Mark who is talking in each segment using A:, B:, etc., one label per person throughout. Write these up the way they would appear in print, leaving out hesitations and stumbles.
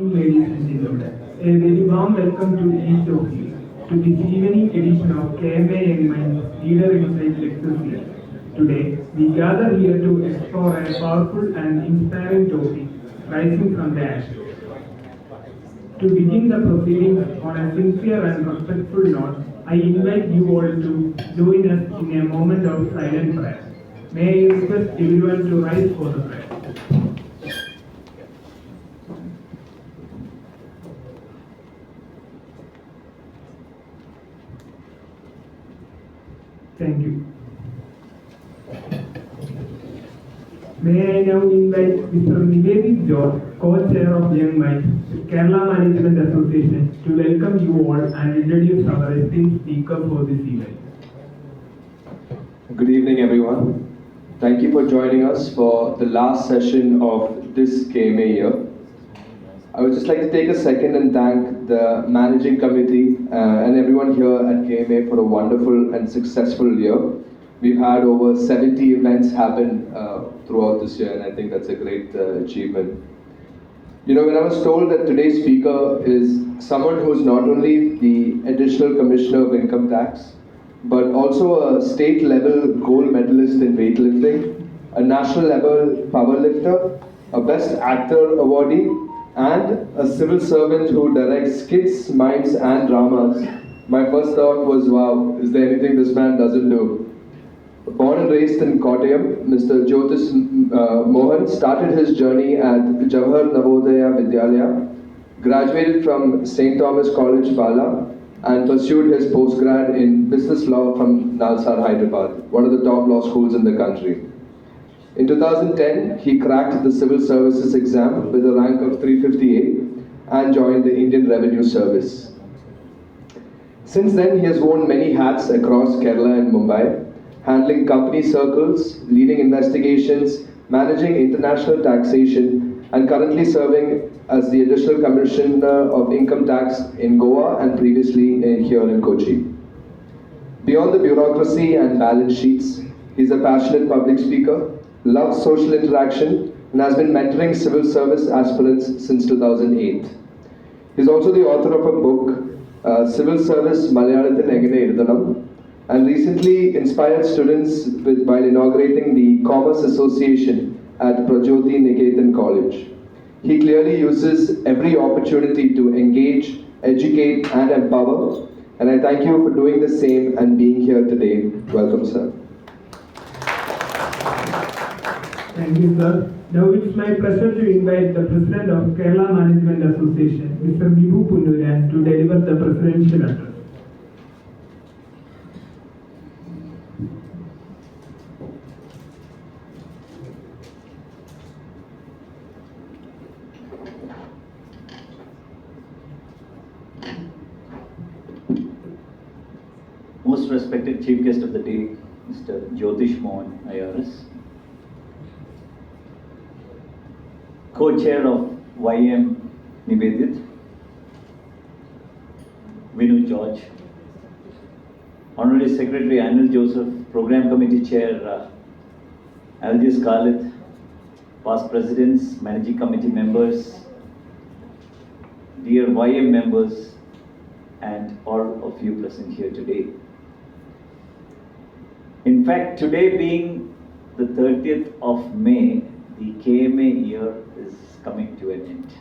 A: Ladies and gentlemen, a very warm welcome to each of you to this evening edition of KMA Young Minds Leader Insight Lecture Series. Today, we gather here to explore a powerful and inspiring topic, rising from the ashes. To begin the proceedings on a sincere and respectful note, I invite you all to join us in a moment of silent prayer. May I request everyone to rise for the prayer. Thank you. May I now invite Mr. Nivedit George, co-chair of Young Minds, Kerala Management Association, to welcome you all and introduce our esteemed speaker for this event.
B: Good evening, everyone. Thank you for joining us for the last session of this KMA year. I would just like to take a second and thank the managing committee and everyone here at KMA for a wonderful and successful year. We've had over 70 events happen throughout this year, and I think that's a great achievement. You know, when I was told that today's speaker is someone who's not only the Additional Commissioner of Income Tax, but also a state level gold medalist in weightlifting, a national level powerlifter, a Best Actor awardee, and a civil servant who directs skits, mimes, and dramas, my first thought was, wow, is there anything this man doesn't do? Born and raised in Kottayam, Mr. Jyotish Mohan started his journey at Jawahar Navodaya Vidyalaya, graduated from St. Thomas College, Bala, and pursued his postgrad in business law from Nalsar, Hyderabad, one of the top law schools in the country. In 2010, he cracked the civil services exam with a rank of 358 and joined the Indian Revenue Service. Since then, he has worn many hats across Kerala and Mumbai, handling company circles, leading investigations, managing international taxation, and currently serving as the Additional Commissioner of Income Tax in Goa and previously here in Kochi. Beyond the bureaucracy and balance sheets, he's a passionate public speaker, loves social interaction, and has been mentoring civil service aspirants since 2008. He's also the author of a book, Civil Service Malayalathil Engane Ezhudanam, and recently inspired students while inaugurating the Commerce Association at Prajoti Niketan College. He clearly uses every opportunity to engage, educate, and empower, and I thank you for doing the same and being here today. Welcome, sir.
A: Thank you, sir. Now it's my pleasure to invite the President of Kerala Management Association, Mr. Bibhu Punnuran, to deliver the presidential address.
C: Most respected Chief Guest of the day, Mr. Jyotish Mohan, IRS, Co-Chair of YM Nivedit, Vinu George, Honorary Secretary Anil Joseph, Program Committee Chair Algis Khalid, past Presidents, Managing Committee members, dear YM members, and all of you present here today. In fact, today being the 30th of May, the KMA year is coming to an end.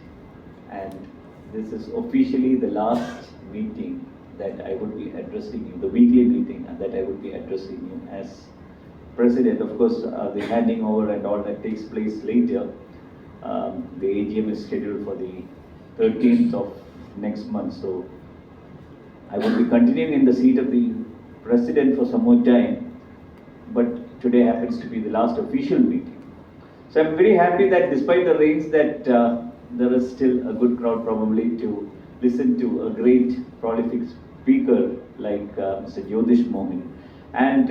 C: And this is officially the last meeting that I would be addressing you, the weekly meeting that I would be addressing you as President. Of course, the handing over and all that takes place later. The AGM is scheduled for the 13th of next month. So I will be continuing in the seat of the President for some more time. But today happens to be the last official meeting. So I'm very happy that despite the rains that there is still a good crowd probably to listen to a great prolific speaker like Mr. Jyotish Mohan. And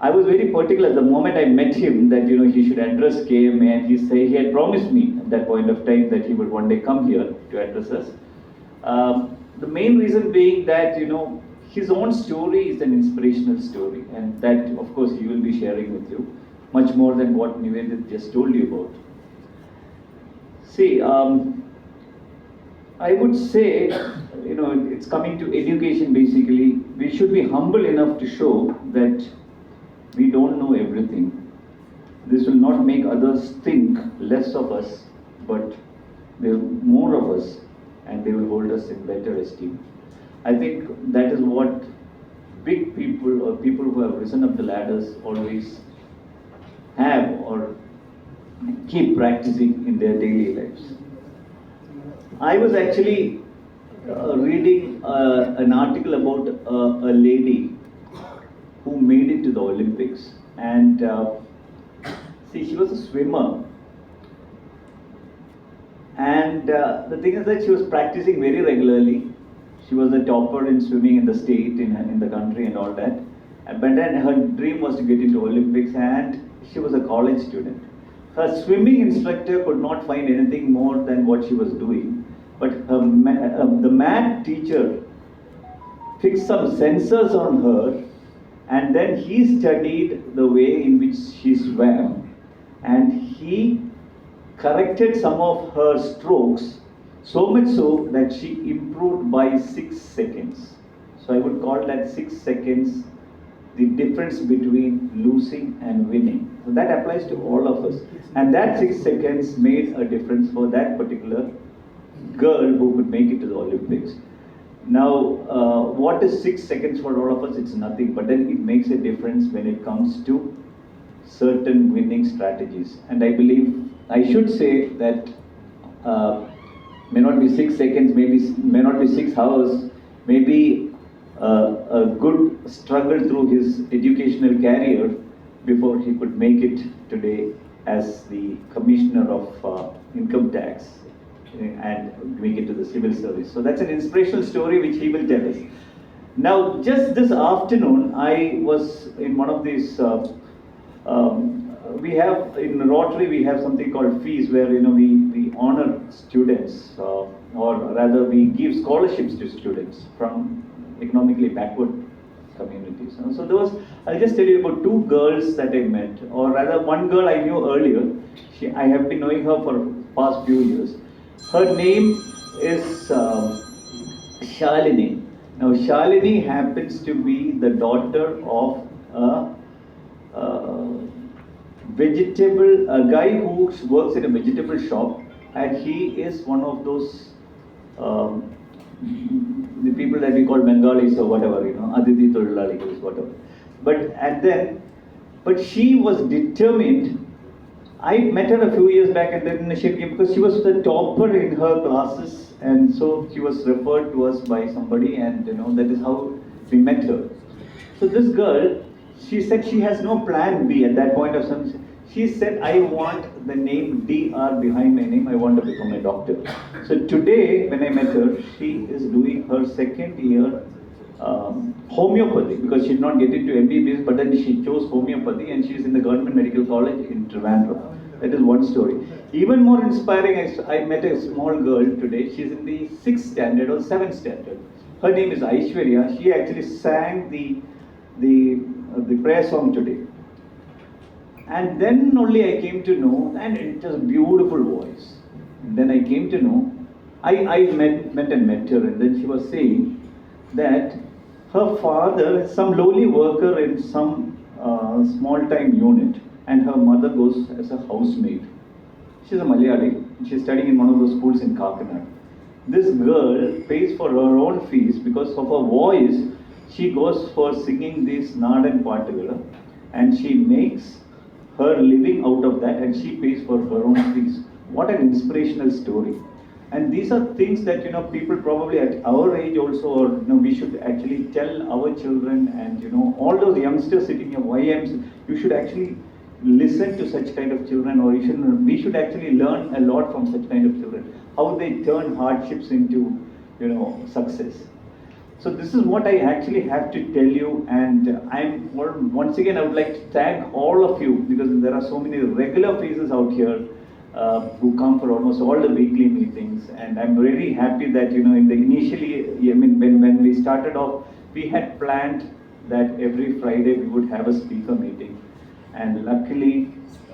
C: I was very particular the moment I met him that he should address KMA, and he had promised me at that point of time that he would one day come here to address us. The main reason being that his own story is an inspirational story, and that of course he will be sharing with you much more than what Nivedit just told you about. See, I would say, it's coming to education basically. We should be humble enough to show that we don't know everything. This will not make others think less of us, but there are more of us, and they will hold us in better esteem. I think that is what big people or people who have risen up the ladders always have or keep practicing in their daily lives. I was actually reading an article about a lady who made it to the Olympics, and see, she was a swimmer, and the thing is that she was practicing very regularly. She was a topper in swimming in the state, in the country, and all that. But then her dream was to get into Olympics, and she was a college student. Her swimming instructor could not find anything more than what she was doing, but the math teacher fixed some sensors on her, and then he studied the way in which she swam, and he corrected some of her strokes, so much so that she improved by 6 seconds. So I would call that 6 seconds the difference between losing and winning. So that applies to all of us. And that 6 seconds made a difference for that particular girl who could make it to the Olympics. Now, what is 6 seconds for all of us? It's nothing, but then it makes a difference when it comes to certain winning strategies. And I believe, I should say that may not be 6 seconds, may not be 6 hours, maybe a good struggle through his educational career before he could make it today as the Commissioner of Income Tax and make it to the civil service. So that's an inspirational story which he will tell us. Now, just this afternoon, I was in one of these, we have, in Rotary, we have something called fees where, we honor students, or rather we give scholarships to students from economically backward communities. So I'll just tell you about 2 girls that I met, or rather one girl I knew earlier. I have been knowing her for past few years. Her name is Shalini. Now Shalini happens to be the daughter of a guy who works in a vegetable shop, and he is one of those the people that we call Bengalis or whatever, Aditi Tolulalikis, whatever. But she was determined. I met her a few years back, and then because she was the topper in her classes, and so she was referred to us by somebody, and that is how we met her. So this girl, she said she has no plan B at that point of time. She said, I want the name DR behind my name, I want to become a doctor. So today, when I met her, she is doing her 2nd year homeopathy, because she did not get into MBBS, but then she chose homeopathy, and she is in the Government Medical College in Trivandrum. That is one story. Even more inspiring, I met a small girl today. She is in the 6th standard or 7th standard. Her name is Aishwarya. She actually sang the prayer song today. And then only I came to know, and it was a beautiful voice. And then I came to know, I met her, and then she was saying that her father is some lowly worker in some small-time unit, and her mother goes as a housemaid. She's a Malayali. She's studying in one of those schools in Kakinad. This girl pays for her own fees because of her voice. She goes for singing these Nadan Paatugala, and she makes her living out of that, and she pays for her own fees. What an inspirational story. And these are things that people probably at our age also, or we should actually tell our children, and all those youngsters sitting in YMs, you should actually listen to such kind of children, or we should actually learn a lot from such kind of children, how they turn hardships into success. So this is what I actually have to tell you, and once again I would like to thank all of you, because there are so many regular faces out here who come for almost all the weekly meetings, and I'm really happy that in the initially, when we started off, we had planned that every Friday we would have a speaker meeting, and luckily,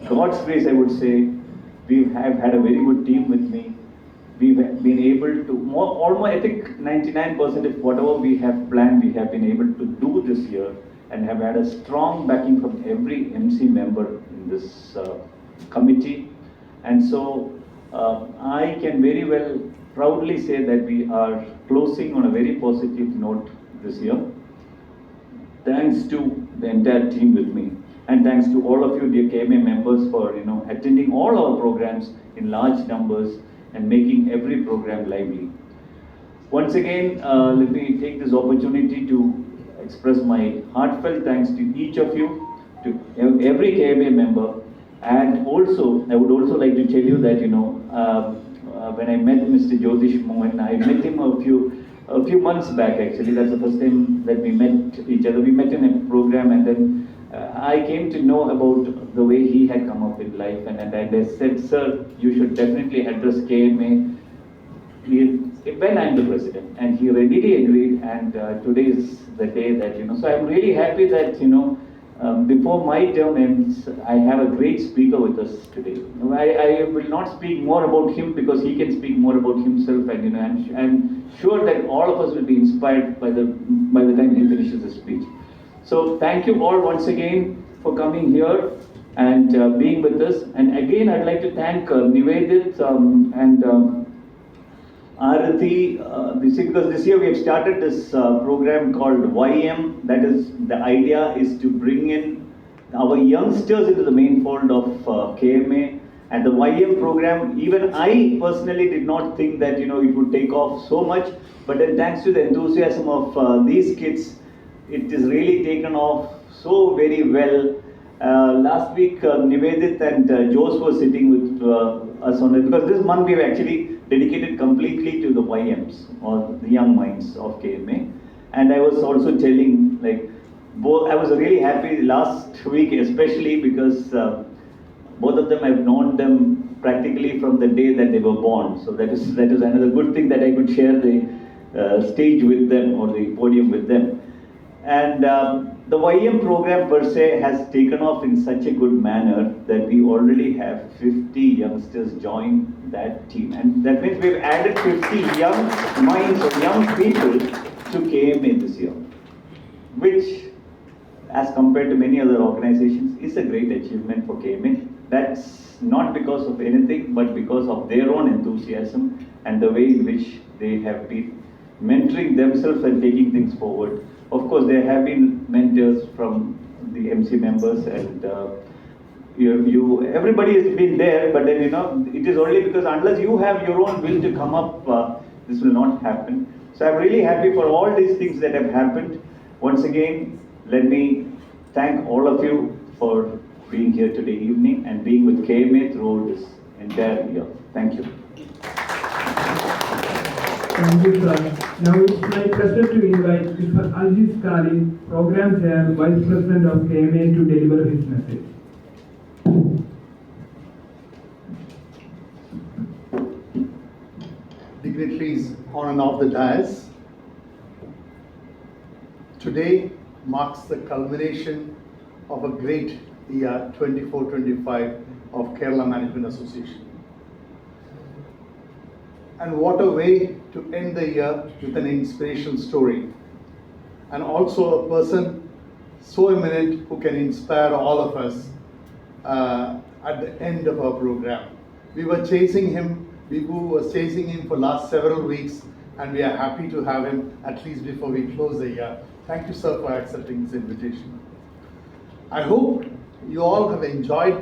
C: God's grace, I would say, we have had a very good team with me. we've been able to, almost I think 99% of whatever we have planned, we have been able to do this year, and have had a strong backing from every MC member in this committee. And so I can very well proudly say that we are closing on a very positive note this year. Thanks to the entire team with me, and thanks to all of you, dear KMA members, for attending all our programs in large numbers and making every program lively. Once again, let me take this opportunity to express my heartfelt thanks to each of you, to every KMA member, and also I would also like to tell you that when I met Mr. Jyotish Mohan, I met him a few months back actually. That's the first time that we met each other. We met in a program, and then I came to know about the way he had come up in life, and I said, sir, you should definitely address KMA when I'm the president. And he readily agreed, and today is the day that, so I'm really happy that, before my term ends, I have a great speaker with us today. I will not speak more about him because he can speak more about himself, and I'm sure that all of us will be inspired by the time he finishes his speech. So thank you all once again for coming here and being with us. And again, I'd like to thank Nivedit and Arati, because this year we have started this program called YM. That is, the idea is to bring in our youngsters into the main fold of KMA. And the YM program, even I personally did not think that it would take off so much, but then thanks to the enthusiasm of these kids, it is really taken off so very well. Last week, Nivedit and Jose were sitting with us on it, because this month we have actually dedicated completely to the YMs, or the young minds of KMA. And I was also telling, I was really happy last week, especially because both of them, I've known them practically from the day that they were born. So that is another good thing, that I could share the stage with them, or the podium with them. And the YM program per se has taken off in such a good manner that we already have 50 youngsters join that team. And that means we've added 50 young minds or young people to KMA this year, which, as compared to many other organizations, is a great achievement for KMA. That's not because of anything, but because of their own enthusiasm and the way in which they have been mentoring themselves and taking things forward. Of course, there have been mentors from the MC members, and everybody has been there, but then it is only because unless you have your own will to come up, this will not happen. So I'm really happy for all these things that have happened. Once again, let me thank all of you for being here today evening and being with KMA throughout this entire year. Thank you.
A: Thank you, sir. Now it's my pleasure to invite Mr. Aziz Khalid, Program Chair, Vice President of KMA, to deliver his message.
D: Dignitaries on and off the dais, today marks the culmination of a great year 24-25 of Kerala Management Association. And what a way to end the year with an inspirational story, and also a person so eminent who can inspire all of us at the end of our program. We were chasing him, Vibhu was chasing him for last several weeks, and we are happy to have him at least before we close the year. Thank you, sir, for accepting this invitation. I hope you all have enjoyed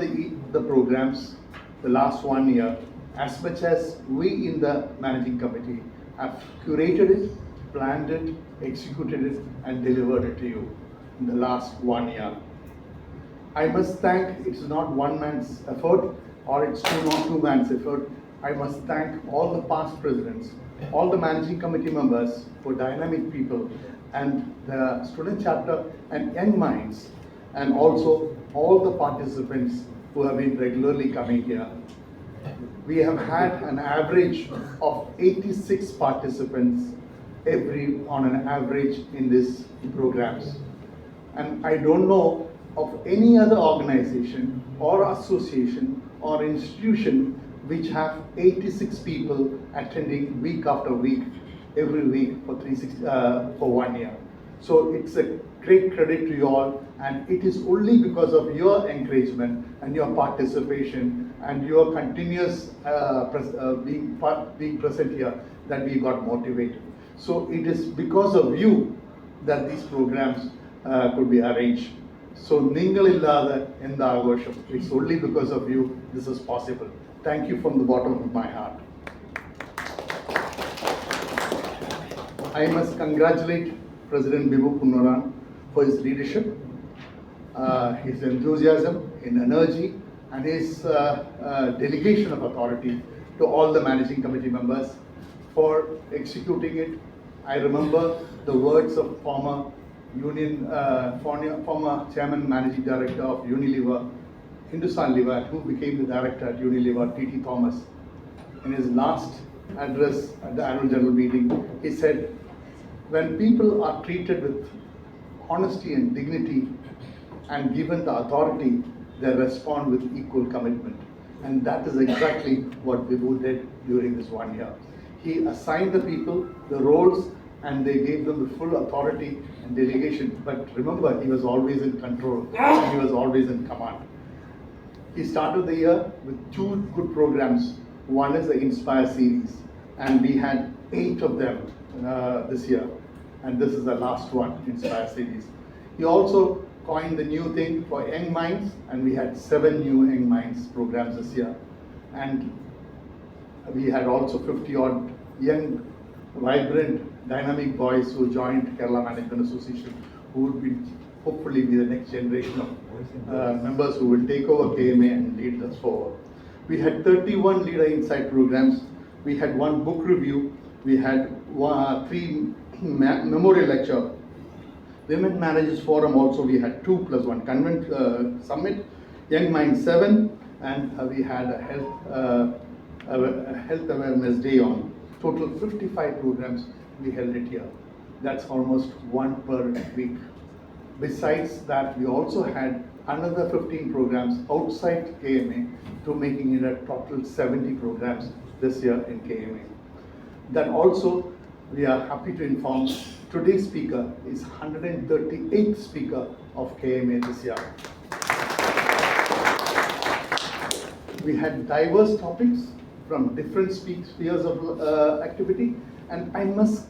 D: the programs the last 1 year as much as we in the managing committee have curated it, planned it, executed it, and delivered it to you in the last 1 year. I must thank, it's not one man's effort, or it's not two man's effort. I must thank all the past presidents, all the managing committee members for dynamic people, and the student chapter and young minds, and also all the participants who have been regularly coming here. We have had an average of 86 participants on an average in these programs. And I don't know of any other organization or association or institution which have 86 people attending week after week, every week for 1 year. So it's a great credit to you all, and it is only because of your encouragement and your participation and your continuous being present here that we got motivated. So it is because of you that these programs could be arranged. So നിങ്ങളില്ലാതെ എന്ത് ആഘോഷം? It's only because of you this is possible. Thank you from the bottom of my heart. I must congratulate President Bibu Punnaran for his leadership, his enthusiasm, his energy, and his delegation of authority to all the managing committee members for executing it. I remember the words of former chairman managing director of Unilever, Hindustan Lever, who became the director at Unilever, T.T. Thomas. In his last address at the annual general meeting, he said, when people are treated with honesty and dignity and given the authority, they respond with equal commitment. And that is exactly what Vibhu did during this 1 year. He assigned the people the roles and they gave them the full authority and delegation. But remember, he was always in control. He was always in command. He started the year with 2 good programs. One is the Inspire series, and we had 8 of them this year. And this is the last one, Inspire series. He also coined the new thing for Young Minds, and we had 7 new Young Minds programs this year. And we had also 50-odd young, vibrant, dynamic boys who joined Kerala Management Association, who would be hopefully be the next generation of members who will take over KMA and lead us forward. We had 31 Leader Insight programs. We had 1 book review. We had 3 memorial lecture. Women Managers Forum also we had 2 plus 1 summit. Young Mind 7, and we had a health awareness day on. Total 55 programs we held it here. That's almost 1 per week. Besides that, we also had another 15 programs outside KMA to making it a total 70 programs this year in KMA. That also, we are happy to inform today's speaker is 138th speaker of KMA this year. We had diverse topics from different spheres of activity, and I must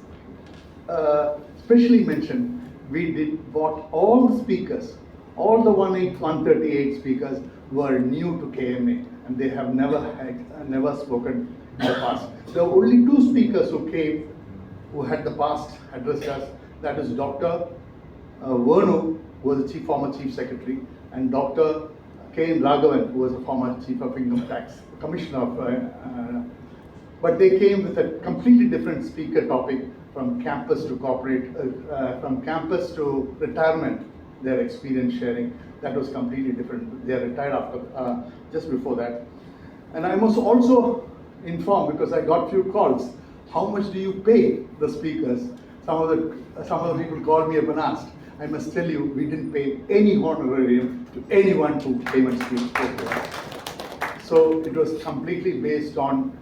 D: specially mention we brought all the speakers, all the 138 speakers were new to KMA, and they have never spoken in the past. There were only 2 speakers who came, who had the past addressed us. That is Dr. Vernu, who was the former Chief Secretary, and Dr. K.N. Raghavan, who was the former Chief of Income Tax, Commissioner of. But they came with a completely different speaker topic, from campus to corporate, from campus to retirement, their experience sharing. That was completely different. They are retired after, just before that. And I must also inform, because I got few calls, how much do you pay the speakers? Some of the people called me up and asked. I must tell you, we didn't pay any honorarium to anyone who came and spoke to us. So it was completely based on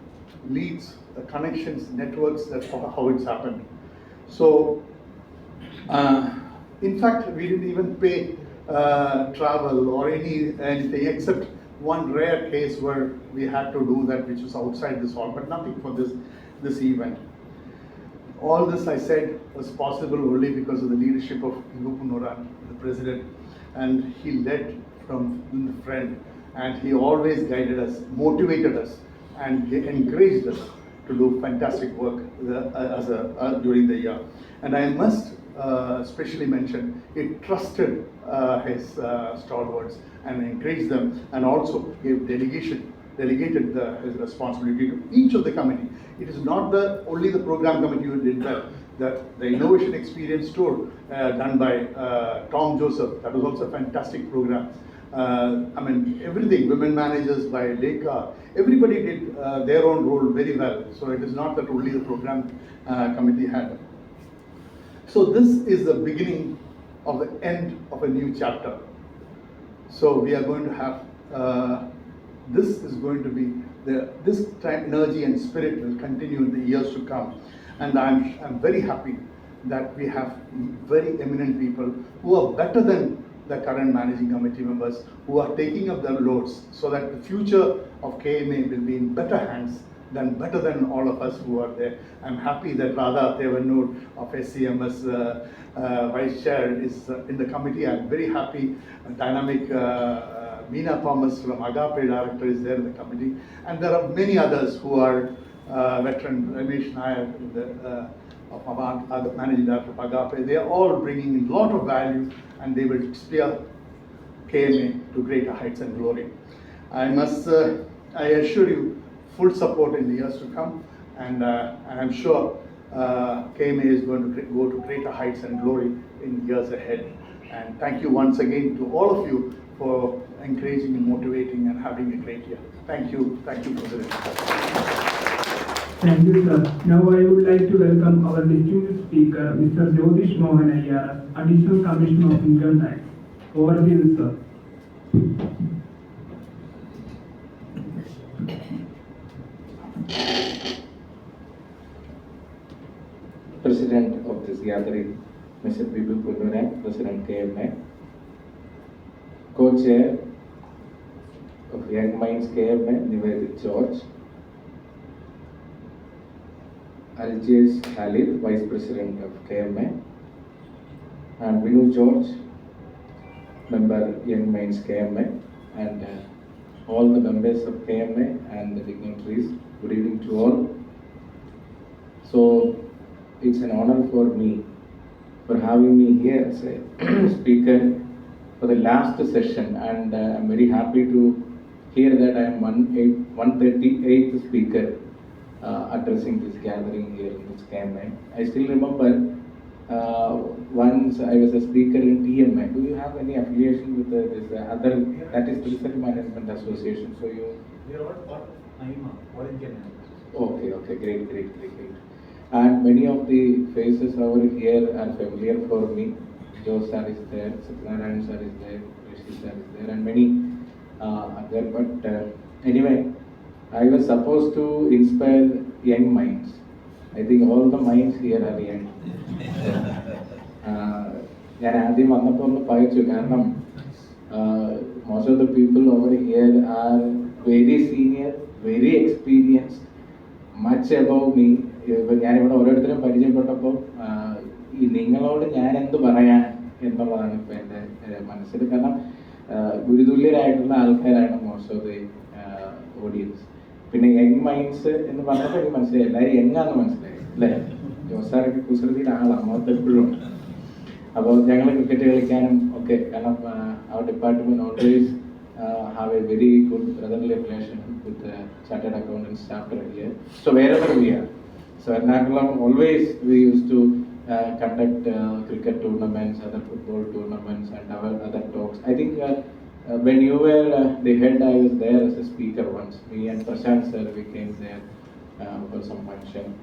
D: leads, connections, networks. That's how it's happened. So, in fact, we didn't even pay travel or anything except one rare case where we had to do that, which was outside this hall, but nothing for this event. All this I said was possible only because of the leadership of Bibu Punnaran, the president, and he led from the friend, and he always guided us, motivated us, and he encouraged us to do fantastic work during the year. And I must especially mention, he trusted his stalwarts and encouraged them, and also gave delegated his responsibility to each of the committee. It is not only the program committee who did that. The Innovation Experience Tour done by Tom Joseph, that was also a fantastic program. I mean, everything, Women Managers by Lekha, everybody did their own role very well. So it is not that only the program committee had. So this is the beginning of the end of a new chapter. So we are going to have, this is going to be this energy and spirit will continue in the years to come. And I'm very happy that we have very eminent people who are better than the current managing committee members, who are taking up their loads so that the future of KMA will be in better hands better than all of us who are there. I'm happy that Radha Thevanur of SCMS Vice Chair is in the committee. I'm very happy. Dynamic Meena Thomas from Agape Director is there in the committee. And there are many others who are veteran. Ramesh Nair, of Avant, the managing director of Agape. They are all bringing in a lot of value, and they will steer KMA to greater heights and glory. I assure you, full support in the years to come, and I'm sure KMA is going to go to greater heights and glory in years ahead. And thank you once again to all of you for encouraging and motivating and having a great year. Thank you, President.
A: Thank you, sir. Now I would like to welcome our distinguished speaker, Mr. Jyotish Mohan Iyer, Additional Commissioner of Income Tax. Over to you, sir.
E: President of this gathering, Mr. Bibul Punnuran, President KMA, Co-Chair of Young Minds KMA, Nivedit George, Aljays Khalid, Vice President of KMA, and Vinu George, Member Young Minds KMA, and all the members of KMA and the dignitaries. Good evening to all. So, it's an honor for me for having me here as a speaker for the last session, and I'm very happy to hear that I am 138th speaker addressing this gathering here in this KMA. I still remember once I was a speaker in TMA. Do you have any affiliation with this other, that is the Research Management Association? So you...
C: We are all part of NIMA, All India NIMA.
E: Okay, great. And many of the faces over here are familiar for me. Joe sir is there, Satyanarayan sir is there, Rishi sir is there, and many other. But anyway, I was supposed to inspire young minds. I think all the minds here are young. ഞാൻ ആദ്യം വന്നപ്പോൾ ഒന്ന് പയച്ചു കാരണം most of the people over here are very senior, very experienced, much above me. ഞാനിവിടെ ഓരോരുത്തരും പരിചയപ്പെട്ടപ്പോൾ ഈ നിങ്ങളോട് ഞാൻ എന്ത് പറയാൻ എന്നുള്ളതാണ് ഇപ്പം എൻ്റെ മനസ്സിൽ. കാരണം ഗുരുതുല്യരായിട്ടുള്ള ആൾക്കാരാണ് മോസ്റ്റ് ഓഫ് ദി ഓഡിയൻസ്. പിന്നെ യങ് മൈൻഡ്സ് എന്ന് പറഞ്ഞപ്പോൾ എനിക്ക് മനസ്സിലായി എല്ലാവരും യങ്ങാന്ന് മനസ്സിലായി അല്ലേ. ജോസാറൊക്കെ കുസൃതിയുടെ ആളാണ്, മൊത്തം എപ്പോഴും ഉണ്ട്. അപ്പോൾ ഞങ്ങൾ ക്രിക്കറ്റ് കളിക്കാനും ഒക്കെ, കാരണം അവർ department always have a very good brotherly relation with the Chartered Accountants chapter here. So wherever we are, so at Ernakulam always we used to conduct cricket tournaments, other football tournaments, and our other talks. I think when you were the head, I was there as a speaker once. Me and Prashant sir, we came there for some function.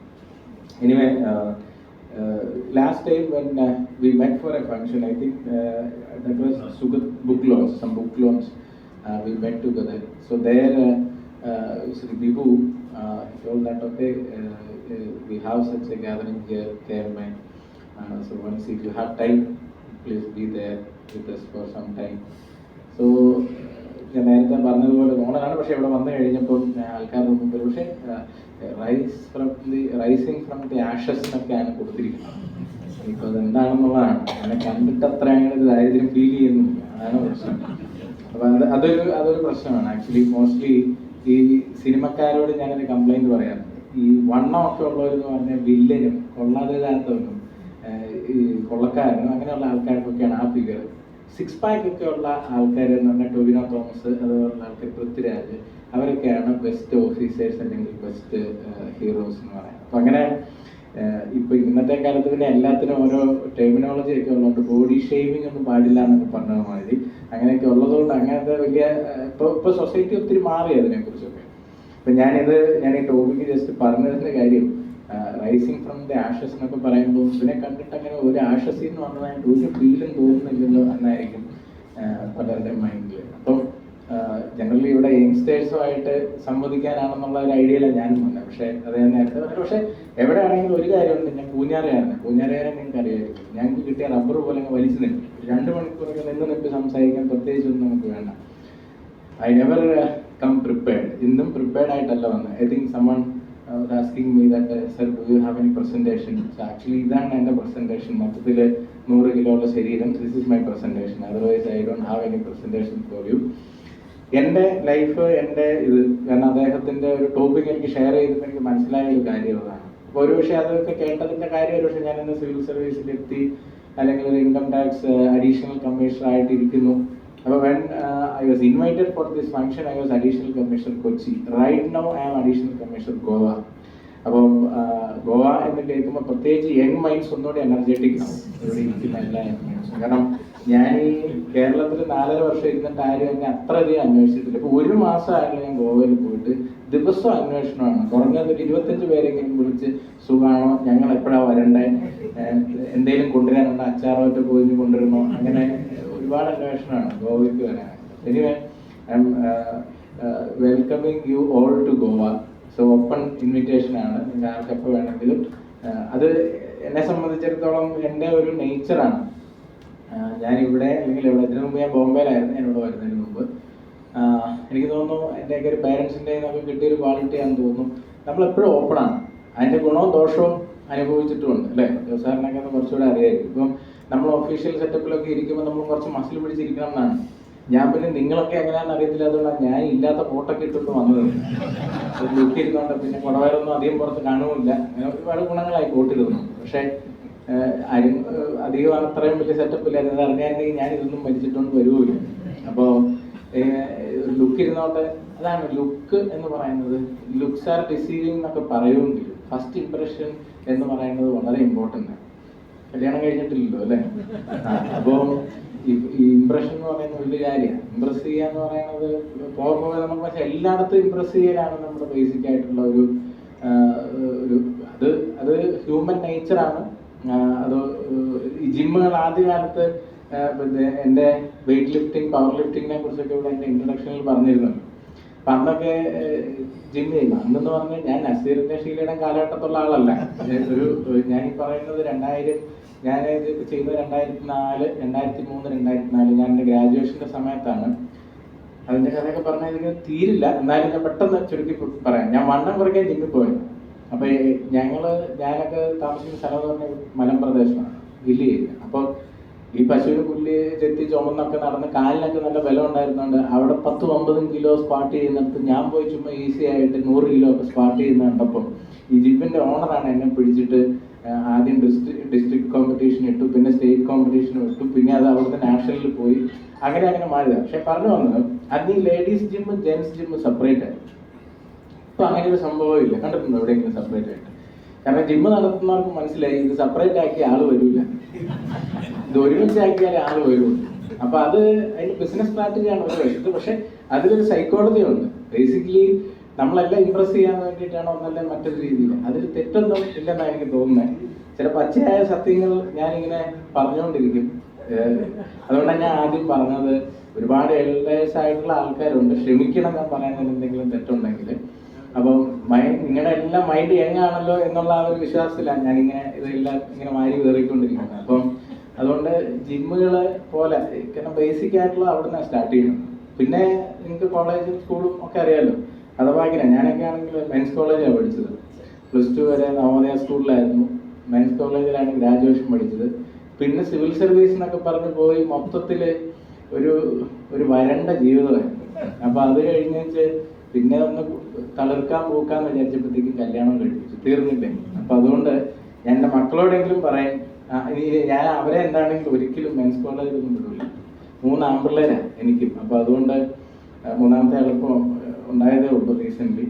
E: Anyway, last time when we met for a function, I think that was Sugat book launch, some book launch. We met together. So there, Sri Bibu told that okay, we have such a gathering here, KMA. So once if you have time, please be there with us for some time. So ഞാൻ നേരത്തെ പറഞ്ഞതുപോലെ ഓണറാണ്, പക്ഷെ ഇവിടെ വന്നു കഴിഞ്ഞപ്പോൾ ആൾക്കാരുടെ മുമ്പിൽ പക്ഷേ റൈസിങ് ഫ്രം ദി ആഷസ് എന്നൊക്കെയാണ് കൊടുത്തിരിക്കുന്നത്. ഇപ്പോൾ അതെന്താണെന്നുള്ളതാണ് എന്നെ കണ്ടിട്ട് അത്ര അങ്ങനെ ദാരിദ്ര്യം ഫീൽ ചെയ്യുന്നില്ല, അതാണ് പ്രശ്നം. അപ്പോൾ അതൊരു പ്രശ്നമാണ് ആക്ച്വലി. മോസ്റ്റ്ലി ഈ സിനിമക്കാരോട് ഞാനൊരു കംപ്ലൈൻറ്റ് പറയാറുണ്ട്. ഈ വണ്ണമൊക്കെ ഉള്ളവരെന്ന് പറഞ്ഞാൽ വില്ലനും കൊള്ളാതില്ലാത്തവനും ഈ കൊള്ളക്കാരനും അങ്ങനെയുള്ള ആൾക്കാർക്കൊക്കെയാണ് ആ ഫിഗർ. 6 പാക്ക് ഒക്കെ ഉള്ള ആൾക്കാർ എന്ന് പറഞ്ഞാൽ ടൊവിനോ തോമസ്, അതുപോലുള്ള ആൾക്കാർ, പൃഥ്വിരാജ്, അവരൊക്കെയാണ് ബെസ്റ്റ് ഓഫീസേഴ്സ് അല്ലെങ്കിൽ ബെസ്റ്റ് ഹീറോസ് എന്ന് പറയാം. അപ്പം അങ്ങനെ ഇപ്പോൾ ഇന്നത്തെ കാലത്ത് പിന്നെ എല്ലാത്തിനും ഓരോ ടെർമിനോളജി ഒക്കെ ഉള്ളതുകൊണ്ട് ബോഡി ഷേവിങ് ഒന്നും പാടില്ല എന്നൊക്കെ പറഞ്ഞ മാതിരി അങ്ങനെയൊക്കെ ഉള്ളതുകൊണ്ട് അങ്ങനത്തെ വലിയ ഇപ്പോൾ സൊസൈറ്റി ഒത്തിരി മാറി അതിനെക്കുറിച്ചൊക്കെ. അപ്പം ഞാൻ ഈ ടോപ്പിക്ക് ജസ്റ്റ് പറഞ്ഞതിൻ്റെ കാര്യം റൈസിങ് ഫ്രം ദി ആഷസ് എന്നൊക്കെ പറയുമ്പോൾ ഇതിനെ കണ്ടിട്ട് അങ്ങനെ ഒരു ആഷസിൽ നിന്ന് വന്നതായിട്ട് ഒരു ഫീലും തോന്നുന്നില്ലല്ലോ എന്നായിരിക്കും പലരുടെ മൈൻഡിൽ. അപ്പം ജനറലി ഇവിടെ യങ്സ്റ്റേഴ്സുമായിട്ട് സംവദിക്കാനാണെന്നുള്ള ഒരു ഐഡിയയിലാണ് ഞാനും വന്നത്. പക്ഷേ അത് ഞാൻ നേരത്തെ പറഞ്ഞു. പക്ഷേ എവിടെയാണെങ്കിലും ഒരു കാര്യമുണ്ട്, ഞാൻ പൂഞ്ഞാറുകാരൻ നിങ്ങൾക്ക് അറിയാമായിരിക്കും. ഞങ്ങൾക്ക് കിട്ടിയ റബ്ബർ പോലെ അങ്ങ് വലിച്ചു നിൽക്കും. 2 മണിക്കൂറൊക്കെ നിന്ന് നിൽപ്പി സംസാരിക്കാൻ പ്രത്യേകിച്ചൊന്നും നമുക്ക് വേണ്ട. I never come prepared. ഇന്നും പ്രിപ്പയർഡ് ആയിട്ടല്ല വന്നത്. I think someone was asking me that, sir, do you have any presentation? So actually ഇതാണ് എൻ്റെ പ്രസൻറ്റേഷൻ. മൊത്തത്തിൽ 100 കിലോയുള്ള ശരീരം. This is my presentation. Otherwise I don't have any presentation for you. എൻ്റെ life, എൻ്റെ ഇത്, കാരണം അദ്ദേഹത്തിൻ്റെ ഒരു ടോപ്പിക് എനിക്ക് ഷെയർ ചെയ്തപ്പോൾ എനിക്ക് മനസ്സിലായ ഒരു കാര്യം അതാണ്. അപ്പോൾ ഒരു പക്ഷേ അതൊക്കെ കേട്ടതിൻ്റെ കാര്യം ഒരു പക്ഷേ ഞാനിന്ന് സിവിൽ സർവീസിലെത്തി, അല്ലെങ്കിൽ ഒരു ഇൻകം ടാക്സ് അഡീഷണൽ കമ്മീഷണർ ആയിട്ടിരിക്കുന്നു. അപ്പോൾ when I was invited for this function, I was additional commissioner Kochi. Right now I am additional commissioner Goa. അപ്പം ഗോവ എന്ന് കേൾക്കുമ്പോൾ പ്രത്യേകിച്ച് യങ് മൈൻഡ്സ് ഒന്നുകൂടി എനർജറ്റിക് ആവും ഇവിടെ ഇരിക്കുന്ന എല്ലാ യങ് മൈൻഡ്സും. കാരണം ഞാൻ ഈ കേരളത്തിൽ 4.5 വർഷം ഇരുന്നിട്ട് ആരും എന്നെ അത്രയധികം അന്വേഷിച്ചിട്ടില്ല. ഇപ്പോൾ 1 മാസമായിട്ട് ഞാൻ ഗോവയിൽ പോയിട്ട് ദിവസവും അന്വേഷണമാണ്. കുറഞ്ഞത് ഒരു 25 പേരെങ്കിലും വിളിച്ച് സുഖമാണോ, ഞങ്ങൾ എപ്പോഴാണ് വരണ്ടേ, എന്തെങ്കിലും കൊണ്ടുവരാനുണ്ടോ, അച്ചാറോട്ട് പോയി കൊണ്ടുവരണോ, അങ്ങനെ ഒരുപാട് അന്വേഷണമാണ് ഗോവയ്ക്ക് വരാൻ. Anyway I am welcoming you all to Goa. So open invitation ആണ്, നിങ്ങൾ ആർക്കെപ്പോൾ വേണമെങ്കിലും. അത് എന്നെ സംബന്ധിച്ചിടത്തോളം എൻ്റെ ഒരു നേച്ചറാണ്. ഞാനിവിടെ അല്ലെങ്കിൽ ഇവിടെ, ഇതിനു മുമ്പ് ഞാൻ ബോംബെയിലായിരുന്നു. ഞാനിവിടെ വരുന്നതിന് മുമ്പ് എനിക്ക് തോന്നുന്നു എൻ്റെയൊക്കെ ഒരു പേരൻസിൻ്റെ നമുക്ക് കിട്ടിയൊരു ക്വാളിറ്റിയാണെന്ന് തോന്നുന്നു. നമ്മളെപ്പോഴും ഓപ്പണാണ്. അതിൻ്റെ ഗുണവും ദോഷവും അനുഭവിച്ചിട്ടുമുണ്ട് അല്ലേ? സാറിനൊക്കെ ഒന്ന് കുറച്ചുകൂടെ അറിയായിരിക്കും. ഇപ്പം നമ്മൾ ഒഫീഷ്യൽ സെറ്റപ്പിലൊക്കെ ഇരിക്കുമ്പോൾ നമ്മൾ കുറച്ച് മസിൽ പിടിച്ചിരിക്കണം എന്നാണ്. ഞാൻ പിന്നെ നിങ്ങളൊക്കെ എങ്ങനെയാണെന്ന് അറിയത്തില്ല, അതുകൊണ്ടാണ് ഞാൻ ഇല്ലാത്ത ഫോട്ടൊക്കെ ഇട്ടിട്ട് വന്നത്. ലുക്ക് ഇരുന്നോണ്ട് പിന്നെ കുടവയറൊന്നും അധികം പുറത്ത് കാണുമില്ല. അങ്ങനെ ഒരുപാട് ഗുണങ്ങളായി കോട്ടിരുന്നു. പക്ഷേ ആരും അധികം അത്രയും വലിയ സെറ്റപ്പില്ലായിരുന്നു. അത് അറിഞ്ഞായിരുന്നെങ്കിൽ ഞാൻ ഇതൊന്നും മരിച്ചിട്ടോണ്ട് വരുമില്ല. അപ്പോൾ ലുക്ക് ഇരുന്നോണ്ട്, അതാണ് ലുക്ക് എന്ന് പറയുന്നത്. ലുക്സ് ആർ ഡിസീവിങ് എന്നൊക്കെ പറയുമെങ്കിലും ഫസ്റ്റ് ഇംപ്രഷൻ എന്ന് പറയുന്നത് വളരെ ഇമ്പോർട്ടൻ്റ് ആണ്. കല്യാണം കഴിഞ്ഞിട്ടില്ലല്ലോ അല്ലേ? അപ്പോൾ ഈ ഇംപ്രഷൻ എന്ന് പറയുന്നത് വലിയ കാര്യമാണ്. ഇംപ്രസ് ചെയ്യുക എന്ന് പറയുന്നത് പോകെ നമുക്ക് പക്ഷേ എല്ലായിടത്തും ഇംപ്രസ് ചെയ്യലാണ് നമ്മുടെ ബേസിക് ആയിട്ടുള്ള ഒരു അത് ഹ്യൂമൻ നേച്ചറാണ്. അത് ഈ ജിമ്മുകൾ ആദ്യകാലത്ത് എൻ്റെ വെയിറ്റ് ലിഫ്റ്റിംഗ്, പവർ ലിഫ്റ്റിങ്ങിനെ കുറിച്ചൊക്കെ ഇവിടെ എൻ്റെ ഇൻട്രൊഡക്ഷനിൽ പറഞ്ഞിരുന്നുണ്ട്. അപ്പം അന്നൊക്കെ ജിം ചെയ്യും. അന്നെന്ന് പറഞ്ഞാൽ ഞാൻ നസീറിൻ്റെ ഷീലയുടെ കാലഘട്ടത്തുള്ള ആളല്ല. ഞാനീ പറയുന്നത് 2000, ഞാനിത് ചെയ്യുന്നത് 2004, 2003, ഞാൻ എൻ്റെ ഗ്രാജുവേഷൻ്റെ സമയത്താണ്. അതിൻ്റെ കഥയൊക്കെ പറഞ്ഞാൽ ഇതിന് തീരില്ല. എന്നാലും ഞാൻ പെട്ടെന്ന് ചുരുക്കി പറയാം. ഞാൻ വണ്ണം കുറയ്ക്കാൻ ജിമ്മിൽ പോയത്. അപ്പോൾ ഞാനൊക്കെ താമസിക്കുന്ന സ്ഥലം എന്ന് പറഞ്ഞാൽ മലമ്പ്രദേശമാണ്, ഹില്ലി ഏരിയ. അപ്പോൾ ഈ പശുവിന് പുല്ല് ചെത്തി ചുമന്നൊക്കെ നടന്ന് കാലിനൊക്കെ നല്ല ബലം ഉണ്ടായിരുന്നുണ്ട്. അവിടെ 10-9 കിലോ സ്ക്വാട്ട് ചെയ്യുന്നിടത്ത് ഞാൻ പോയി ചുമ്മാ ഈസി ആയിട്ട് 100 കിലോ ഒക്കെ സ്ക്വാട്ട് ചെയ്യുന്ന കണ്ടപ്പോൾ ഈ ജിമ്മിൻ്റെ ഓണറാണ് എന്നെ പിടിച്ചിട്ട് ആദ്യം ഡിസ്ട്രിക്ട് കോമ്പറ്റീഷൻ ഇട്ടു, പിന്നെ സ്റ്റേറ്റ് കോമ്പറ്റീഷൻ ഇട്ടു, പിന്നെ അത് അവിടുത്തെ നാഷണലിൽ പോയി, അങ്ങനെ മാറിയത്. പക്ഷെ പറഞ്ഞു വന്നത് അത് ഈ ലേഡീസ് ജിമ്മും ജെൻസ് ജിമ്മും സെപ്പറേറ്റ് ആയി. ഇപ്പം അങ്ങനെ ഒരു സംഭവം ഇല്ല. കണ്ടിട്ടുണ്ടോ എവിടെയെങ്കിലും സെപ്പറേറ്റ് ആയിട്ട്? കാരണം ജിമ്മ് നടത്തുന്നവർക്ക് മനസ്സിലായി ഇത് സെപ്പറേറ്റ് ആക്കിയ ആൾ വരില്ല, ഇത് ഒരുമിച്ചാക്കിയാലേ ആൾ വരുള്ളൂ. അപ്പൊ അത് അതിന്റെ ബിസിനസ് സ്ട്രാറ്റജിയാണ് ഒരു വശത്ത്. പക്ഷെ അതിലൊരു സൈക്കോളജി ഉണ്ട്. ബേസിക്കലി നമ്മളെല്ലാം ഇംപ്രസ് ചെയ്യാൻ വേണ്ടിയിട്ടാണ് ഒന്നല്ല മറ്റൊരു രീതിയിൽ. അതിൽ തെറ്റൊന്നും ഇല്ലെന്നാണ് എനിക്ക് തോന്നുന്നത്. ചില പച്ചയായ സത്യങ്ങൾ ഞാനിങ്ങനെ പറഞ്ഞുകൊണ്ടിരിക്കും. അതുകൊണ്ടാണ് ഞാൻ ആദ്യം പറഞ്ഞത്, ഒരുപാട് എൽഡേഴ്സ് ആയിട്ടുള്ള ആൾക്കാരുണ്ട്, ക്ഷമിക്കണം ഞാൻ പറയുന്നതിൽ എന്തെങ്കിലും തെറ്റുണ്ടെങ്കിൽ. അപ്പം നിങ്ങളുടെ എല്ലാം മൈൻഡ് യങ്ങാണല്ലോ എന്നുള്ള ആ ഒരു വിശ്വാസത്തിലാണ് ഞാനിങ്ങനെ ഇതെല്ലാം ഇങ്ങനെ മാറി കയറിക്കൊണ്ടിരിക്കുന്നത്. അപ്പം അതുകൊണ്ട് ജിമ്മുകളെ പോലെ കാരണം ബേസിക് ആയിട്ടുള്ള അവിടെ നിന്ന് സ്റ്റാർട്ട് ചെയ്യണം. പിന്നെ നിങ്ങൾക്ക് കോളേജും സ്കൂളും ഒക്കെ അറിയാമല്ലോ. അഥവാ ഇങ്ങനെ ഞാനൊക്കെ ആണെങ്കിൽ മെൻസ് കോളേജിലാണ് പഠിച്ചത്. +2 വരെ നവോദയ സ്കൂളിലായിരുന്നു. മെൻസ് കോളേജിലാണ് ഗ്രാജുവേഷൻ പഠിച്ചത്. പിന്നെ സിവിൽ സർവീസ് എന്നൊക്കെ പറഞ്ഞ് പോയി മൊത്തത്തിൽ ഒരു വരണ്ട ജീവിതമായിരുന്നു. അപ്പം അത് കഴിഞ്ഞ് പിന്നെ ഒന്ന് തളിർക്കാൻ പോക്കാന്ന് വിചാരിച്ചപ്പോഴത്തേക്കും കല്യാണം കഴിപ്പിച്ചു, തീർന്നില്ലേ. അപ്പം അതുകൊണ്ട് ഞാൻ എൻ്റെ മക്കളോടെങ്കിലും പറയാം, ഞാൻ അവരെ എന്താണെങ്കിലും ഒരിക്കലും മെൻസ് കോളേജിലൊന്നും വിടില്ല. 3 ആൺപിള്ളേരാണ് എനിക്കും. അപ്പോൾ അതുകൊണ്ട് 3ാമത്തെ എളുപ്പം ഉണ്ടായതേ ഉള്ളൂ. റീസെൻ്റ്ലി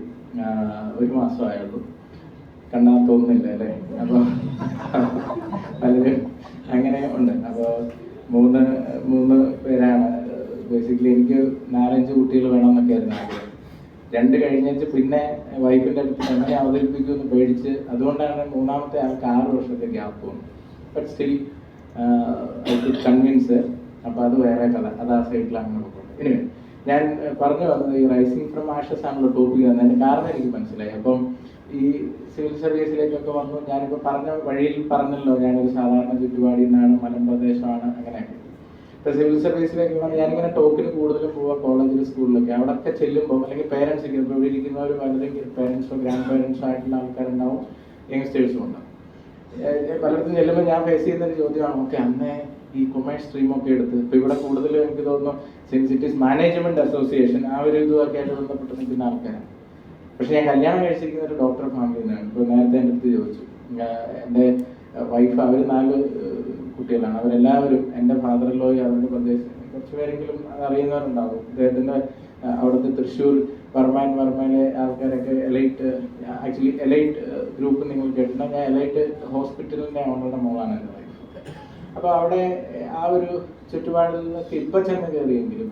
E: 1 മാസമായുള്ളൂ. കണ്ടാൽ തോന്നുന്നില്ല അല്ലേ? അപ്പോൾ പലരും അങ്ങനെ ഉണ്ട്. അപ്പോൾ 3 പേരാണ്. ബേസിക്കലി എനിക്ക് 4-5 കുട്ടികൾ വേണമെന്നൊക്കെ ആയിരുന്നു ആഗ്രഹം. 2 കഴിഞ്ഞിട്ട് പിന്നെ വൈഫിൻ്റെ അടുത്ത് എങ്ങനെ അവതരിപ്പിക്കുമെന്ന് പേടിച്ച്, അതുകൊണ്ടാണ് 3ാമത്തെ ആൾക്ക് 6 വർഷത്തെ ഗ്യാപ്പ് വന്നു. But still I could convince. അപ്പോൾ അത് വേറെ കഥ, അത് ആ സൈഡിൽ അങ്ങനെ പോകുന്നത്. എനിവേ ഞാൻ പറഞ്ഞു വന്നത് ഈ റൈസിംഗ് ഫ്രം ആഷസ് ആണല്ലോ ടോപ്പിക് വന്നതിന് കാരണം എനിക്ക് മനസ്സിലായി. അപ്പം ഈ സിവിൽ സർവീസിലേക്കൊക്കെ വന്നു. ഞാനിപ്പോൾ പറഞ്ഞ വഴിയിൽ പറഞ്ഞല്ലോ, ഞാനൊരു സാധാരണ ചുറ്റുപാടിൽ നിന്നാണ്, മലമ്പ്രദേശമാണ്, അങ്ങനെയൊക്കെ. ഇപ്പോൾ സിവിൽ സർവീസിലേക്ക് വന്ന് ഞാനിങ്ങനെ ടോക്കിന് കൂടുതലും പോവാം കോളേജിൽ, സ്കൂളിലൊക്കെ. അവിടെയൊക്കെ ചെല്ലുമ്പോൾ അല്ലെങ്കിൽ പേരൻസ് ഇപ്പോൾ ഇവിടെ ഇരിക്കുന്നവർ പലരും പേരൻസോ ഗ്രാൻഡ് പേരൻസോ ആയിട്ടുള്ള ആൾക്കാരുണ്ടാവും, യങ്സ്റ്റേഴ്സും ഉണ്ടാവും. പലയിടത്തും ചെല്ലുമ്പോൾ ഞാൻ ഫേസ് ചെയ്യുന്നൊരു ചോദ്യമാണ്, ഓക്കെ അന്നേ ഈ കൊമേഴ്സ് സ്ട്രീമൊക്കെ എടുത്ത് ഇപ്പോൾ ഇവിടെ കൂടുതലും എനിക്ക് തോന്നുന്നു since it is management association ആ ഒരു ഇതുമൊക്കെ ആയിട്ട് ബന്ധപ്പെട്ട് നിൽക്കുന്ന ആൾക്കാരാണ്. പക്ഷെ ഞാൻ കല്യാണം കഴിച്ചിരിക്കുന്ന ഒരു ഡോക്ടർ ഫാമിലിയിൽ നിന്നാണ്. ഇപ്പോൾ നേരത്തെ എൻ്റെ അടുത്ത് ചോദിച്ചു, എൻ്റെ വൈഫ്, അവർ 4 കുട്ടികളാണ്. അവരെല്ലാവരും എൻ്റെ ഫാദർ ലോയും അവരുടെ പ്രദേശം കുറച്ച് പേരെങ്കിലും അറിയുന്നവരുണ്ടാവും. അദ്ദേഹത്തിൻ്റെ അവിടുത്തെ തൃശ്ശൂർ വർമ്മയിലെ ആൾക്കാരൊക്കെ എലൈറ്റ്, ആക്ച്വലി എലൈറ്റ് ഗ്രൂപ്പ് നിങ്ങൾ കേട്ടിട്ടുണ്ടോ? ഞാൻ എലൈറ്റ് ഹോസ്പിറ്റലിൻ്റെ ഓണറുടെ മോളാണ് എൻ്റെ വൈഫ്. അപ്പോൾ അവിടെ ആ ഒരു ചുറ്റുപാടിൽ നിന്നൊക്കെ ഇപ്പം ചെന്ന് കയറിയെങ്കിലും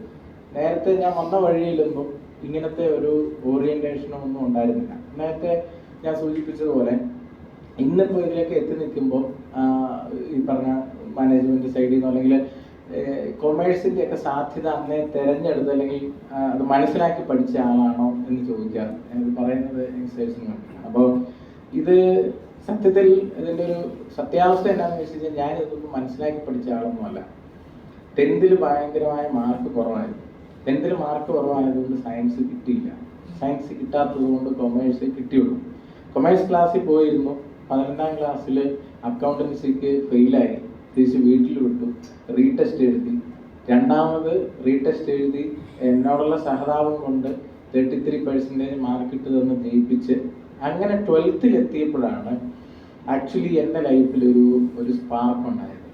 E: നേരത്തെ ഞാൻ വന്ന വഴിയിലൊന്നും ഇങ്ങനത്തെ ഒരു ഓറിയന്റേഷനോ ഒന്നും ഉണ്ടായിരുന്നില്ല. നേരത്തെ ഞാൻ സൂചിപ്പിച്ചതുപോലെ ഇന്നിപ്പോൾ ഇതിലേക്ക് എത്തി നിൽക്കുമ്പോൾ ഈ പറഞ്ഞ മാനേജ്മെന്റ് സൈഡിൽ നിന്നോ അല്ലെങ്കിൽ കൊമേഴ്സിൻ്റെ ഒക്കെ സാധ്യത അന്നേ തിരഞ്ഞെടുത്ത് അല്ലെങ്കിൽ അത് മനസ്സിലാക്കി പഠിച്ച ആളാണോ എന്ന് ചോദിക്കാറ്. ഞാനിത് പറയുന്നത് യങ്സ്റ്റേഴ്സിന് വേണ്ടിയാണ്. അപ്പോൾ ഇത് സത്യത്തിൽ ഇതിൻ്റെ ഒരു സത്യാവസ്ഥ എന്താണെന്ന് വെച്ച് കഴിഞ്ഞാൽ ഞാനിതൊന്നും മനസ്സിലാക്കി പഠിച്ച ആളൊന്നുമല്ല. 10th ഭയങ്കരമായ മാർക്ക് കുറവായിരുന്നു. 10th മാർക്ക് കുറവായതുകൊണ്ട് സയൻസ് കിട്ടിയില്ല. സയൻസ് കിട്ടാത്തത് കൊണ്ട് കൊമേഴ്സ് കിട്ടിയുള്ളൂ. കൊമേഴ്സ് ക്ലാസ്സിൽ പോയിരുന്നു. 12ാം ക്ലാസ്സിൽ അക്കൗണ്ടൻസിക്ക് ഫെയിലായി. തിരിച്ച് വീട്ടിൽ വിട്ടു. റീടെസ്റ്റ് എഴുതി. രണ്ടാമത് റീടെസ്റ്റ് എഴുതി എന്നോടുള്ള സഹതാപം കൊണ്ട് 33% മാർക്കിട്ട് തന്ന് ജയിപ്പിച്ച് അങ്ങനെ 12th എത്തിയപ്പോഴാണ് ആക്ച്വലി എൻ്റെ ലൈഫിൽ ഒരു സ്പാർക്ക് ഉണ്ടായത്.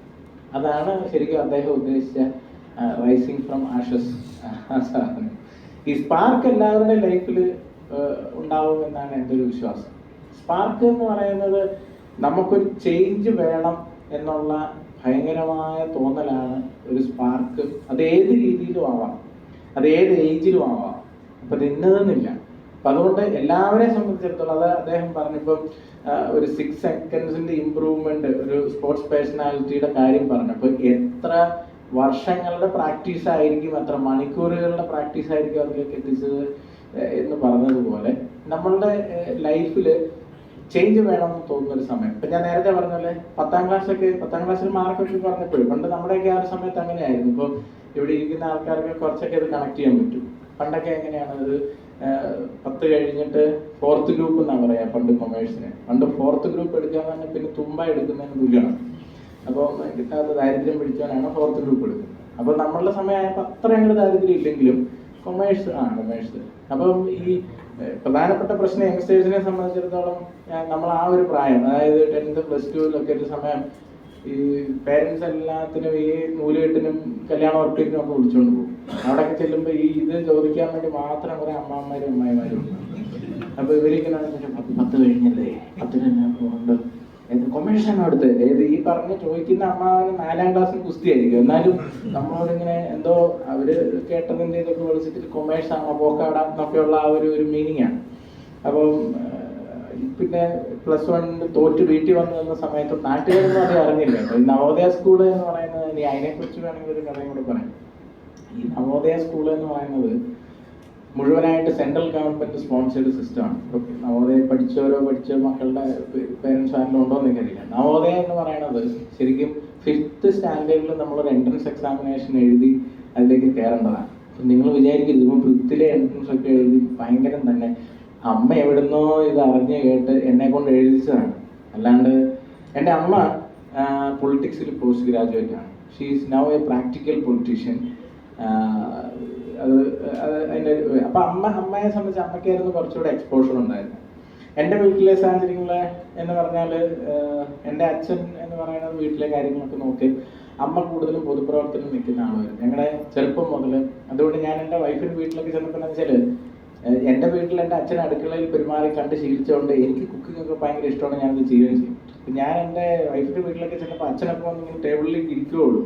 E: അതാണ് ശരിക്കും അദ്ദേഹം ഉദ്ദേശിച്ച റൈസിംഗ് ഫ്രം ആഷസ് സാധനം. ഈ സ്പാർക്ക് എല്ലാവരുടെ ലൈഫിൽ ഉണ്ടാവും എന്നാണ് എൻ്റെ ഒരു വിശ്വാസം. സ്പാർക്ക് എന്ന് പറയുന്നത് നമുക്കൊരു ചേഞ്ച് വേണം എന്നുള്ള ഭയങ്കരമായ തോന്നലാണ് ഒരു സ്പാർക്ക്. അത് ഏത് രീതിയിലും ആവാം, അത് ഏത് ഏജിലും ആവാം. അപ്പം അത് ഇന്നതെന്നില്ല. അപ്പം അതുകൊണ്ട് എല്ലാവരെയും സംബന്ധിച്ചിടത്തോളം അത് അദ്ദേഹം പറഞ്ഞപ്പം ഒരു 6 seconds ഇമ്പ്രൂവ്മെന്റ് ഒരു സ്പോർട്സ് പേഴ്സണാലിറ്റിയുടെ കാര്യം പറഞ്ഞപ്പോൾ എത്ര വർഷങ്ങളുടെ പ്രാക്ടീസ് ആയിരിക്കും, എത്ര മണിക്കൂറുകളുടെ പ്രാക്ടീസ് ആയിരിക്കും അതിലേക്ക് എത്തിച്ചത് എന്ന് പറഞ്ഞതുപോലെ നമ്മളുടെ ലൈഫിൽ ചേഞ്ച് വേണമെന്ന് തോന്നുന്നൊരു സമയം. ഇപ്പം ഞാൻ നേരത്തെ പറഞ്ഞ പോലെ 10ാം ക്ലാസ്സിൽ മാർക്കൊക്കെ പറഞ്ഞപ്പോഴും പണ്ട് നമ്മുടെയൊക്കെ ആ ഒരു സമയത്ത് അങ്ങനെയായിരുന്നു. ഇപ്പോൾ ഇവിടെ ഇരിക്കുന്ന ആൾക്കാർക്ക് കുറച്ചൊക്കെ അത് കണക്ട് ചെയ്യാൻ പറ്റും. പണ്ടൊക്കെ എങ്ങനെയാണ് അത് 10 കഴിഞ്ഞിട്ട് 4th ഗ്രൂപ്പ് എന്നാണ് പറയാ പണ്ട് കൊമേഴ്സിന്. പണ്ട് 4th ഗ്രൂപ്പ് എടുക്കാൻ തന്നെ പിന്നെ തുമ്പ എടുക്കുന്നതിന് തുല്യമാണ്. അപ്പോൾ കിട്ടാത്ത ദാരിദ്ര്യം പിടിച്ചവനാണ് 4th ഗ്രൂപ്പ് എടുക്കുന്നത്. അപ്പോൾ നമ്മളുടെ സമയമായപ്പോൾ അത്ര അങ്ങോട്ട് ദാരിദ്ര്യം ഇല്ലെങ്കിലും കൊമേഴ്സ്. അപ്പം ഈ പ്രധാനപ്പെട്ട പ്രശ്നം യങ്സ്റ്റേഴ്സിനെ സംബന്ധിച്ചിടത്തോളം നമ്മൾ ആ ഒരു പ്രായം, അതായത് 10th +2 ഒരു സമയം ഈ പേരൻസ് എല്ലാത്തിനും ഈ നൂലുകെട്ടിനും കല്യാണ ഉറപ്പിനും ഒക്കെ വിളിച്ചുകൊണ്ട് പോകും. അവിടെയൊക്കെ ചെല്ലുമ്പോൾ ഈ ഇത് ചോദിക്കാൻ വേണ്ടി മാത്രം കുറെ അമ്മാമ്മമാരും അമ്മായിമാരും ഉണ്ട്. അപ്പൊ ഇവരിങ്ങനെ 10 കഴിഞ്ഞല്ലേ, 10 ഉണ്ട് കൊമേഴ്സാണ് അവിടുത്തെ ഏത് ഈ പറഞ്ഞ് ചോദിക്കുന്ന അമ്മാവന് 4ാം ക്ലാസ്സിൽ കുസ്തിയായിരിക്കും. എന്നാലും നമ്മളോടിങ്ങനെ എന്തോ അവര് കേട്ടതിൻ്റെ ഇതൊക്കെ വിളിച്ചിട്ട് കൊമേഴ്സ് ആണോ പോക്കാടാ എന്നൊക്കെയുള്ള ആ ഒരു മീനിങ് ആണ്. അപ്പം പിന്നെ +1 തോറ്റ് വീട്ടിൽ വന്നു നിന്ന സമയത്ത് നാട്ടുകാരൊന്നും അത് അറിഞ്ഞില്ല. ഈ നവോദയ സ്കൂള് എന്ന് പറയുന്നത് ഇനി അതിനെക്കുറിച്ച് വേണമെങ്കിൽ ഒരു കഥയും കൂടെ പറയാം. ഈ നവോദയ സ്കൂള് എന്ന് പറയുന്നത് മുഴുവനായിട്ട് സെൻട്രൽ ഗവൺമെന്റ് സ്പോൺസേഡ് സിസ്റ്റമാണ്. നവോദയ പഠിച്ച മക്കളുടെ പേരൻസ് ആരെങ്കിലും ഉണ്ടോ എന്ന് എനിക്കറിയില്ല. നവോദയ എന്ന് പറയുന്നത് ശരിക്കും 5th സ്റ്റാൻഡേർഡിൽ നമ്മളൊരു എൻട്രൻസ് എക്സാമിനേഷൻ എഴുതി അതിലേക്ക് കയറേണ്ടതാണ്. നിങ്ങൾ വിചാരിക്കരുത് ഇപ്പം 5th എൻട്രൻസ് ഒക്കെ എഴുതി ഭയങ്കരം തന്നെ അമ്മ എവിടുന്നോ ഇത് അറിഞ്ഞ് കേട്ട് എന്നെ കൊണ്ട് എഴുതിച്ചതാണ്. അല്ലാണ്ട് എൻ്റെ അമ്മ പൊളിറ്റിക്സിൽ പോസ്റ്റ് ഗ്രാജുവേറ്റ് ആണ്. She is now A practical politician. അതിൻ്റെ അപ്പം അമ്മയെ സംബന്ധിച്ച് അമ്മയ്ക്കായിരുന്നു കുറച്ചുകൂടെ എക്സ്പോഷർ ഉണ്ടായിരുന്നു. എൻ്റെ വീട്ടിലെ സാഹചര്യങ്ങൾ എന്ന് പറഞ്ഞാൽ എൻ്റെ അച്ഛൻ എന്ന് പറയുന്നത് വീട്ടിലെ കാര്യങ്ങളൊക്കെ നോക്കി അമ്മ കൂടുതലും പൊതുപ്രവർത്തനം നിൽക്കുന്ന ആളായിരുന്നു ഞങ്ങളുടെ ചെറുപ്പം മുതൽ. അതുകൊണ്ട് ഞാൻ എൻ്റെ വൈഫിൻ്റെ വീട്ടിലൊക്കെ ചെന്നപ്പോൾ എന്ന് വെച്ചാൽ എൻ്റെ വീട്ടിൽ എൻ്റെ അച്ഛൻ അടുക്കളയിൽ പെരുമാറി കണ്ട് ശീലിച്ചുകൊണ്ട് എനിക്ക് കുക്കിംഗ് ഒക്കെ ഭയങ്കര ഇഷ്ടമാണ്. ഞാനത് ചെയ്യുകയും ചെയ്യും. ഞാൻ എൻ്റെ വൈഫിൻ്റെ വീട്ടിലൊക്കെ ചെന്നപ്പോൾ അച്ഛനൊക്കെ വന്നിങ്ങനെ ടേബിളിലേക്ക് ഇരിക്കുകയുള്ളൂ.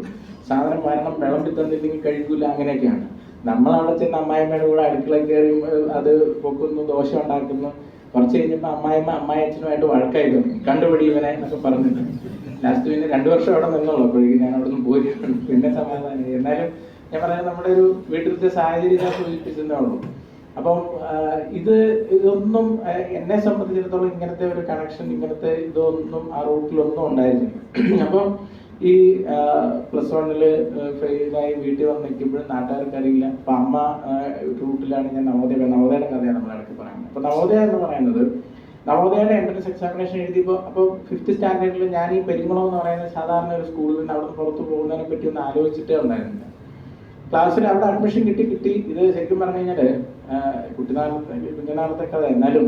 E: സാധനം വരണം, വിളമ്പി തന്നില്ലെങ്കിൽ കഴിക്കില്ല, അങ്ങനെയൊക്കെയാണ്. നമ്മളവിടെ ചെന്ന് അമ്മായിമ്മയുടെ കൂടെ അടുക്കളയിൽ കയറി അത് പൊക്കുന്നു, ദോശ ഉണ്ടാക്കുന്നു. കുറച്ച് കഴിഞ്ഞപ്പോൾ അമ്മായി അച്ഛനുമായിട്ട് വഴക്കായി തോന്നി. കണ്ടുപിടി ഇവനെ എന്നൊക്കെ പറഞ്ഞിട്ട് ലാസ്റ്റ് പിന്നെ 2 വർഷം അവിടെ നിന്നുള്ളൂ. അപ്പോഴേക്കും ഞാൻ അവിടെ നിന്ന് പോയി. പിന്നെ സമാധാനം. എന്നാലും ഞാൻ പറയുന്നത് നമ്മുടെ ഒരു വീട്ടിലത്തെ സാഹചര്യം ഞാൻ സൂചിപ്പിച്ചതേ ഉള്ളൂ. അപ്പം ഇതൊന്നും എന്നെ സംബന്ധിച്ചിടത്തോളം ഇങ്ങനത്തെ ഒരു കണക്ഷൻ, ഇങ്ങനത്തെ ഇതൊന്നും ആ റൂട്ടിലൊന്നും ഉണ്ടായിരുന്നില്ല. അപ്പം ഈ +1 ഫെയിലായി വീട്ടിൽ വന്ന് നിൽക്കുമ്പോഴും നാട്ടുകാർക്ക് അറിയില്ല. അപ്പം അമ്മ റൂട്ടിലാണ്, ഞാൻ നവോദയയുടെ കഥയാണ് നമ്മളിടയ്ക്ക് പറയുന്നത്. അപ്പം നവോദയ എന്ന് പറയുന്നത്, നവോദയയുടെ എൻട്രൻസ് എക്സാമിനേഷൻ എഴുതിയപ്പോൾ അപ്പോൾ 5th സ്റ്റാൻഡേർഡിൽ ഞാൻ ഈ പെരിങ്ങളം എന്ന് പറയുന്ന സാധാരണ ഒരു സ്കൂളിൽ നിന്ന് അവിടെ നിന്ന് പുറത്ത് പോകുന്നതിനെ പറ്റി ഒന്ന് ആലോചിച്ചിട്ടേ ഉണ്ടായിരുന്നില്ല. ക്ലാസ്സിൽ അവിടെ അഡ്മിഷൻ കിട്ടി. ഇത് ശരിക്കും പറഞ്ഞു കഴിഞ്ഞാൽ കുഞ്ഞനാളത്തെ കഥ, എന്നാലും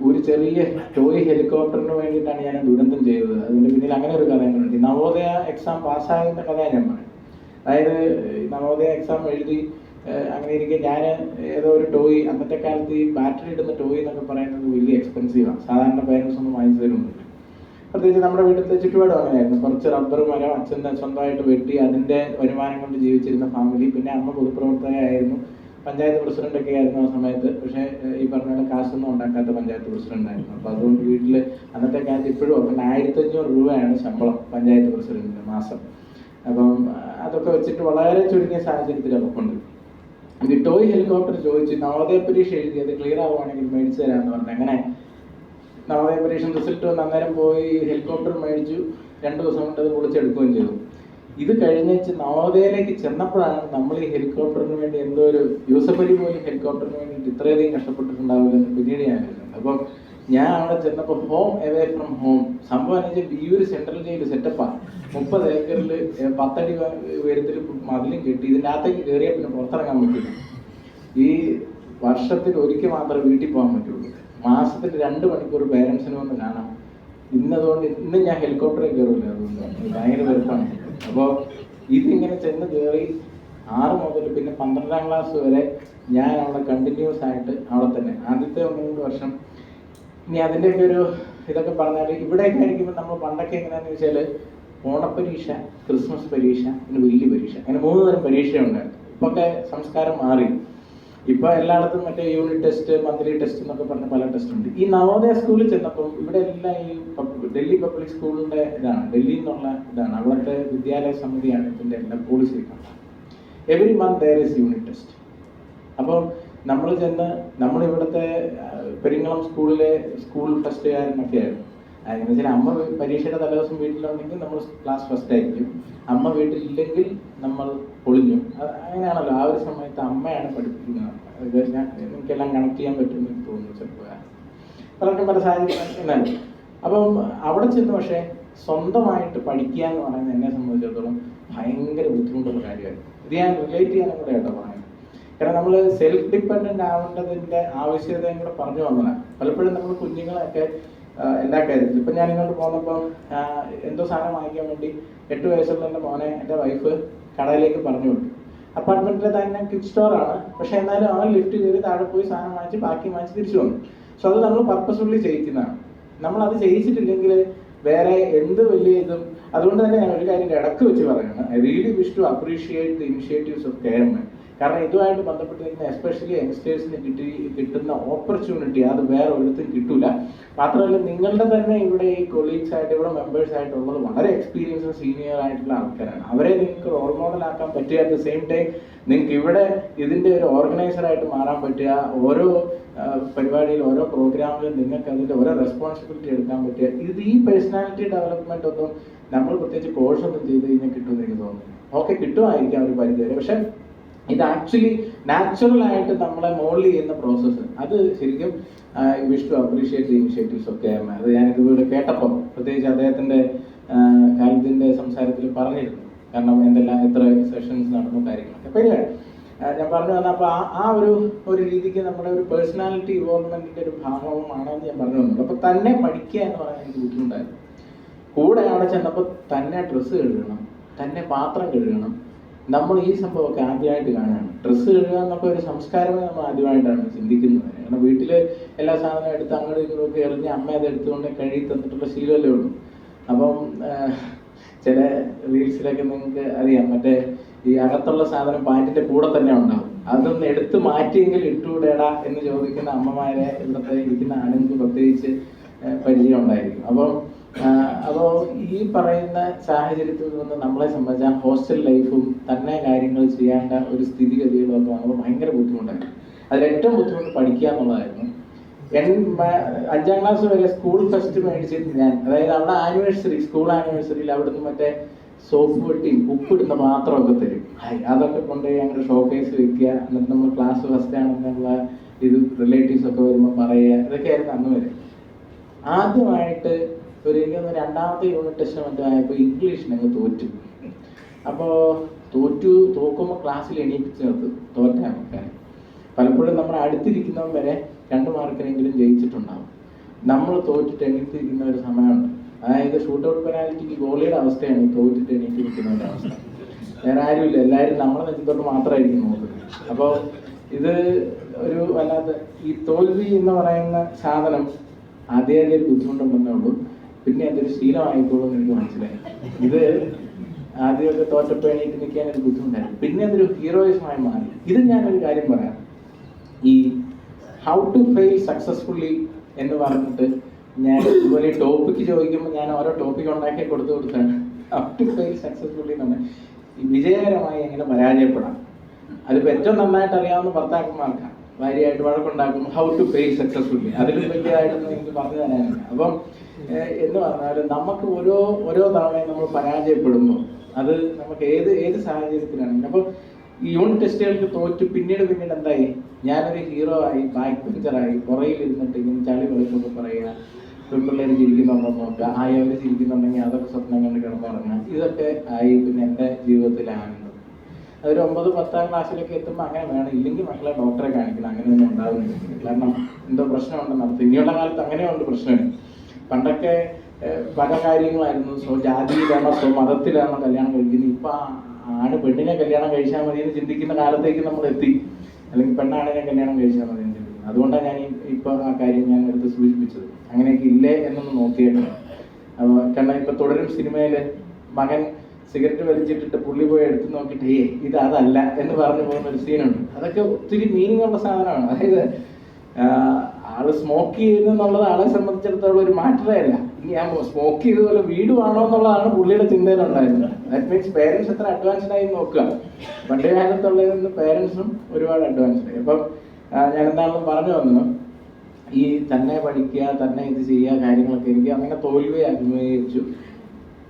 E: ഒരു ചെറിയ ടോയ് ഹെലികോപ്റ്ററിന് വേണ്ടിയിട്ടാണ് ഞാൻ ദുരന്തം ചെയ്തത്. അതിൻ്റെ പിന്നിൽ അങ്ങനെ ഒരു കഥയുണ്ട്. നവോദയ എക്സാം പാസ്സായതിൻ്റെ കഥയാണ് ഞാൻ പറയുന്നത്. അതായത് നവോദയ എക്സാം എഴുതി അങ്ങനെ ഇരിക്കെ ഞാൻ ഏതോ ഒരു ടോയ്, അന്നത്തെ കാലത്ത് ഈ ബാറ്ററി ഇടുന്ന ടോയ് എന്നൊക്കെ പറയുന്നത് വലിയ എക്സ്പെൻസീവാണ്. സാധാരണ പേരൻസ് ഒന്നും വാങ്ങിച്ചു തരുന്നില്ല. പ്രത്യേകിച്ച് നമ്മുടെ വീട്ടിലത്തെ ചുറ്റുപാടും അങ്ങനെയായിരുന്നു. കുറച്ച് റബ്ബർ മരം അച്ഛൻ സ്വന്തമായിട്ട് വെട്ടി അതിൻ്റെ വരുമാനം കൊണ്ട് ജീവിച്ചിരുന്ന ഫാമിലി. പിന്നെ അമ്മ പൊതുപ്രവർത്തകയായിരുന്നു, പഞ്ചായത്ത് പ്രസിഡന്റൊക്കെ ആയിരുന്നു ആ സമയത്ത്. പക്ഷേ ഈ പറഞ്ഞ കാശൊന്നും ഉണ്ടാക്കാത്ത പഞ്ചായത്ത് പ്രസിഡന്റായിരുന്നു. അപ്പോൾ അതുകൊണ്ട് വീട്ടിൽ അന്നത്തെ കാലത്ത് ഇപ്പോഴും അപ്പം 1500 രൂപയാണ് ശമ്പളം പഞ്ചായത്ത് പ്രസിഡന്റിന് മാസം. അപ്പം അതൊക്കെ വെച്ചിട്ട് വളരെ ചുരുങ്ങിയ സാഹചര്യത്തിലൊക്കെ ഉണ്ട്. ഈ ടോയ് ഹെലികോപ്റ്റർ ചോദിച്ച് നവോദയ പരീക്ഷ എഴുതി അത് ക്ലിയർ ആവുകയാണെങ്കിൽ മേടിച്ചു തരാമെന്ന് പറഞ്ഞു. അങ്ങനെ നവോദയ പരീക്ഷ റിസൾട്ട് വന്ന് അന്നേരം പോയി ഹെലികോപ്റ്റർ മേടിച്ചു. 2 ദിവസം കൊണ്ട് അത് പൊളിച്ചെടുക്കുകയും ചെയ്തു. ഇത് കഴിഞ്ഞ് നവോദയയിലേക്ക് ചെന്നപ്പോഴാണ് നമ്മൾ ഈ ഹെലികോപ്റ്ററിന് വേണ്ടി എന്തോ ഒരു യൂസഫ് അലി പോലും ഹെലികോപ്റ്ററിന് വേണ്ടിയിട്ട് ഇത്രയധികം കഷ്ടപ്പെട്ടിട്ടുണ്ടാവില്ലെന്ന് പിന്നീട് ഞാൻ അറിയുന്നത്. അപ്പം ഞാൻ അവിടെ ചെന്നപ്പോൾ ഹോം അവേ ഫ്രം ഹോം സംഭവം എന്ന് വെച്ചാൽ വിയൂർ സെൻട്രൽ ജയിൽ സെറ്റപ്പാണ്. 30 ഏക്കറിൽ 10 അടി ഉയരത്തിൽ മതിലും കെട്ടി. ഇതിൻ്റെ അകത്തേക്ക് കയറിയാൽ പിന്നെ പുറത്തിറങ്ങാൻ പറ്റില്ല. ഈ വർഷത്തിൽ ഒരിക്കൽ മാത്രമേ വീട്ടിൽ പോകാൻ പറ്റുള്ളൂ. മാസത്തിൽ 2 മണിക്കൂർ പേരൻസിനെ വന്ന് കാണാം. ഇന്ന് ഞാൻ ഹെലികോപ്റ്ററിൽ കയറില്ല, അതുകൊണ്ട് ഭയങ്കര വെറുപ്പാണ്. അപ്പോൾ ഇതിങ്ങനെ ചെന്ന് കയറി 6 മുതൽ പിന്നെ 12ാം ക്ലാസ് വരെ ഞാൻ അവിടെ കണ്ടിന്യൂസ് ആയിട്ട് അവിടെ തന്നെ. ആദ്യത്തെ 1-2 വർഷം ഇനി അതിൻ്റെയൊക്കെ ഒരു ഇതൊക്കെ പറഞ്ഞാൽ ഇവിടെയൊക്കെ ആയിരിക്കുമ്പോൾ നമ്മൾ പണ്ടൊക്കെ എങ്ങനെയാണെന്ന് വെച്ചാൽ ഓണപ്പരീക്ഷ, ക്രിസ്മസ് പരീക്ഷ, പിന്നെ വലിയ പരീക്ഷ, അങ്ങനെ 3 തരം പരീക്ഷയുണ്ടായിരുന്നു. ഇപ്പൊക്കെ സംസ്കാരം മാറി. ഇപ്പൊ എല്ലായിടത്തും മറ്റേ യൂണിറ്റ് ടെസ്റ്റ്, മന്ത്ലി ടെസ്റ്റ് എന്നൊക്കെ പറഞ്ഞ പല ടെസ്റ്റ് ഉണ്ട്. ഈ നവോദയ സ്കൂളിൽ ചെന്നപ്പോൾ ഇവിടെ എല്ലാം ഈ ഡൽഹി പബ്ലിക് സ്കൂളിന്റെ ഇതാണ്, ഡൽഹി എന്നുള്ള ഇതാണ്, അവിടുത്തെ വിദ്യാലയ സമിതിയാണ് ഇതിന്റെ എല്ലാം policy. Every month there is unit test. അപ്പം നമ്മൾ ചെന്ന് നമ്മളിവിടുത്തെ പെരിങ്ങളം സ്കൂളിലെ സ്കൂൾ ഫസ്റ്റുകാരനൊക്കെ ആയിരുന്നു. എന്ന് വെച്ചാൽ അമ്മ പരീക്ഷയുടെ തലേദിവസം വീട്ടിലുണ്ടെങ്കിൽ നമ്മൾ ക്ലാസ് ഫസ്റ്റ് ആയിരിക്കും, അമ്മ വീട്ടിലില്ലെങ്കിൽ നമ്മൾ പൊളിഞ്ഞു. അങ്ങനെയാണല്ലോ ആ ഒരു സമയത്ത് അമ്മയാണ് പഠിപ്പിക്കുന്നത്. എനിക്കെല്ലാം കണക്ട് ചെയ്യാൻ പറ്റുമെന്ന് എനിക്ക് തോന്നുന്നു. ചിലപ്പോൾ പലർക്കും പല സാഹചര്യം എന്നാലും. അപ്പം അവിടെ ചെന്ന് പക്ഷേ സ്വന്തമായിട്ട് പഠിക്കുക എന്ന് പറയുന്നത് എന്നെ സംബന്ധിച്ചിടത്തോളം ഭയങ്കര ബുദ്ധിമുട്ടുള്ള കാര്യമായിരുന്നു. ഇത് ഞാൻ റിലേറ്റ് ചെയ്യാനും കൂടെ ആയിട്ടോ പറയുന്നത്. കാരണം നമ്മൾ സെൽഫ് ഡിപ്പെൻഡൻ്റ് ആവേണ്ടതിൻ്റെ ആവശ്യകതയും കൂടെ പറഞ്ഞു വന്നതാണ്. പലപ്പോഴും നമ്മൾ കുഞ്ഞുങ്ങളെയൊക്കെ എല്ലാ കാര്യത്തിലും ഇപ്പം ഞാൻ ഇങ്ങോട്ട് പോകുന്നപ്പം എന്തോ സാധനം വാങ്ങിക്കാൻ വേണ്ടി 8 വയസ്സുള്ള എൻ്റെ മോനെ എൻ്റെ വൈഫ് കടയിലേക്ക് പറഞ്ഞു വിട്ടു. അപ്പാർട്ട്മെൻറ്റിൽ തന്നെ ക്വിക്ക് സ്റ്റോറാണ്, പക്ഷെ എന്നാലും അവൻ ലിഫ്റ്റ് കയറി താഴെ പോയി സാധനം വാങ്ങിച്ച് ബാക്കി വാങ്ങിച്ച് തിരിച്ചു വന്നു. സോ അത് നമ്മൾ പർപ്പസ്ഫുള്ളി ചെയ്യിക്കുന്നതാണ്. നമ്മളത് ചെയ്യിച്ചിട്ടില്ലെങ്കിൽ വേറെ എന്ത് വലിയ ഇതും. അതുകൊണ്ട് തന്നെ ഞാൻ ഒരു കാര്യം ഇടക്ക് വെച്ച് പറയുന്നത്, I really wish to appreciate the initiatives of government. കാരണം ഇതുമായിട്ട് ബന്ധപ്പെട്ടിരിക്കുന്ന എസ്പെഷ്യലി യങ്സ്റ്റേഴ്സിന് കിട്ടുന്ന ഓപ്പർച്യൂണിറ്റി അത് വേറെ ഒരിടത്തും കിട്ടൂല. മാത്രമല്ല നിങ്ങളുടെ തന്നെ ഇവിടെ ഈ കൊളീഗ്സ് ആയിട്ട് ഇവിടെ മെമ്പേഴ്സ് ആയിട്ടുള്ളത് വളരെ എക്സ്പീരിയൻസും സീനിയർ ആയിട്ടുള്ള ആൾക്കാരാണ്. അവരെ നിങ്ങൾക്ക് റോൾ മോഡൽ ആക്കാൻ പറ്റുക. അറ്റ് ദ സെയിം ടൈം നിങ്ങൾക്ക് ഇവിടെ ഇതിൻ്റെ ഒരു ഓർഗനൈസറായിട്ട് മാറാൻ പറ്റുക. ഓരോ പരിപാടിയിൽ ഓരോ പ്രോഗ്രാമിലും നിങ്ങൾക്ക് അതിൻ്റെ ഓരോ റെസ്പോൺസിബിലിറ്റി എടുക്കാൻ പറ്റുക. ഈ പേഴ്സണാലിറ്റി ഡെവലപ്മെന്റ് ഒന്നും നമ്മൾ പ്രത്യേകിച്ച് കോഴ്സ് ഒന്നും ചെയ്ത് കഴിഞ്ഞാൽ കിട്ടുമെന്ന് എനിക്ക് തോന്നുന്നു. ഓക്കെ, കിട്ടുമായിരിക്കാം ഒരു പരിധിവരെ, പക്ഷെ ഇത് ആക്ച്വലി നാച്ചുറൽ ആയിട്ട് നമ്മളെ മോൾഡ് ചെയ്യുന്ന പ്രോസസ്സ്. അത് ശരിക്കും wish to appreciate the initiatives ഒക്കെ. അത് ഞാനിതുപോലെ കേട്ടപ്പോൾ പ്രത്യേകിച്ച് അദ്ദേഹത്തിൻ്റെ കാലത്തിൻ്റെ സംസാരത്തിൽ പറഞ്ഞിരുന്നു. കാരണം എത്ര സെഷൻസ് നടന്ന കാര്യങ്ങളൊക്കെ. അപ്പോൾ ഞാൻ പറഞ്ഞു വന്ന അപ്പോൾ ആ ഒരു രീതിക്ക് നമ്മുടെ ഒരു പേഴ്സണാലിറ്റി ഇവോൾവ്മെൻറ്റിൻ്റെ ഒരു ഭാഗവുമാണെന്ന് ഞാൻ പറഞ്ഞു വന്നത്. അപ്പോൾ തന്നെ പഠിക്കുക എന്ന് പറയാൻ എനിക്ക് ബുദ്ധിമുട്ടായിരുന്നു. കൂടെ അവിടെ ചെന്നപ്പോൾ തന്നെ ഡ്രസ്സ് കഴുകണം, തന്നെ പാത്രം കഴുകണം. നമ്മൾ ഈ സംഭവമൊക്കെ ആദ്യമായിട്ട് കാണുകയാണ്. ഡ്രസ്സ് കഴുകുക എന്നൊക്കെ ഒരു സംസ്കാരമേ നമ്മൾ ആദ്യമായിട്ടാണ് ചിന്തിക്കുന്നത്. കാരണം വീട്ടിൽ എല്ലാ സാധനവും എടുത്ത് അങ്ങോട്ടും ഇങ്ങോട്ടൊക്കെ എറിഞ്ഞ് അമ്മ അത് എടുത്തുകൊണ്ട് കഴുകി തന്നിട്ടുള്ള ശീലമല്ലേ ഉള്ളൂ. അപ്പം ചില റീൽസിലൊക്കെ നിങ്ങൾക്ക് അറിയാം, മറ്റേ ഈ അകത്തുള്ള സാധനം പാൻറ്റിൻ്റെ കൂടെ തന്നെ ഉണ്ടാവും. അതൊന്ന് എടുത്ത് മാറ്റിയെങ്കിൽ ഇട്ടുകൂടേടാ എന്ന് ചോദിക്കുന്ന അമ്മമാരെ ഇവിടുത്തെ ഇരിക്കുന്ന ആണുങ്ങൾക്ക് പ്രത്യേകിച്ച് പരിചയം ഉണ്ടായിരിക്കും. അപ്പോൾ ഈ പറയുന്ന സാഹചര്യത്തിൽ നിന്ന് നമ്മളെ സംബന്ധിച്ച് ഹോസ്റ്റൽ ലൈഫും തന്നെ കാര്യങ്ങൾ ചെയ്യേണ്ട ഒരു സ്ഥിതിഗതികളും ഒക്കെ നമുക്ക് ഭയങ്കര ബുദ്ധിമുട്ടായിരുന്നു. അതിൽ ഏറ്റവും ബുദ്ധിമുട്ട് പഠിക്കുക എന്നുള്ളതായിരുന്നു. 5ാം ക്ലാസ് വരെ സ്കൂൾ ഫസ്റ്റ് മേടിച്ചിട്ട് ഞാൻ, അതായത് അവിടെ ആനിവേഴ്സറി, സ്കൂൾ ആനിവേഴ്സറിയിൽ അവിടുന്ന് മറ്റേ സോപ്പ് വെട്ടിയും ഉപ്പിടുന്ന പാത്രമൊക്കെ തരും. അതൊക്കെ കൊണ്ടുപോയി അങ്ങനെ ഷോക്കേസ് വെക്കുക. എന്നിട്ട് നമ്മൾ ക്ലാസ് ഫസ്റ്റ് ആണെന്നുള്ള ഇത് റിലേറ്റീവ്സ് ഒക്കെ വരുമ്പോൾ പറയുക. ഇതൊക്കെയായിരുന്നു അന്ന് വരെ. ആദ്യമായിട്ട് ഒരു 2ാമത്തെ യൂണിറ്റ് ടെസ്റ്റ് മറ്റോ ആയപ്പോൾ ഇംഗ്ലീഷിന് അങ്ങ് തോറ്റു. അപ്പോൾ തോക്കുമ്പോൾ ക്ലാസ്സിൽ എണീപ്പിച്ച് നിർത്തും തോറ്റ ആൾക്കാർ. പലപ്പോഴും നമ്മുടെ അടുത്തിരിക്കുന്നവൻ വരെ 2 മാർക്കിനെങ്കിലും ജയിച്ചിട്ടുണ്ടാവും. നമ്മൾ തോറ്റിട്ട് എണീറ്റിരിക്കുന്ന ഒരു സമയമുണ്ട്. അതായത് ഷൂട്ട് ഔട്ട് പെനാൽറ്റിക്ക് ഗോളിയുടെ അവസ്ഥയാണ് ഈ തോറ്റിട്ട് എണീറ്റ് നിൽക്കുന്നവരുടെ അവസ്ഥ. വേറെ ആരുമില്ല, എല്ലാവരും നമ്മളെ നെഞ്ചത്തോട്ട് മാത്രമായിരിക്കും നോക്കുന്നത്. അപ്പോൾ ഇത് ഒരു വല്ലാത്ത ഈ തോൽവി എന്ന് പറയുന്ന സാധനം ആദ്യം ഒരു ബുദ്ധിമുട്ടുണ്ടെന്നേ ഉള്ളൂ. പിന്നെ അതൊരു ശീലമായിക്കോളും എന്ന് എനിക്ക് മനസ്സിലായി. ഇത് ആദ്യമൊക്കെ തോറ്റപ്പോൾ എണീറ്റ് നിൽക്കാൻ ഒരു ബുദ്ധിമുട്ടായിരുന്നു. പിന്നെ അതൊരു ഹീറോയിസമായി മാറി. ഇത് ഞാനൊരു കാര്യം പറയാം. ഈ ഹൗ ടു ഫെയിൽ സക്സസ്ഫുള്ളി എന്ന് പറഞ്ഞിട്ട് ഞാൻ ഇതുപോലെ ടോപ്പിക്ക് ചോദിക്കുമ്പോൾ ഞാൻ ഓരോ ടോപ്പിക് ഉണ്ടാക്കി കൊടുത്താണ്. ഹൗ ടു ഫെയിൽ സക്സസ്ഫുള്ളി എന്ന് പറഞ്ഞാൽ ഈ വിജയകരമായി എങ്ങനെ പരാജയപ്പെടാം. അതിപ്പോൾ ഏറ്റവും നന്നായിട്ട് അറിയാവുന്ന ഭർത്താക്കന്മാർക്കാണ്. ഭാര്യയായിട്ട് വഴക്കുണ്ടാക്കും ഹൗ ടു ഫെയിൽ സക്സസ്ഫുള്ളി. അതിലും വലിയതായിട്ടൊന്നും എനിക്ക് പറഞ്ഞു തരാനില്ല. അപ്പം എന്ന് പറഞ്ഞാൽ നമുക്ക് ഓരോ തവണയും നമ്മൾ പരാജയപ്പെടുമ്പോൾ അത് നമുക്ക് ഏത് സാഹചര്യത്തിലാണെങ്കിലും. അപ്പോൾ ഈ യൂണിറ്റ് ടെസ്റ്റുകൾക്ക് തോറ്റ് പിന്നീട് എന്തായി, ഞാനൊരു ഹീറോ ആയി, ബാക്ക് ബെഞ്ചറായി, പുറയിലിരുന്നിട്ട് ഇങ്ങനെ ചളി വെളുപ്പൊക്കെ പറയുക, പെൺപിള്ളേർ ചിരിക്കുന്നുണ്ടോ നോക്കുക, ആയവർ ചിരിക്കുന്നുണ്ടെങ്കിൽ അതൊക്കെ സ്വപ്നം കണ്ട് കിടന്നുറങ്ങുക. ഇതൊക്കെ ആയി പിന്നെ എൻ്റെ ജീവിതത്തിലാകുന്നത്. അതൊരു 9-10ാം ക്ലാസ്സിലൊക്കെ എത്തുമ്പോൾ അങ്ങനെ വേണം. ഇല്ലെങ്കിൽ മക്കളെ ഡോക്ടറെ കാണിക്കണം. അങ്ങനെയൊന്നും ഉണ്ടാകുന്നില്ല. കാരണം എന്തോ പ്രശ്നമുണ്ടെന്ന് അർത്ഥം. ഇനിയുള്ള കാലത്ത് അങ്ങനെയുണ്ട് പ്രശ്നം. പണ്ടൊക്കെ പല കാര്യങ്ങളായിരുന്നു. ജാതിയിലാണോ മതത്തിലാണോ കല്യാണം കഴിക്കുന്നത്. ഇപ്പം ആണ് പെണ്ണിനെ കല്യാണം കഴിച്ചാൽ മതി എന്ന് ചിന്തിക്കുന്ന കാലത്തേക്ക് നമ്മൾ എത്തി. അല്ലെങ്കിൽ പെണ്ണാണിനെ കല്യാണം കഴിച്ചാൽ മതി എന്ന് ചിന്തിക്കുന്നത്. അതുകൊണ്ടാണ് ഞാൻ ഇപ്പോൾ ആ കാര്യം ഞാൻ എടുത്ത് സൂചിപ്പിച്ചത്. അങ്ങനെയൊക്കെ ഇല്ലേ എന്നൊന്ന് നോക്കിയേക്കണം. കാരണം ഇപ്പം തുടരും സിനിമയിൽ മകൻ സിഗരറ്റ് വലിച്ചിട്ടിട്ട് പുള്ളി പോയി എടുത്ത് നോക്കിയിട്ട് ഇത് അതല്ല എന്ന് പറഞ്ഞു പോകുന്ന ഒരു സീനുണ്ട്. അതൊക്കെ ഒത്തിരി മീനിങ് ഉള്ള സാധനമാണ്. അതായത് ആള് സ്മോക്ക് ചെയ്യുന്നുള്ളത് ആളെ സംബന്ധിച്ചിടത്തോളം ഒരു മാറ്ററേ അല്ല. ഇനി ആ സ്മോക്ക് ചെയ്തതുപോലെ വീടുവാണോ എന്നുള്ളതാണ് പുള്ളിയുടെ ചിന്തയിലുണ്ടായിരുന്നത്. ദാറ്റ് മീൻസ് പേരൻസ് എത്ര അഡ്വാൻസ്ഡ് ആയി നോക്കുക. പണ്ട് കാലത്തുള്ളതിൽ നിന്ന് പേരൻസും ഒരുപാട് അഡ്വാൻസ്ഡ് ആയി. അപ്പം ഞാൻ എന്താണെന്ന് പറഞ്ഞു വന്നത്, ഈ തന്നെ പഠിക്കുക, തന്നെ ഇത് ചെയ്യുക കാര്യങ്ങളൊക്കെ എനിക്ക് അങ്ങനെ തോൽവി അഭിമുഖീകരിച്ചു.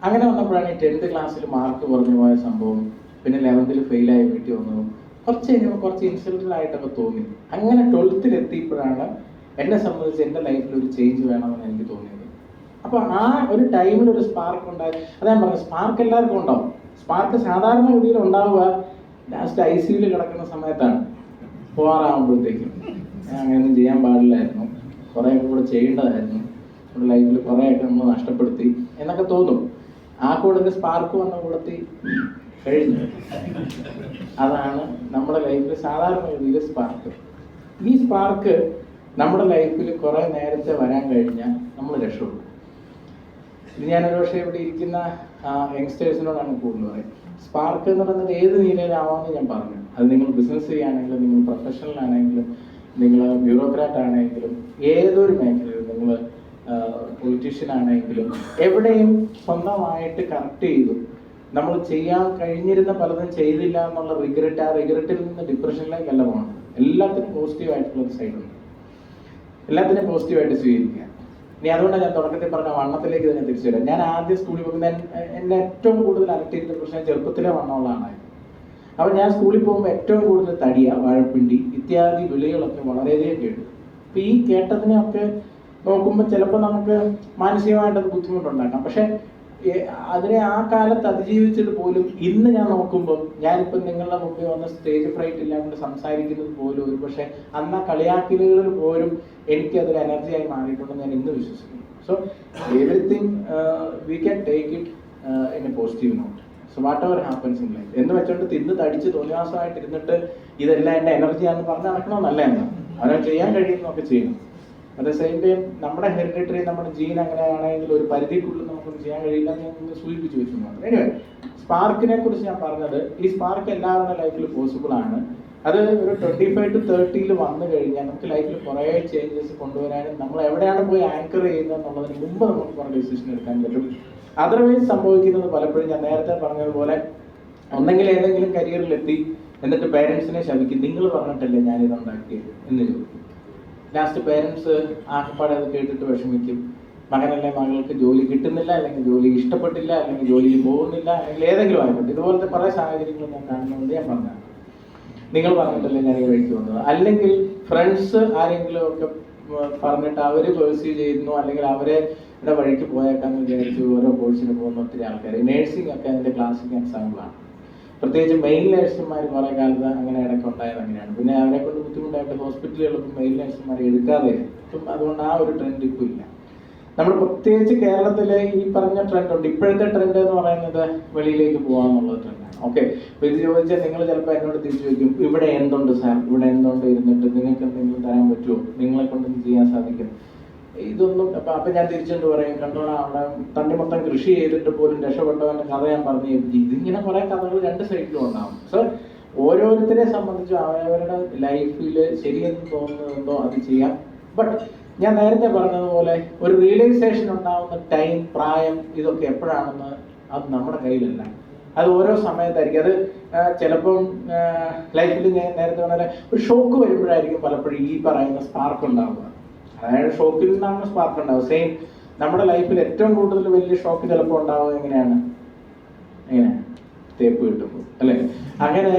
E: അങ്ങനെ വന്നപ്പോഴാണ് ഈ 10th ക്ലാസ്സിൽ മാർക്ക് കുറഞ്ഞു പോയ സംഭവം. പിന്നെ 11th ഫെയിലായി വീട്ടിൽ വന്നു. കുറച്ച് കഴിഞ്ഞപ്പോൾ കുറച്ച് ഇൻസൾട്ടഡ് ആയിട്ടൊക്കെ തോന്നി. അങ്ങനെ 12th എത്തിയപ്പോഴാണ് എന്നെ സംബന്ധിച്ച് എൻ്റെ ലൈഫിൽ ഒരു ചേഞ്ച് വേണമെന്ന് എനിക്ക് തോന്നിയത്. അപ്പോൾ ആ ഒരു ടൈമിൽ ഒരു സ്പാർക്ക് ഉണ്ടായി. അതാ പറഞ്ഞത്, സ്പാർക്ക് എല്ലാവർക്കും ഉണ്ടാവും. സ്പാർക്ക് സാധാരണഗതിയിൽ ഉണ്ടാവുക ലാസ്റ്റ് ICUയിൽ കിടക്കുന്ന സമയത്താണ്. പോകാറാകുമ്പോഴത്തേക്കും അങ്ങനെയൊന്നും ചെയ്യാൻ പാടില്ലായിരുന്നു, കുറേ കൂടെ ചെയ്യേണ്ടതായിരുന്നു, നമ്മുടെ ലൈഫിൽ കുറേയൊക്കെ നമ്മൾ നഷ്ടപ്പെടുത്തി എന്നൊക്കെ തോന്നും. ആ കൂടെ സ്പാർക്ക് വന്ന കൂടത്തി കഴിഞ്ഞു. അതാണ് നമ്മുടെ ലൈഫിൽ സാധാരണ രീതിയിൽ സ്പാർക്ക്. ഈ സ്പാർക്ക് നമ്മുടെ ലൈഫിൽ കുറേ നേരത്തെ വരാൻ കഴിഞ്ഞാൽ നമ്മൾ രക്ഷപ്പെടും. ഇത് ഞാനൊരു പക്ഷേ ഇവിടെ ഇരിക്കുന്ന യങ്സ്റ്റേഴ്സിനോടാണ് കൂടുതൽ പറയും. സ്പാർക്ക് എന്ന് പറയുന്നത് ഏത് നിലയിലാവാമെന്ന് ഞാൻ പറഞ്ഞു. അത് നിങ്ങൾ ബിസിനസ് ചെയ്യുകയാണെങ്കിലും, നിങ്ങൾ പ്രൊഫഷണൽ ആണെങ്കിലും, നിങ്ങൾ ബ്യൂറോക്രാറ്റ് ആണെങ്കിലും, ഏതൊരു മേഖലയിലും നിങ്ങൾ പൊളിറ്റീഷ്യൻ ആണെങ്കിലും, എവിടെയും സ്വന്തമായിട്ട് കറക്റ്റ് ചെയ്തു നമ്മൾ ചെയ്യാൻ കഴിഞ്ഞിരുന്ന പലതും ചെയ്തില്ല എന്നുള്ള റിഗ്രറ്റ്, ആ റിഗ്രറ്റിൽ നിന്ന് ഡിപ്രഷനിലേക്കല്ല പോകണം. എല്ലാത്തിനും പോസിറ്റീവായിട്ടുള്ളൊരു സൈഡുണ്ട്. എല്ലാത്തിനും പോസിറ്റീവായിട്ട് സ്വീകരിക്കുക. ഇനി അതുകൊണ്ടാണ് ഞാൻ തുടക്കത്തിൽ പറഞ്ഞ വണ്ണത്തിലേക്ക് തന്നെ തിരിച്ചു വരാം. ഞാൻ ആദ്യം സ്കൂളിൽ പോകുന്ന എന്നെ ഏറ്റവും കൂടുതൽ അലട്ടിയിരുന്ന പ്രശ്നം ചെറുപ്പത്തിലെ വണ്ണമുള്ളതാണ്. അപ്പോൾ ഞാൻ സ്കൂളിൽ പോകുമ്പോൾ ഏറ്റവും കൂടുതൽ തടിയ, വാഴപ്പിണ്ടി ഇത്യാദി വിളികളൊക്കെ വളരെയധികം കേട്ടു. അപ്പോൾ ഈ കേട്ടതിനെയൊക്കെ നോക്കുമ്പോൾ ചിലപ്പോൾ നമുക്ക് മാനസികമായിട്ടത് ബുദ്ധിമുട്ടുണ്ടാക്കാം. പക്ഷെ അതിനെ ആ കാലത്ത് അതിജീവിച്ചിട്ട് പോലും ഇന്ന് ഞാൻ നോക്കുമ്പോൾ, ഞാനിപ്പം നിങ്ങളുടെ മുമ്പിൽ വന്ന് സ്റ്റേജ് ഫ്രൈറ്റ് ഇല്ലാണ്ട് സംസാരിക്കുന്നത് പോലും ഒരു പക്ഷേ അന്ന് ആ കളിയാക്കലുകളിൽ പോലും എനിക്കതൊരു എനർജിയായി മാറിയിട്ടുണ്ടെന്ന് ഞാൻ ഇന്ന് വിശ്വസിക്കുന്നു. So everything we can take it in A positive not. So what ever happens in life എന്ന് വെച്ചോണ്ട് തിന്ന് തടിച്ച് തോന്നിയാസമായിട്ട് ഇരുന്നിട്ട് ഇതെല്ലാം എൻ്റെ എനർജിയാണെന്ന് പറഞ്ഞ് നടക്കണമെന്നല്ല. എന്താ അവരെ ചെയ്യാൻ കഴിയുന്നതൊക്കെ ചെയ്യണം. അറ്റ് ദ സെയിം ടൈം നമ്മുടെ ഹെറിഡിറ്ററി, നമ്മുടെ ജീൻ അങ്ങനെയാണെങ്കിൽ ഒരു പരിധിക്കുള്ളിൽ നമുക്കൊന്നും ചെയ്യാൻ കഴിയില്ല എന്ന് ഞാൻ സൂചിപ്പിച്ചു വെച്ചു മാത്രം. എനിവേ, സ്പാർക്കിനെ കുറിച്ച് ഞാൻ പറഞ്ഞത്, ഈ സ്പാർക്ക് എല്ലാവരുടെ ലൈഫിൽ പോസിബിൾ ആണ്. അത് ഒരു 25 to 30 വന്നു കഴിഞ്ഞാൽ നമുക്ക് ലൈഫിൽ കുറേ ചേഞ്ചസ് കൊണ്ടുവരാനും നമ്മൾ എവിടെയാണ് പോയി ആങ്കർ ചെയ്യുന്നത് എന്നുള്ളതിന് മുമ്പ് നമുക്ക് കുറേ ഡിസിഷൻ എടുക്കാൻ പറ്റും. അതർവൈസ് സംഭവിക്കുന്നത് പലപ്പോഴും ഞാൻ നേരത്തെ പറഞ്ഞതുപോലെ ഒന്നെങ്കിൽ ഏതെങ്കിലും കരിയറിലെത്തി എന്നിട്ട് പേരൻസിനെ ശപിക്കും, നിങ്ങൾ പറഞ്ഞിട്ടല്ലേ ഞാനിത് ഉണ്ടാക്കിയത് എന്ന് ചോദിക്കും. ലാസ്റ്റ് പേരൻസ് ആകപ്പാടെ അത് കേട്ടിട്ട് വിഷമിക്കും. മകനല്ലേ മകൾക്ക് ജോലി കിട്ടുന്നില്ല, അല്ലെങ്കിൽ ജോലി ഇഷ്ടപ്പെട്ടില്ല, അല്ലെങ്കിൽ ജോലിയിൽ പോകുന്നില്ല, അല്ലെങ്കിൽ ഏതെങ്കിലും ആയിക്കോട്ടെ. ഇതുപോലത്തെ കുറേ സാഹചര്യങ്ങൾ ഞാൻ കാണുന്നുണ്ട്. ഞാൻ പറഞ്ഞതാണ്, നിങ്ങൾ പറഞ്ഞിട്ടല്ലേ ഞാൻ ഈ വഴിക്ക് വന്നത്. അല്ലെങ്കിൽ ഫ്രണ്ട്സ് ആരെങ്കിലും ഒക്കെ പറഞ്ഞിട്ട് അവർ പേഴ്സ്യൂ ചെയ്യുന്നു, അല്ലെങ്കിൽ അവരുടെ വഴിക്ക് പോയേക്കാന്ന് വിചാരിച്ചു ഓരോ കോഴ്സിന് പോകുന്ന ഒത്തിരി ആൾക്കാർ. നേഴ്സിംഗ് ഒക്കെ അതിൻ്റെ ക്ലാസിക് എക്സാമ്പിളാണ്. പ്രത്യേകിച്ച് മെയിൽ നേഴ്സുമാർ കുറേ കാലത്ത് അങ്ങനെ ഇടയ്ക്ക് ഉണ്ടായത് അങ്ങനെയാണ്. പിന്നെ അവരെ കൊണ്ട് ബുദ്ധിമുട്ടായിട്ട് ഹോസ്പിറ്റലുകൾക്ക് മെയിൽ നേഴ്സുമാരെ എടുക്കാതെ ഇപ്പം അതുകൊണ്ട് ആ ഒരു ട്രെൻഡ് ഇപ്പോൾ ഇല്ല. നമ്മൾ പ്രത്യേകിച്ച് കേരളത്തിലെ ഈ പറഞ്ഞ ട്രെൻഡ് ഉണ്ട്. ഇപ്പോഴത്തെ ട്രെൻഡ് എന്ന് പറയുന്നത് വെളിയിലേക്ക് പോകാമെന്നുള്ള ട്രെൻഡാണ്. ഓക്കെ, അപ്പോൾ ഇത് ചോദിച്ചാൽ നിങ്ങൾ ചിലപ്പോൾ എന്നോട് തിരിച്ചു ചോദിക്കും, ഇവിടെ എന്തുണ്ട് സാർ, ഇവിടെ എന്തുണ്ട് ഇരുന്നിട്ട് നിങ്ങൾക്ക് എന്തെങ്കിലും തരാൻ പറ്റുമോ, നിങ്ങളെ കൊണ്ടൊന്നും ചെയ്യാൻ സാധിക്കും, ഇതൊന്നും. അപ്പം ഞാൻ തിരിച്ചുകൊണ്ട് പറയും, കണ്ടോളാം അവിടെ തണ്ണിമത്തം കൃഷി ചെയ്തിട്ട് പോലും രക്ഷപ്പെട്ടവൻ്റെ കഥ ഞാൻ പറഞ്ഞു. ഇതിങ്ങനെ കുറേ കഥകൾ രണ്ട് സൈഡിലും ഉണ്ടാവും. സോ ഓരോരുത്തരെ സംബന്ധിച്ചും അവരവരുടെ ലൈഫിൽ ശരിയെന്ന് തോന്നുന്നതെന്തോ അത് ചെയ്യാം. ബട്ട് ഞാൻ നേരത്തെ പറഞ്ഞതുപോലെ ഒരു റിയലൈസേഷൻ ഉണ്ടാകുന്ന ടൈം, പ്രായം, ഇതൊക്കെ എപ്പോഴാണെന്ന് അത് നമ്മുടെ കയ്യിലല്ല. അത് ഓരോ സമയത്തായിരിക്കും. അത് ചിലപ്പം ലൈഫിൽ ഞാൻ നേരത്തെ പറഞ്ഞ ഒരു ഷോക്ക് വരുമ്പോഴായിരിക്കും പലപ്പോഴും ഈ പറയുന്ന സ്പാർക്ക് ഉണ്ടാവുക. അതായത് ഷോക്കിൽ നിന്നാണ് സ്പാർക്ക് ഉണ്ടാവുക. സെയിം നമ്മുടെ ലൈഫിൽ ഏറ്റവും കൂടുതൽ വലിയ ഷോക്ക് ചിലപ്പോൾ ഉണ്ടാവുക എങ്ങനെയാണ് തേപ്പ് കിട്ടുമ്പോൾ, അല്ലേ? അങ്ങനെ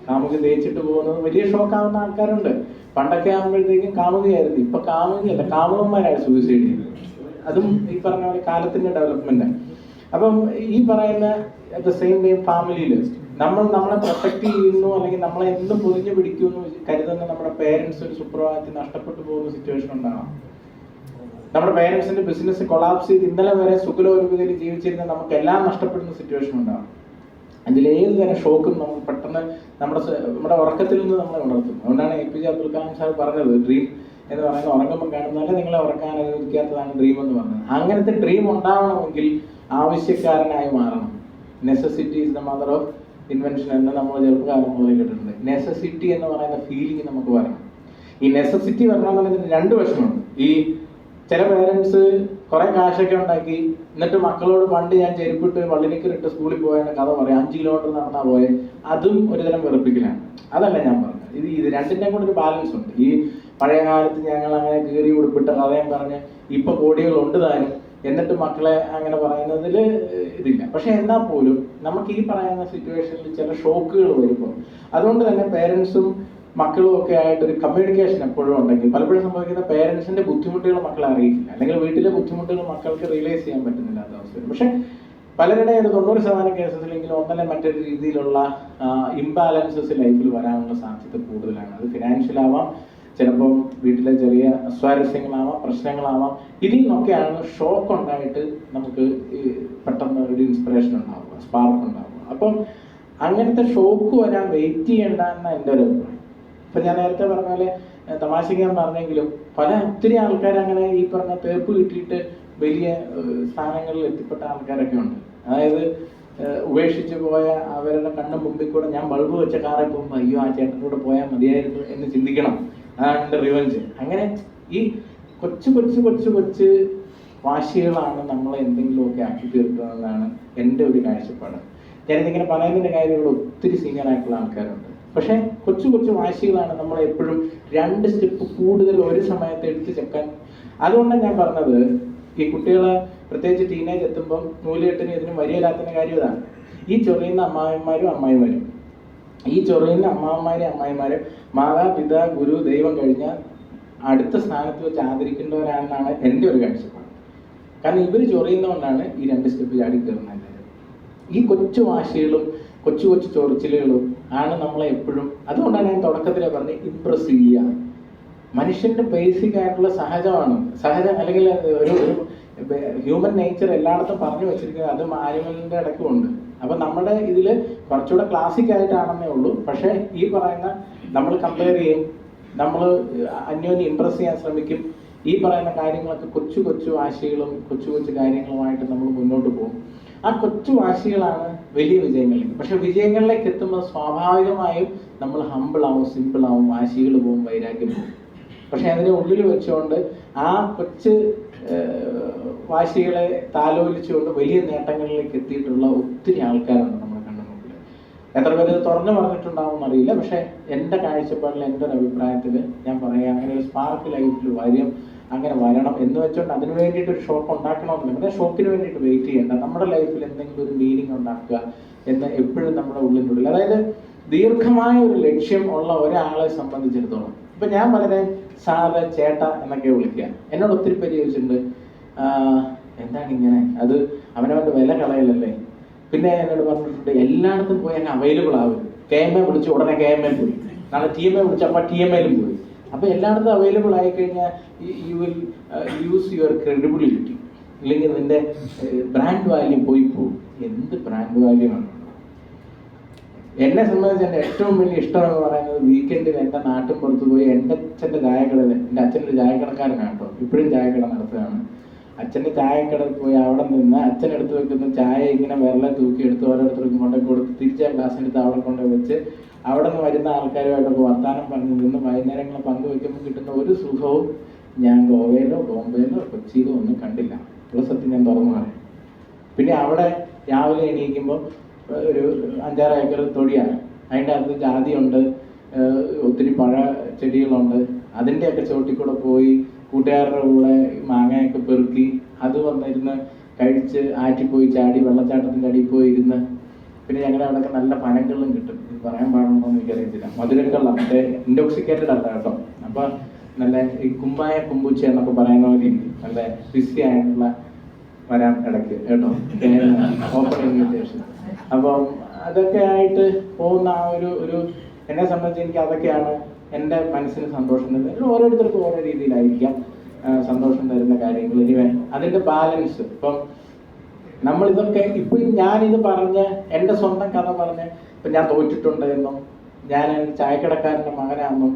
E: കാമുകി തേച്ചിട്ട് പോകുന്നത് വലിയ ഷോക്കാവുന്ന ആൾക്കാരുണ്ട്. പണ്ടൊക്കെ ആകുമ്പോഴത്തേക്കും കാമുകയായിരുന്നു, ഇപ്പൊ കാമുകയല്ല, കാമുകന്മാരാണ് സൂയിസൈഡ് ചെയ്യുന്നത്. അതും ഈ പറഞ്ഞ പോലെ കാലത്തിന്റെ ഡെവലപ്മെന്റ്. അപ്പം ഈ പറയുന്ന അറ്റ് ദ സെയിം ടൈം ഫാമിലിയിൽ നമ്മളെ പ്രൊട്ടക്ട് ചെയ്യുന്നു, അല്ലെങ്കിൽ നമ്മളെ എന്നും പൊതിഞ്ഞു പിടിക്കുമെന്ന് കരുതുന്ന നമ്മുടെ പേരൻസ് ഒരു സുപ്രഭാതത്തിൽ നഷ്ടപ്പെട്ടു പോകുന്ന സിറ്റുവേഷൻ ഉണ്ടാകാം. നമ്മുടെ പേരൻസിന്റെ ബിസിനസ് കൊളാപ്സ് ചെയ്ത് ഇന്നലെ വരെ സുഖലോലുപതയിൽ ജീവിച്ചിരുന്ന നമുക്ക് എല്ലാം നഷ്ടപ്പെടുന്ന സിറ്റുവേഷൻ ഉണ്ടാകും. അതിലേത് തരം ഷോക്കും നമ്മൾ പെട്ടെന്ന് നമ്മുടെ ഉറക്കത്തിൽ നിന്ന് നമ്മളെ ഉണർത്തും. അതുകൊണ്ടാണ് APJ അബ്ദുൽ കലാം സാർ പറഞ്ഞത്, ഡ്രീം എന്ന് പറയുന്നത് ഉറങ്ങുമ്പോൾ കാണുന്നതല്ല, നിങ്ങളെ ഉറക്കാൻ അനുവദിക്കാത്തതാണ് ഡ്രീം എന്ന് പറഞ്ഞത്. അങ്ങനത്തെ ഡ്രീം ഉണ്ടാവണമെങ്കിൽ ആവശ്യക്കാരനായി മാറണം. Necessity is the mother of invention എന്ന് നമ്മൾ ചെറുപ്പകാലം മുതലേ കേട്ടിട്ടുണ്ട്. നെസസിറ്റി എന്ന് പറയുന്ന ഫീലിംഗ് നമുക്ക് വരണം. ഈ നെസസിറ്റി വരണമെന്നുള്ളതിന് രണ്ട് വശമുണ്ട്. ഈ ചില പേരൻസ് കുറെ കാശൊക്കെ ഉണ്ടാക്കി എന്നിട്ട് മക്കളോട് പണ്ട് ഞാൻ ചെരുപ്പിട്ട് വള്ളിനിക്കറിട്ട് സ്കൂളിൽ പോയതിന്റെ കഥ പറയാം, 5 കിലോമീറ്റർ നടന്നാ പോയെ. അതും ഒരുതരം വെറുപ്പിക്കലാണ്. അതല്ല ഞാൻ പറഞ്ഞത്. ഇത് രണ്ടിൻ്റെയും കൂടെ ഒരു ബാലൻസ് ഉണ്ട്. ഈ പഴയ കാലത്ത് ഞങ്ങൾ അങ്ങനെ കീറി ഉടുപ്പിട്ട കഥയും പറഞ്ഞ് ഇപ്പൊ കോടികളുണ്ട് താനും എന്നിട്ട് മക്കളെ അങ്ങനെ പറയുന്നതിൽ ഇതില്ല. പക്ഷെ എന്നാൽ പോലും നമുക്ക് ഈ പറയുന്ന സിറ്റുവേഷനിൽ ചില ഷോക്കുകൾ വരുമ്പോൾ, അതുകൊണ്ട് തന്നെ പേരൻസും മക്കളും ഒക്കെ ആയിട്ടൊരു കമ്മ്യൂണിക്കേഷൻ എപ്പോഴും ഉണ്ടെങ്കിൽ പലപ്പോഴും സംഭവിക്കുന്ന പേരൻസിന്റെ ബുദ്ധിമുട്ടുകൾ മക്കളെ അറിയിക്കില്ല, അല്ലെങ്കിൽ വീട്ടിലെ ബുദ്ധിമുട്ടുകൾ മക്കൾക്ക് റിയലൈസ് ചെയ്യാൻ പറ്റുന്നില്ലാത്ത അവസ്ഥ. പക്ഷെ പലരുടെ ഒരു 90% കേസസിലെങ്കിലും ഒന്നല്ല മറ്റൊരു രീതിയിലുള്ള ഇംബാലൻസസ് ലൈഫിൽ വരാനുള്ള സാധ്യത കൂടുതലാണ്. അത് ഫിനാൻഷ്യൽ ആവാം, ചിലപ്പം വീട്ടിലെ ചെറിയ അസ്വാരസ്യങ്ങളാവാം, പ്രശ്നങ്ങളാവാം. ഇതിൽ നിന്നൊക്കെയാണ് ഷോക്ക് ഉണ്ടായിട്ട് നമുക്ക് പെട്ടെന്ന് ഒരു ഇൻസ്പിറേഷൻ ഉണ്ടാവുക, സ്പാർക്ക് ഉണ്ടാവുക. അപ്പം അങ്ങനത്തെ ഷോക്ക് വരാൻ വെയിറ്റ് ചെയ്യേണ്ട എന്ന എൻ്റെ ഒരു അഭിപ്രായം. ഇപ്പം ഞാൻ നേരത്തെ പറഞ്ഞ പോലെ തമാശയ്ക്ക് ഞാൻ പറഞ്ഞെങ്കിലും ഒത്തിരി ആൾക്കാർ അങ്ങനെ ഈ പറഞ്ഞ തേപ്പ് കിട്ടിയിട്ട് വലിയ സ്ഥാനങ്ങളിൽ എത്തിപ്പെട്ട ആൾക്കാരൊക്കെ ഉണ്ട്. അതായത് ഉപേക്ഷിച്ച് പോയ അവരുടെ കണ്ണും മുമ്പിൽ കൂടെ ഞാൻ ബൾബ് വെച്ച കാറിൽ പോകുമ്പോൾ അയ്യോ ആ ചേട്ടൻ്റെ കൂടെ പോയാൽ മതിയായിരുന്നു എന്ന് ചിന്തിക്കണം. അതാണ് എൻ്റെ റിവഞ്ച്. അങ്ങനെ ഈ കൊച്ചു വാശികളാണ് നമ്മളെ എന്തെങ്കിലുമൊക്കെ ആക്കി തീർക്കുന്നതെന്നാണ് എൻ്റെ ഒരു കാഴ്ചപ്പാട്. ഞാനിതിങ്ങനെ പറയുന്നതിൻ്റെ കാര്യങ്ങൾ ഒത്തിരി സീനിയർ ആയിട്ടുള്ള ആൾക്കാരുണ്ട്. പക്ഷെ കൊച്ചു വാശികളാണ് നമ്മളെ എപ്പോഴും 2 സ്റ്റെപ്പ് കൂടുതൽ ഒരു സമയത്ത് എടുത്ത് ചെക്കാൻ. അതുകൊണ്ടാണ് ഞാൻ പറഞ്ഞത്, ഈ കുട്ടികളെ പ്രത്യേകിച്ച് ടീനേജ് എത്തുമ്പം നൂലുകെട്ടിന് ഇതിനും വരിയല്ലാത്തതിൻ്റെ കാര്യം ഇതാണ്. ഈ ചൊറിയുന്ന അമ്മായിമാരും ഈ ചൊറിയുന്ന അമ്മായിമാരും മാതാപിതാ ഗുരു ദൈവം കഴിഞ്ഞാൽ അടുത്ത സ്ഥാനത്ത് വെച്ച് ആദരിക്കേണ്ടവരാണെന്നാണ് എൻ്റെ ഒരു കാഴ്ചപ്പാട്. കാരണം ഇവർ ചൊറിയുന്നതുകൊണ്ടാണ് ഈ 2 സ്റ്റെപ്പ് ചാടി കയറുന്നത്. ഈ കൊച്ചു വാശികളും കൊച്ചു ചൊറിച്ചിലുകളും ആണ് നമ്മളെ എപ്പോഴും, അതുകൊണ്ടാണ് ഞാൻ തുടക്കത്തിലെ പറഞ്ഞത് ഇംപ്രസ് ചെയ്യുക. മനുഷ്യന്റെ ബേസിക് ആയിട്ടുള്ള സഹജം അല്ലെങ്കിൽ ഒരു ഹ്യൂമൻ നേച്ചർ എല്ലായിടത്തും പറഞ്ഞു വെച്ചിരിക്കുന്നത് അത് ആനിമലിന്റെ ഇടയ്ക്കും ഉണ്ട്. അപ്പൊ നമ്മുടെ ഇതിൽ കുറച്ചുകൂടെ ക്ലാസിക് ആയിട്ടാണെന്നേ ഉള്ളൂ. പക്ഷെ ഈ പറയുന്ന നമ്മൾ കമ്പയർ ചെയ്യും, നമ്മൾ അന്യോന്യം ഇംപ്രസ് ചെയ്യാൻ ശ്രമിക്കും. ഈ പറയുന്ന കാര്യങ്ങളൊക്കെ കൊച്ചു വാശികളും കൊച്ചു കാര്യങ്ങളുമായിട്ട് നമ്മൾ മുന്നോട്ട് പോകും. ആ കൊച്ചു വാശികളാണ് വലിയ വിജയങ്ങളിലേക്ക്. പക്ഷെ വിജയങ്ങളിലേക്ക് എത്തുമ്പോൾ സ്വാഭാവികമായും നമ്മൾ ഹമ്പിളാവും, സിമ്പിളാവും, വാശികൾ പോകും, വൈരാഗ്യം പോകും. പക്ഷെ അതിനെ ഉള്ളിൽ വെച്ചുകൊണ്ട് ആ വാശികളെ താലോലിച്ചുകൊണ്ട് വലിയ നേട്ടങ്ങളിലേക്ക് എത്തിയിട്ടുള്ള ഒത്തിരി ആൾക്കാരുണ്ട് നമ്മുടെ കണ്ണു മുമ്പിൽ. എത്ര പേര് ഇത് തുറന്നു പറഞ്ഞിട്ടുണ്ടാവും അറിയില്ല. പക്ഷെ എൻ്റെ കാഴ്ചപ്പാടിൽ, എൻ്റെ ഒരു അഭിപ്രായത്തിൽ ഞാൻ പറയാം, അങ്ങനെ ഒരു സ്പാർക്ക് ലൈഫിൽ അങ്ങനെ വരണം എന്ന് വെച്ചുകൊണ്ട് അതിന് വേണ്ടിയിട്ട് ഒരു ഷോക്ക് ഉണ്ടാക്കണമെന്നില്ല. പിന്നെ ഷോക്കിന് വേണ്ടിയിട്ട് വെയിറ്റ് ചെയ്യേണ്ട, നമ്മുടെ ലൈഫിൽ എന്തെങ്കിലും ഒരു മീനിങ് ഉണ്ടാക്കുക എന്ന് എപ്പോഴും നമ്മുടെ ഉള്ളിനുള്ളിൽ, അതായത് ദീർഘമായ ഒരു ലക്ഷ്യം ഉള്ള ഒരാളെ സംബന്ധിച്ചിടത്തോളം, ഇപ്പൊ ഞാൻ വളരെ സാറ്, ചേട്ട എന്നൊക്കെ വിളിക്കുക. എന്നോട് ഒത്തിരി പേര് ചോദിച്ചിട്ടുണ്ട്, എന്താണ് ഇങ്ങനെ, അത് അവനവൻ്റെ വില കളയലല്ലേ. പിന്നെ എന്നോട് പറഞ്ഞിട്ടുണ്ട്, എല്ലായിടത്തും പോയി അങ്ങ് അവൈലബിൾ ആവും. KMA വിളിച്ചു ഉടനെ KMA പോയി, നാളെ TMA വിളിച്ചപ്പോൾ TMAയിലും പോയി. അപ്പോൾ എല്ലായിടത്തും അവൈലബിൾ ആയിക്കഴിഞ്ഞാൽ you will use your credibility, ഇല്ലെങ്കിൽ നിന്റെ ബ്രാൻഡ് വാല്യൂ പോയി പോകും. എന്ത് ബ്രാൻഡ് വാല്യൂ ആണ്? എന്നെ സംബന്ധിച്ച് എൻ്റെ ഏറ്റവും വലിയ ഇഷ്ടം എന്ന് പറയുന്നത് വീക്കെൻഡിൽ എൻ്റെ നാട്ടിൻ പുറത്ത് പോയി എൻ്റെ അച്ഛൻ്റെ ചായക്കടയിൽ, എൻ്റെ അച്ഛൻ്റെ ചായക്കടക്കാരനാണ് കേട്ടോ, ഇപ്പോഴും ചായക്കട നടത്തുകയാണ്. അച്ഛൻ്റെ ചായക്കടയിൽ പോയി അവിടെ നിന്ന് അച്ഛനെടുത്ത് വെക്കുന്ന ചായ ഇങ്ങനെ വിരലെ തൂക്കിയെടുത്ത് ഓരോരുത്തർക്കും കൊണ്ടു കൊടുത്ത് തിരിച്ചാൽ ഗ്ലാസ്സിനെടുത്ത് അവിടെ കൊണ്ടുപോയി വെച്ച് അവിടെ നിന്ന് വരുന്ന ആൾക്കാരുമായിട്ടൊക്കെ വർത്താനം പറഞ്ഞ് നിന്ന് വൈകുന്നേരങ്ങൾ പങ്കുവെക്കുമ്പോൾ കിട്ടുന്ന ഒരു സുഖവും ഞാൻ ഗോവയിലോ ബോംബെയിലോ കൊച്ചിയിലോ ഒന്നും കണ്ടില്ല. ഉള്ള സത്യം ഞാൻ തുറന്നു പറയാം. പിന്നെ അവിടെ രാവിലെ എണീക്കുമ്പോൾ ഒരു 5-6 ഏക്കർ തൊടിയാണ്, അതിൻ്റെ അകത്ത് ജാതിയുണ്ട്, ഒത്തിരി പഴ ചെടികളുണ്ട്. അതിൻ്റെയൊക്കെ ചോട്ടിൽ കൂടെ പോയി കൂട്ടുകാരുടെ കൂടെ മാങ്ങയൊക്കെ പെറുക്കി അത് വന്നിരുന്ന് കഴിച്ച് ആറ്റിപ്പോയി ചാടി വെള്ളച്ചാട്ടത്തിൻ്റെ അടിയിൽ പോയി ഇരുന്ന്. പിന്നെ ഞങ്ങളുടെ അവിടെയൊക്കെ നല്ല പനങ്കള്ളും കിട്ടും. ഇത് പറയാൻ പാടുണ്ടോ എന്ന് എനിക്കറിയത്തില്ല. മധുരക്കള്ളം, മറ്റേ ഇൻടോക്സിക്കേറ്റഡ് അല്ല കേട്ടോ. അപ്പോൾ നല്ല ഈ കുമ്മായ കുമ്പൂച്ച എന്നൊക്കെ പറയുന്ന പോലെ ഇരിക്കും, നല്ല ക്രിസ്പി ആയിട്ടുള്ള വരാൻ ഇടയ്ക്ക് കേട്ടോ, ഓപ്പൺ ഇൻവിറ്റേഷൻ. അപ്പം അതൊക്കെ ആയിട്ട് പോകുന്ന ആ ഒരു എന്നെ സംബന്ധിച്ച് എനിക്ക് അതൊക്കെയാണ് എൻ്റെ മനസ്സിന് സന്തോഷം തരുന്നത്. ഓരോരുത്തർക്കും ഓരോ രീതിയിലായിരിക്കാം സന്തോഷം തരുന്ന കാര്യങ്ങൾ. ഇനി അതിൻ്റെ ബാലൻസ്, ഇപ്പം നമ്മളിതൊക്കെ ഇപ്പം ഞാനിത് പറഞ്ഞ് എൻ്റെ സ്വന്തം കഥ പറഞ്ഞ് ഇപ്പം ഞാൻ തോറ്റിട്ടുണ്ട് എന്നും ഞാൻ ചായക്കടക്കാരൻ്റെ മകനാണെന്നും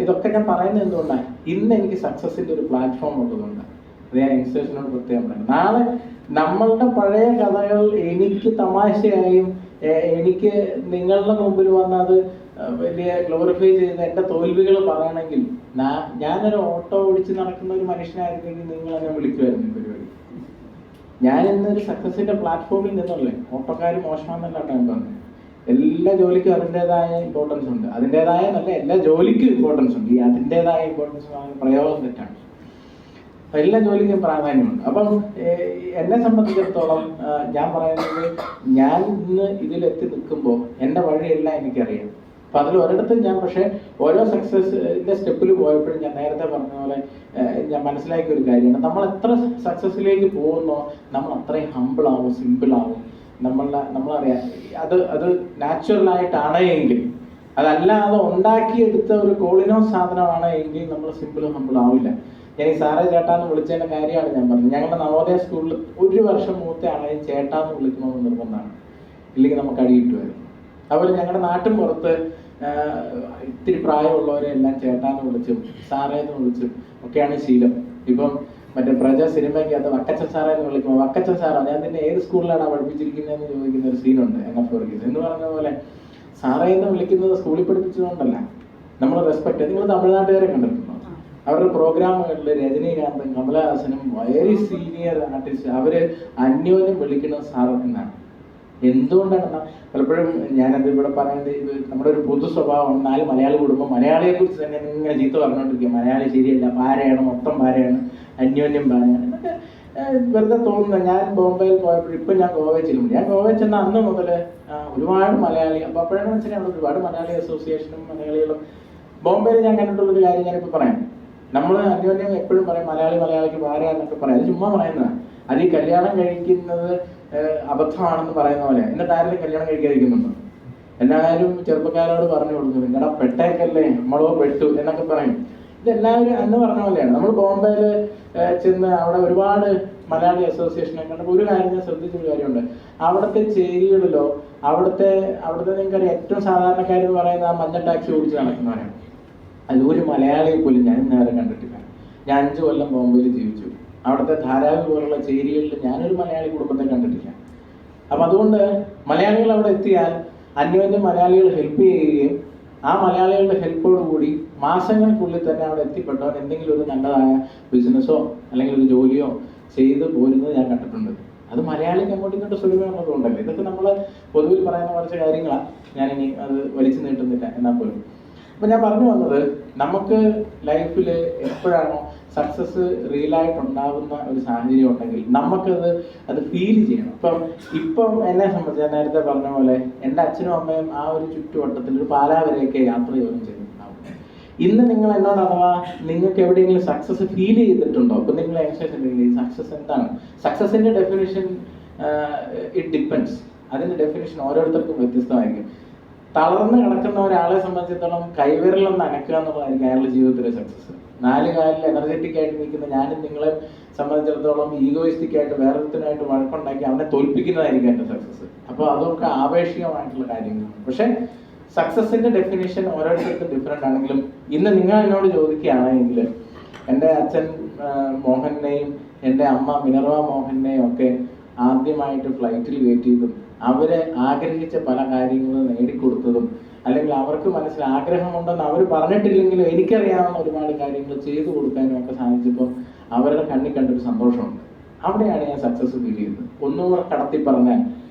E: ഇതൊക്കെ ഞാൻ പറയുന്നത് എന്തുകൊണ്ടാണ്? ഇന്ന് എനിക്ക് സക്സസിൻ്റെ ഒരു പ്ലാറ്റ്ഫോം ഉള്ളതുകൊണ്ട് അത് ഞാൻ യങ്സ്റ്റേഴ്സിനോട് പ്രത്യേകം പറയുന്നത്. നാളെ നമ്മളുടെ പഴയ കഥകൾ എനിക്ക് തമാശയായും എനിക്ക് നിങ്ങളുടെ മുമ്പിൽ വന്ന് അത് വലിയ ഗ്ലോറിഫൈ ചെയ്ത് എൻ്റെ തോൽവികൾ പറയണമെങ്കിൽ ഞാനൊരു ഓട്ടോ ഓടിച്ച് നടക്കുന്ന ഒരു മനുഷ്യനായിരുന്നെങ്കിൽ നിങ്ങൾ എന്നെ വിളിക്കുമായിരുന്നു പരിപാടി. ഞാൻ ഇന്നൊരു സക്സസിൻ്റെ പ്ലാറ്റ്ഫോമിൽ നിന്നല്ലേ. ഓട്ടോക്കാർ മോശമാണെന്നല്ല ഞാൻ പറഞ്ഞത്. എല്ലാ ജോലിക്കും അതിൻ്റെതായ ഇമ്പോർട്ടൻസ് ഉണ്ട്. അതിൻ്റെതായ നല്ല എല്ലാ ജോലിക്കും ഇമ്പോർട്ടൻസ് ഉണ്ട്. ഈ അതിൻ്റെതായ ഇമ്പോർട്ടൻസ് പ്രയോഗം തെറ്റാണ്. എല്ലാ ജോലിക്കും പ്രാധാന്യമുണ്ട്. അപ്പം എന്നെ സംബന്ധിച്ചിടത്തോളം ഞാൻ പറയുന്നത്, ഞാൻ ഇന്ന് ഇതിലെത്തി നിൽക്കുമ്പോൾ എൻ്റെ വഴിയെല്ലാം എനിക്കറിയാം. അപ്പം അതിൽ ഒരിടത്തും ഞാൻ പക്ഷേ ഓരോ സക്സസിൻ്റെ സ്റ്റെപ്പിൽ പോയപ്പോഴും ഞാൻ നേരത്തെ പറഞ്ഞ പോലെ ഞാൻ മനസ്സിലാക്കിയ ഒരു കാര്യമാണ്, നമ്മൾ എത്ര സക്സസ്സിലേക്ക് പോകുന്നോ നമ്മൾ അത്രയും ഹമ്പിളാവും, സിമ്പിളാവും. നമ്മളറിയാം അത് നാച്ചുറലായിട്ടാണ് എങ്കിൽ, അതല്ലാതെ ഉണ്ടാക്കിയെടുത്ത ഒരു കോളിനോ സാധനമാണ് എങ്കിൽ നമ്മൾ സിമ്പിളും ഹമ്പിൾ ആവില്ല. ഞാൻ ഈ സാറേ ചേട്ടാന്ന് വിളിച്ചതിൻ്റെ കാര്യമാണ് ഞാൻ പറഞ്ഞത്. ഞങ്ങളുടെ നവോദയ സ്കൂളിൽ 1 വർഷം മൂത്ത ആളെയും ചേട്ടാന്ന് വിളിക്കണമെന്ന് നിർബന്ധമാണ്, ഇല്ലെങ്കിൽ നമുക്ക് അടി കിട്ടുമായിരുന്നു. അതുപോലെ ഞങ്ങളുടെ നാട്ടിൻ പുറത്ത് ഇത്തിരി പ്രായമുള്ളവരെ എല്ലാം ചേട്ടാന്ന് വിളിച്ചും സാറേന്ന് വിളിച്ചും ഒക്കെയാണ് ശീലം. ഇപ്പം മറ്റേ പ്രജ സിനിമയ്ക്കകത്ത് വക്കച്ചൻ സാറേ എന്ന് വിളിക്കുമ്പോൾ വക്കച്ചൻ സാറോ ഞാൻ നിന്നെ ഏത് സ്കൂളിലാണ് പഠിപ്പിച്ചിരിക്കുന്നതെന്ന് ചോദിക്കുന്ന ഒരു സീനുണ്ട് NF വർഗീസ് എന്ന് പറഞ്ഞ പോലെ. സാറേ എന്ന് വിളിക്കുന്നത് സ്കൂളിൽ പഠിപ്പിച്ചതുകൊണ്ടല്ല, നമ്മൾ റെസ്പെക്ട്. നിങ്ങൾ തമിഴ്നാട്ടുകാരെ കണ്ടിട്ടുണ്ടോ? അവരുടെ പ്രോഗ്രാമുകളിൽ രജനീകാന്തും കമലഹാസനും വെരി സീനിയർ ആർട്ടിസ്റ്റ് അവര് അന്യോന്യം വിളിക്കുന്നത് സാർ എന്നാണ്. എന്തുകൊണ്ടാണ്? പലപ്പോഴും ഞാനത് ഇവിടെ പറയുന്നത്, ഇത് നമ്മുടെ ഒരു പൊതു സ്വഭാവമാണ്. 4 മലയാളി കുടുംബം മലയാളിയെ കുറിച്ച് തന്നെ ഇങ്ങനെ ചീത്ത പറഞ്ഞുകൊണ്ടിരിക്കുക. മലയാളി ശരിയല്ല, പാരയാണ്, മൊത്തം പാരയാണ്, അന്യോന്യം പാരയാണ് എന്നൊക്കെ വെറുതെ തോന്നുന്നത്. ഞാൻ ബോംബെയിൽ പോയപ്പോഴും ഇപ്പം ഞാൻ ഗോവയിൽ ചെല്ലുമ്പോൾ, ഞാൻ ഗോവയിൽ ചെന്ന അന്ന് മുതൽ ഒരുപാട് മലയാളി, അപ്പോൾ അപ്പോഴാണ് വെച്ചാൽ അവിടെ ഒരുപാട് മലയാളി അസോസിയേഷനും മലയാളികളും. ബോംബെയിൽ ഞാൻ കണ്ടിട്ടുള്ളൊരു കാര്യം ഞാനിപ്പോൾ പറയാം. നമ്മൾ അന്യോന്യം എപ്പോഴും പറയും മലയാളിക്ക് പാര എന്നൊക്കെ പറയാം. അത് ചുമ്മാ പറയുന്നതാണ്. അത് ഈ കല്യാണം കഴിക്കുന്നത് അബദ്ധമാണെന്ന് പറയുന്ന പോലെ. എന്നിട്ട് ആരെങ്കിലും കല്യാണം കഴിക്കാതിരിക്കുന്നുണ്ടോ? എല്ലാവരും ചെറുപ്പക്കാരോട് പറഞ്ഞു കൊടുക്കും, നിങ്ങളുടെ പെട്ടേക്കല്ലേ നമ്മളോ പെട്ടു എന്നൊക്കെ പറയും. ഇതെല്ലാവരും അന്ന് പറഞ്ഞ പോലെയാണ്. നമ്മൾ ബോംബെയിൽ ചെന്ന് അവിടെ ഒരുപാട് മലയാളി അസോസിയേഷനൊക്കെ കണ്ടപ്പോൾ ഒരു കാര്യം ഞാൻ ശ്രദ്ധിച്ചൊരു കാര്യമുണ്ട്. അവിടുത്തെ ചേരികളിലോ അവിടുത്തെ നിങ്ങൾക്കറിയാം ഏറ്റവും സാധാരണക്കാരെന്ന് പറയുന്നത് ആ മഞ്ഞ ടാക്സി ഓടിച്ച് നടക്കുന്നവരാണ്. അതിലൊരു മലയാളിയെ പോലും ഞാൻ ഇന്നേവരെ കണ്ടിട്ടില്ല. ഞാൻ 5 കൊല്ലം ബോംബെയിൽ ജീവിച്ചു. അവിടുത്തെ ധാരാവി പോലുള്ള ചേരികളിൽ ഞാനൊരു മലയാളി കുടുംബത്തെ കണ്ടിട്ടില്ല. അപ്പം അതുകൊണ്ട് മലയാളികൾ അവിടെ എത്തിയാൽ അന്യോന്യം മലയാളികൾ ഹെൽപ്പ് ചെയ്യുകയും ആ മലയാളികളുടെ ഹെൽപ്പോടുകൂടി മാസങ്ങൾക്കുള്ളിൽ തന്നെ അവിടെ എത്തിപ്പെട്ടവൻ എന്തെങ്കിലും ഒരു നല്ലതായ ബിസിനസ്സോ അല്ലെങ്കിൽ ഒരു ജോലിയോ ചെയ്ത് പോരുന്നത് ഞാൻ കണ്ടിട്ടുണ്ട്. അത് മലയാളിക്ക് അങ്ങോട്ടും ഇങ്ങോട്ട് സുലഭമുള്ളതുകൊണ്ടല്ലേ. ഇതൊക്കെ നമ്മൾ പൊതുവിൽ പറയുന്ന കുറച്ച് കാര്യങ്ങളാണ്, ഞാനിനി അത് വലിച്ചു നീട്ടുന്നില്ല എന്നാൽ പോലും. അപ്പം ഞാൻ പറഞ്ഞു വന്നത്, നമുക്ക് ലൈഫിൽ എപ്പോഴാണോ സക്സസ് റിയലായിട്ടുണ്ടാകുന്ന ഒരു സാഹചര്യം ഉണ്ടെങ്കിൽ അത് ഫീൽ ചെയ്യണം. ഇപ്പം എന്നെ സംബന്ധിച്ച് ഞാൻ നേരത്തെ പറഞ്ഞ പോലെ എൻ്റെ അച്ഛനും അമ്മയും ആ ഒരു ചുറ്റുവട്ടത്തിൽ ഒരു പാലാവരെയൊക്കെ യാത്ര ചെയ്തിട്ടുണ്ടാവും. ഇന്ന് നിങ്ങൾ എന്നോട് അഥവാ നിങ്ങൾക്ക് എവിടെയെങ്കിലും സക്സസ് ഫീൽ ചെയ്തിട്ടുണ്ടോ? ഇപ്പം നിങ്ങൾ ഈ സക്സസ് എന്താണ്? സക്സസിൻ്റെ ഡെഫിനിഷൻ ഇറ്റ് ഡിപ്പെൻഡ്സ്. അതിൻ്റെ ഡെഫിനിഷൻ ഓരോരുത്തർക്കും വ്യത്യസ്തമായിരിക്കും. തളർന്ന് കിടക്കുന്ന ഒരാളെ സംബന്ധിച്ചിടത്തോളം കൈവിരലൊന്ന് അനക്കുക എന്നുള്ളതായിരിക്കും അയാളുടെ ജീവിതത്തിലെ സക്സസ്. 4 കാലിൽ എനർജറ്റിക് ആയിട്ട് നിൽക്കുന്ന ഞാനും നിങ്ങളെ സംബന്ധിച്ചിടത്തോളം ഈഗോയിസ്റ്റിക് ആയിട്ട് വേറൊരുത്തനായിട്ട് വഴക്കുണ്ടാക്കി അവനെ തോൽപ്പിക്കുന്നതായിരിക്കും എൻ്റെ സക്സസ്. അപ്പോൾ അതൊക്കെ ആവേശികമായിട്ടുള്ള കാര്യങ്ങളാണ്. പക്ഷേ സക്സസിന്റെ ഡെഫിനിഷൻ ഓരോരുത്തർക്കും ഡിഫറെൻ്റ് ആണെങ്കിലും ഇന്ന് നിങ്ങൾ എന്നോട് ചോദിക്കുകയാണെങ്കിൽ എൻ്റെ അച്ഛൻ മോഹനെയും എൻ്റെ അമ്മ മിനർവ മോഹനെയും ഒക്കെ ആദ്യമായിട്ട് ഫ്ലൈറ്റിൽ കയറ്റി ചെയ്തതും അവരെ ആഗ്രഹിച്ച പല കാര്യങ്ങളും നേടിക്കൊടുത്തതും അല്ലെങ്കിൽ അവർക്ക് മനസ്സിൽ ആഗ്രഹമുണ്ടെന്ന് അവർ പറഞ്ഞിട്ടില്ലെങ്കിലും എനിക്കറിയാവുന്ന ഒരുപാട് കാര്യങ്ങൾ ചെയ്തു കൊടുക്കാനും ഒക്കെ സാധിച്ചപ്പോൾ അവരുടെ കണ്ണിൽ കണ്ടൊരു സന്തോഷമുണ്ട്. അവിടെയാണ് ഞാൻ സക്സസ് ഫീൽ ചെയ്യുന്നത്. ഒന്നുകൂടെ കടത്തി പറഞ്ഞാൽ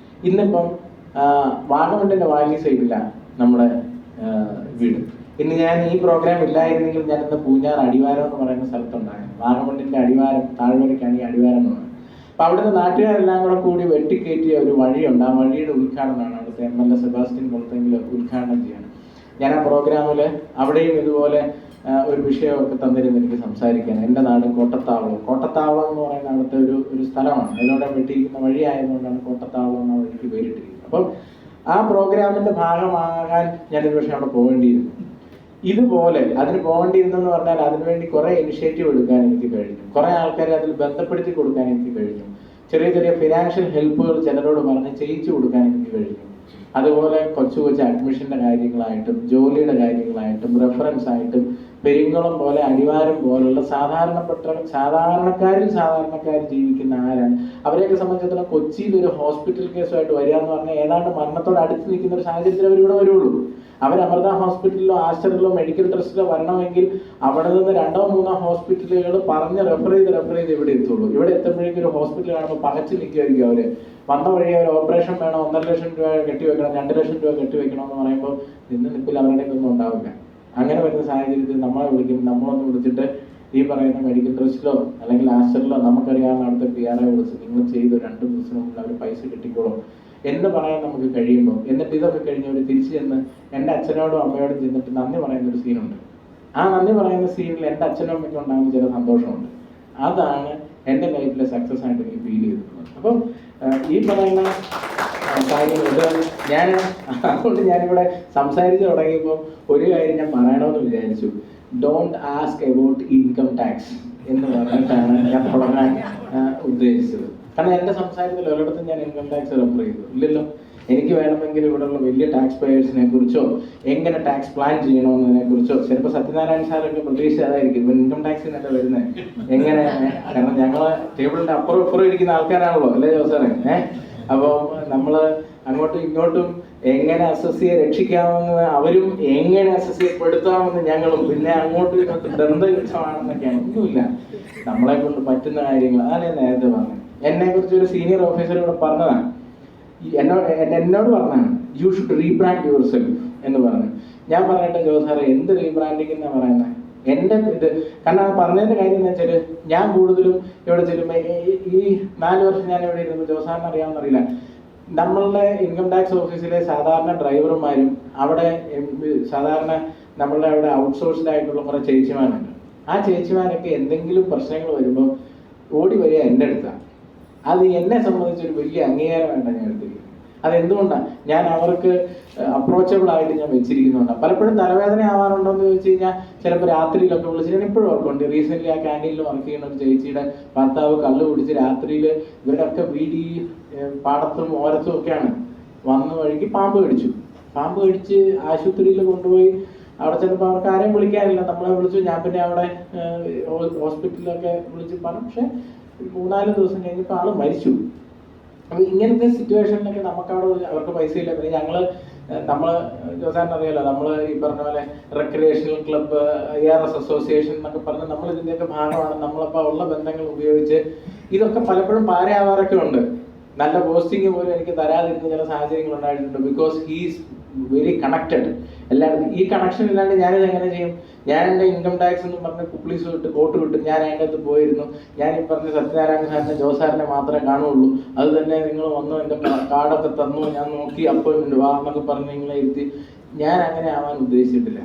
E: ഇന്നിപ്പം വാഗമണ്ണിൻ്റെ വാലി സൈഡിലാണ് നമ്മുടെ വീട്. ഇന്ന് ഞാൻ ഈ പ്രോഗ്രാം ഇല്ലായിരുന്നെങ്കിൽ ഞാൻ ഇന്ന് പൂഞ്ഞാർ അടിവാരം എന്ന് പറയുന്ന സ്ഥലത്തുണ്ടായിരുന്നു. വാഗമണ്ണിൻ്റെ അടിവാരം താഴ്വരയ്ക്കാണ് ഈ അടിവാരം എന്ന് പറയുന്നത്. അപ്പം അവിടുത്തെ നാട്ടുകാരെല്ലാം കൂടി വെട്ടിക്കയറ്റിയ ഒരു വഴിയുണ്ട്. ആ വഴിയുടെ ഉദ്ഘാടനമാണ് അവിടുത്തെ MLA സെബാസ്റ്റ്യൻ പുറത്തെങ്കിൽ ഉദ്ഘാടനം ചെയ്യണം. ഞാൻ ആ പ്രോഗ്രാമിൽ അവിടെയും ഇതുപോലെ ഒരു വിഷയമൊക്കെ തന്നിരുന്നു എനിക്ക് സംസാരിക്കാൻ. എൻ്റെ നാട് കോട്ടത്താവളം. കോട്ടത്താവളം എന്ന് പറയുന്ന അവിടുത്തെ ഒരു സ്ഥലമാണ്. അതിലൂടെ വെട്ടിയിരിക്കുന്ന വഴിയായതുകൊണ്ടാണ് കോട്ടത്താവളം എന്ന വഴിക്ക് പേരിട്ടിരിക്കുന്നത്. അപ്പം ആ പ്രോഗ്രാമിൻ്റെ ഭാഗമാകാൻ ഞാനൊരു പക്ഷേ അവിടെ പോകേണ്ടിയിരുന്നു. ഇതുപോലെ അതിന് പോകേണ്ടിയിരുന്നെന്ന് പറഞ്ഞാൽ അതിനുവേണ്ടി കുറേ ഇനിഷ്യേറ്റീവ് എടുക്കാൻ എനിക്ക് കഴിഞ്ഞു. കുറേ ആൾക്കാരെ അതിൽ ബന്ധപ്പെടുത്തി കൊടുക്കാൻ എനിക്ക് കഴിഞ്ഞു. ചെറിയ ചെറിയ ഫിനാൻഷ്യൽ ഹെൽപ്പുകൾ ചിലരോട് പറഞ്ഞ് ചെയ്യിച്ചു കൊടുക്കാൻ എനിക്ക് കഴിഞ്ഞു. അതുപോലെ കൊച്ചു കൊച്ചു അഡ്മിഷൻ്റെ കാര്യങ്ങളായിട്ടും ജോലിയുടെ കാര്യങ്ങളായിട്ടും റെഫറൻസ് ആയിട്ടും പെരിങ്ങളം പോലെ അടിവാരം പോലുള്ള സാധാരണക്കാർ ജീവിക്കുന്ന ആരാണ് അവരെയൊക്കെ സംബന്ധിച്ചിടത്തോളം കൊച്ചിയിൽ ഒരു ഹോസ്പിറ്റൽ കേസുമായിട്ട് വരിക എന്ന് പറഞ്ഞാൽ ഏതാണ്ട് മരണത്തോട് അടുത്ത് നിൽക്കുന്ന ഒരു സാഹചര്യത്തിൽ അവരിവിടെ വരുള്ളൂ. അവർ അമൃത ഹോസ്പിറ്റലിലോ ആസ്റ്ററിലോ മെഡിക്കൽ ട്രസ്റ്റിലോ വരണമെങ്കിൽ അവിടെ നിന്ന് 2 or 3 ഹോസ്പിറ്റലുകൾ പറഞ്ഞ് റെഫർ ചെയ്ത് ഇവിടെ എത്തുള്ളൂ. ഇവിടെ എത്തുമ്പോഴേക്കും ഒരു ഹോസ്പിറ്റൽ കാണുമ്പോൾ പകച്ചു നിൽക്കുമായിരിക്കും. അവർ വന്ന വഴി അവർ ഓപ്പറേഷൻ വേണം, 1.5 ലക്ഷം രൂപ കെട്ടിവെക്കണം, 2 ലക്ഷം രൂപ കെട്ടിവെക്കണം എന്ന് പറയുമ്പോൾ നിപ്പിൽ അവരുടെ ഒന്നും ഉണ്ടാവില്ല. അങ്ങനെ വരുന്ന സാഹചര്യത്തിൽ നമ്മളെ വിളിക്കും. നമ്മളൊന്ന് വിളിച്ചിട്ട് ഈ പറയുന്ന മെഡിക്കൽ ട്രസ്റ്റിലോ അല്ലെങ്കിൽ ആസ്റ്ററിലോ നമുക്കറിയാവുന്ന അടുത്ത PRA വിളിച്ച് നിങ്ങൾ ചെയ്ത് 2 ദിവസത്തിനുള്ളിൽ അവർ പൈസ കിട്ടിക്കോളും എന്ന് പറയാൻ നമുക്ക് കഴിയുമ്പോൾ, എന്നിട്ട് ഇതൊക്കെ കഴിഞ്ഞ് അവർ തിരിച്ചു ചെന്ന് എൻ്റെ അച്ഛനോടും അമ്മയോടും ചെന്നിട്ട് നന്ദി പറയുന്നൊരു സീനുണ്ട്. ആ നന്ദി പറയുന്ന സീനിൽ എൻ്റെ അച്ഛനും അമ്മയ്ക്കും ഉണ്ടാകുന്ന ചില സന്തോഷമുണ്ട്. അതാണ് എൻ്റെ ലൈഫിലെ സക്സസ് ആയിട്ട് എനിക്ക് ഫീൽ ചെയ്തിട്ടുള്ളത്. അപ്പം ഈ പറയുന്ന കാര്യങ്ങൾ അതുകൊണ്ട് ഞാനിവിടെ സംസാരിച്ച് തുടങ്ങിയപ്പോൾ ഒരു കാര്യം ഞാൻ പറയണമെന്ന് വിചാരിച്ചു. Don't ask about income tax എന്ന് പറഞ്ഞിട്ടാണ് ഞാൻ തുടങ്ങാൻ ഉദ്ദേശിച്ചത്. കാരണം എൻ്റെ സംസാരത്തിൽ ഒരിടത്തും ഞാൻ ഇൻകം ടാക്സ് റെഫർ ചെയ്തു ഇല്ലല്ലോ. എനിക്ക് വേണമെങ്കിൽ ഇവിടെയുള്ള വലിയ ടാക്സ് പേയേഴ്സിനെ കുറിച്ചോ എങ്ങനെ ടാക്സ് പ്ലാൻ ചെയ്യണമെന്നതിനെ കുറിച്ചോ ചിലപ്പോൾ സത്യനാരായണ സാറൊക്കെ പ്രതീക്ഷിച്ചതായിരിക്കും. ഇൻകം ടാക്സിനൊക്കെ വരുന്നത് എങ്ങനെ, കാരണം ഞങ്ങളെ ടേബിളിൻ്റെ അപ്പുറം ഇപ്പുറം ഇരിക്കുന്ന ആൾക്കാരാണല്ലോ അല്ലേ ജോസാറെ. അപ്പോൾ നമ്മൾ അങ്ങോട്ടും ഇങ്ങോട്ടും എങ്ങനെ അസസിയെ രക്ഷിക്കാമെന്ന് അവരും എങ്ങനെ അസസിയെ പെടുത്താമെന്ന് ഞങ്ങളും, പിന്നെ അങ്ങോട്ടും ഇങ്ങോട്ടും ദന്തയുദ്ധമാണെന്നൊക്കെയാണ്. ഒന്നുമില്ല, നമ്മളെ കൊണ്ട് പറ്റുന്ന കാര്യങ്ങൾ. അതാണ് ഞാൻ നേരത്തെ പറഞ്ഞത്. എന്നെ കുറിച്ച് ഒരു സീനിയർ ഓഫീസർ ഇവിടെ പറഞ്ഞതാണ്, എന്നോട് പറഞ്ഞതാണ് you should rebrand your self എന്ന് പറഞ്ഞു. ഞാൻ പറഞ്ഞിട്ട് ജോസാറെ എന്ത് റീബ്രാൻഡിങ് എന്നാ പറയുന്നത്? എൻ്റെ ഇത് കാരണം പറഞ്ഞതിൻ്റെ കാര്യം എന്ന് വെച്ചാൽ ഞാൻ കൂടുതലും ഇവിടെ ചെല്ലുമ്പോൾ ഈ 4 വർഷം ഞാൻ ഇവിടെ ഇരുന്നപ്പോൾ ജോസാറിന് അറിയാമെന്നറിയില്ല, നമ്മളുടെ ഇൻകം ടാക്സ് ഓഫീസിലെ സാധാരണ ഡ്രൈവർമാരും അവിടെ സാധാരണ നമ്മളുടെ അവിടെ ഔട്ട്സോഴ്സ്ഡ് ആയിട്ടുള്ള കുറേ ചേച്ചിമാരുണ്ട്. ആ ചേച്ചിമാരൊക്കെ എന്തെങ്കിലും പ്രശ്നങ്ങൾ വരുമ്പോൾ ഓടി വരിക എൻ്റെ അടുത്താണ്. അത് എന്നെ സംബന്ധിച്ചൊരു വലിയ അംഗീകാരമായിട്ടാണ് ഞാൻ എടുത്തിരിക്കുന്നത്. അതെന്തുകൊണ്ടാണ് ഞാൻ അവർക്ക് അപ്രോച്ചബിൾ ആയിട്ട് ഞാൻ വെച്ചിരിക്കുന്നുണ്ട്. പലപ്പോഴും തലവേദന ആവാറുണ്ടോ എന്ന് ചോദിച്ചു കഴിഞ്ഞാൽ ചിലപ്പോൾ രാത്രിയിലൊക്കെ വിളിച്ച് ഞാൻ ഇപ്പോഴും ഓർക്കുന്നുണ്ട്. റീസെൻ്റ്ലി ആ ക്യാൻറ്റീനിൽ വർക്ക് ചെയ്യുന്ന ഒരു ചേച്ചിയുടെ ഭർത്താവ് കള്ള് കുടിച്ച് രാത്രിയിൽ ഇവരൊക്കെ വീടി പാടത്തും ഓരത്തും ഒക്കെയാണ് വന്ന വഴിക്ക് പാമ്പ് കടിച്ച് ആശുപത്രിയിൽ കൊണ്ടുപോയി. അവിടെ ചെന്നപ്പോൾ അവർക്ക് ആരെയും വിളിക്കാനില്ല, നമ്മളെ വിളിച്ചു. ഞാൻ പിന്നെ അവിടെ ഹോസ്പിറ്റലിലൊക്കെ വിളിച്ച് പറഞ്ഞു. പക്ഷെ 3-4 ദിവസം കഴിഞ്ഞപ്പോൾ ആൾ മരിച്ചു. അപ്പോൾ ഇങ്ങനത്തെ സിറ്റുവേഷനിലൊക്കെ നമുക്കവിടെ അവർക്ക് പൈസ ഇല്ല. പിന്നെ ഞങ്ങൾ നമ്മൾ ജോസാൻ അറിയാലോ, നമ്മൾ ഈ പറഞ്ഞ പോലെ റെക്രിയേഷണൽ ക്ലബ്ബ്, ARS അസോസിയേഷൻ എന്നൊക്കെ പറഞ്ഞ് നമ്മൾ ഇതിൻ്റെയൊക്കെ ഭാഗമാണ്. നമ്മളപ്പോൾ ഉള്ള ബന്ധങ്ങൾ ഉപയോഗിച്ച് ഇതൊക്കെ പലപ്പോഴും പാരയാവാറൊക്കെ ഉണ്ട്. നല്ല പോസ്റ്റിംഗ് പോലും എനിക്ക് തരാതിരുന്ന ചില സാഹചര്യങ്ങൾ ഉണ്ടായിട്ടുണ്ട്. ബിക്കോസ് ഹീസ് വെരി കണക്റ്റഡ് എല്ലായിടത്തും. ഈ കണക്ഷൻ ഇല്ലാണ്ട് ഞാനിത് എങ്ങനെ ചെയ്യും? ഞാൻ എൻ്റെ ഇൻകം ടാക്സ് എന്ന് പറഞ്ഞ് കുപ്ലീസ് വിട്ട് കോട്ട് വിട്ട് ഞാൻ അതിൻ്റെ അകത്ത് പോയിരുന്നു. ഞാൻ ഈ പറഞ്ഞ സത്യനാരായണ സാറിനെ ജോസാറിനെ മാത്രമേ കാണുള്ളൂ. അത് തന്നെ നിങ്ങൾ വന്നു എൻ്റെ കാർഡൊക്കെ തന്നു, ഞാൻ നോക്കി അപ്പോയിൻമെൻറ്റ് വാ എന്നൊക്കെ പറഞ്ഞ് നിങ്ങളെ ഇരുത്തി. ഞാൻ അങ്ങനെ ആവാൻ ഉദ്ദേശിച്ചിട്ടില്ല.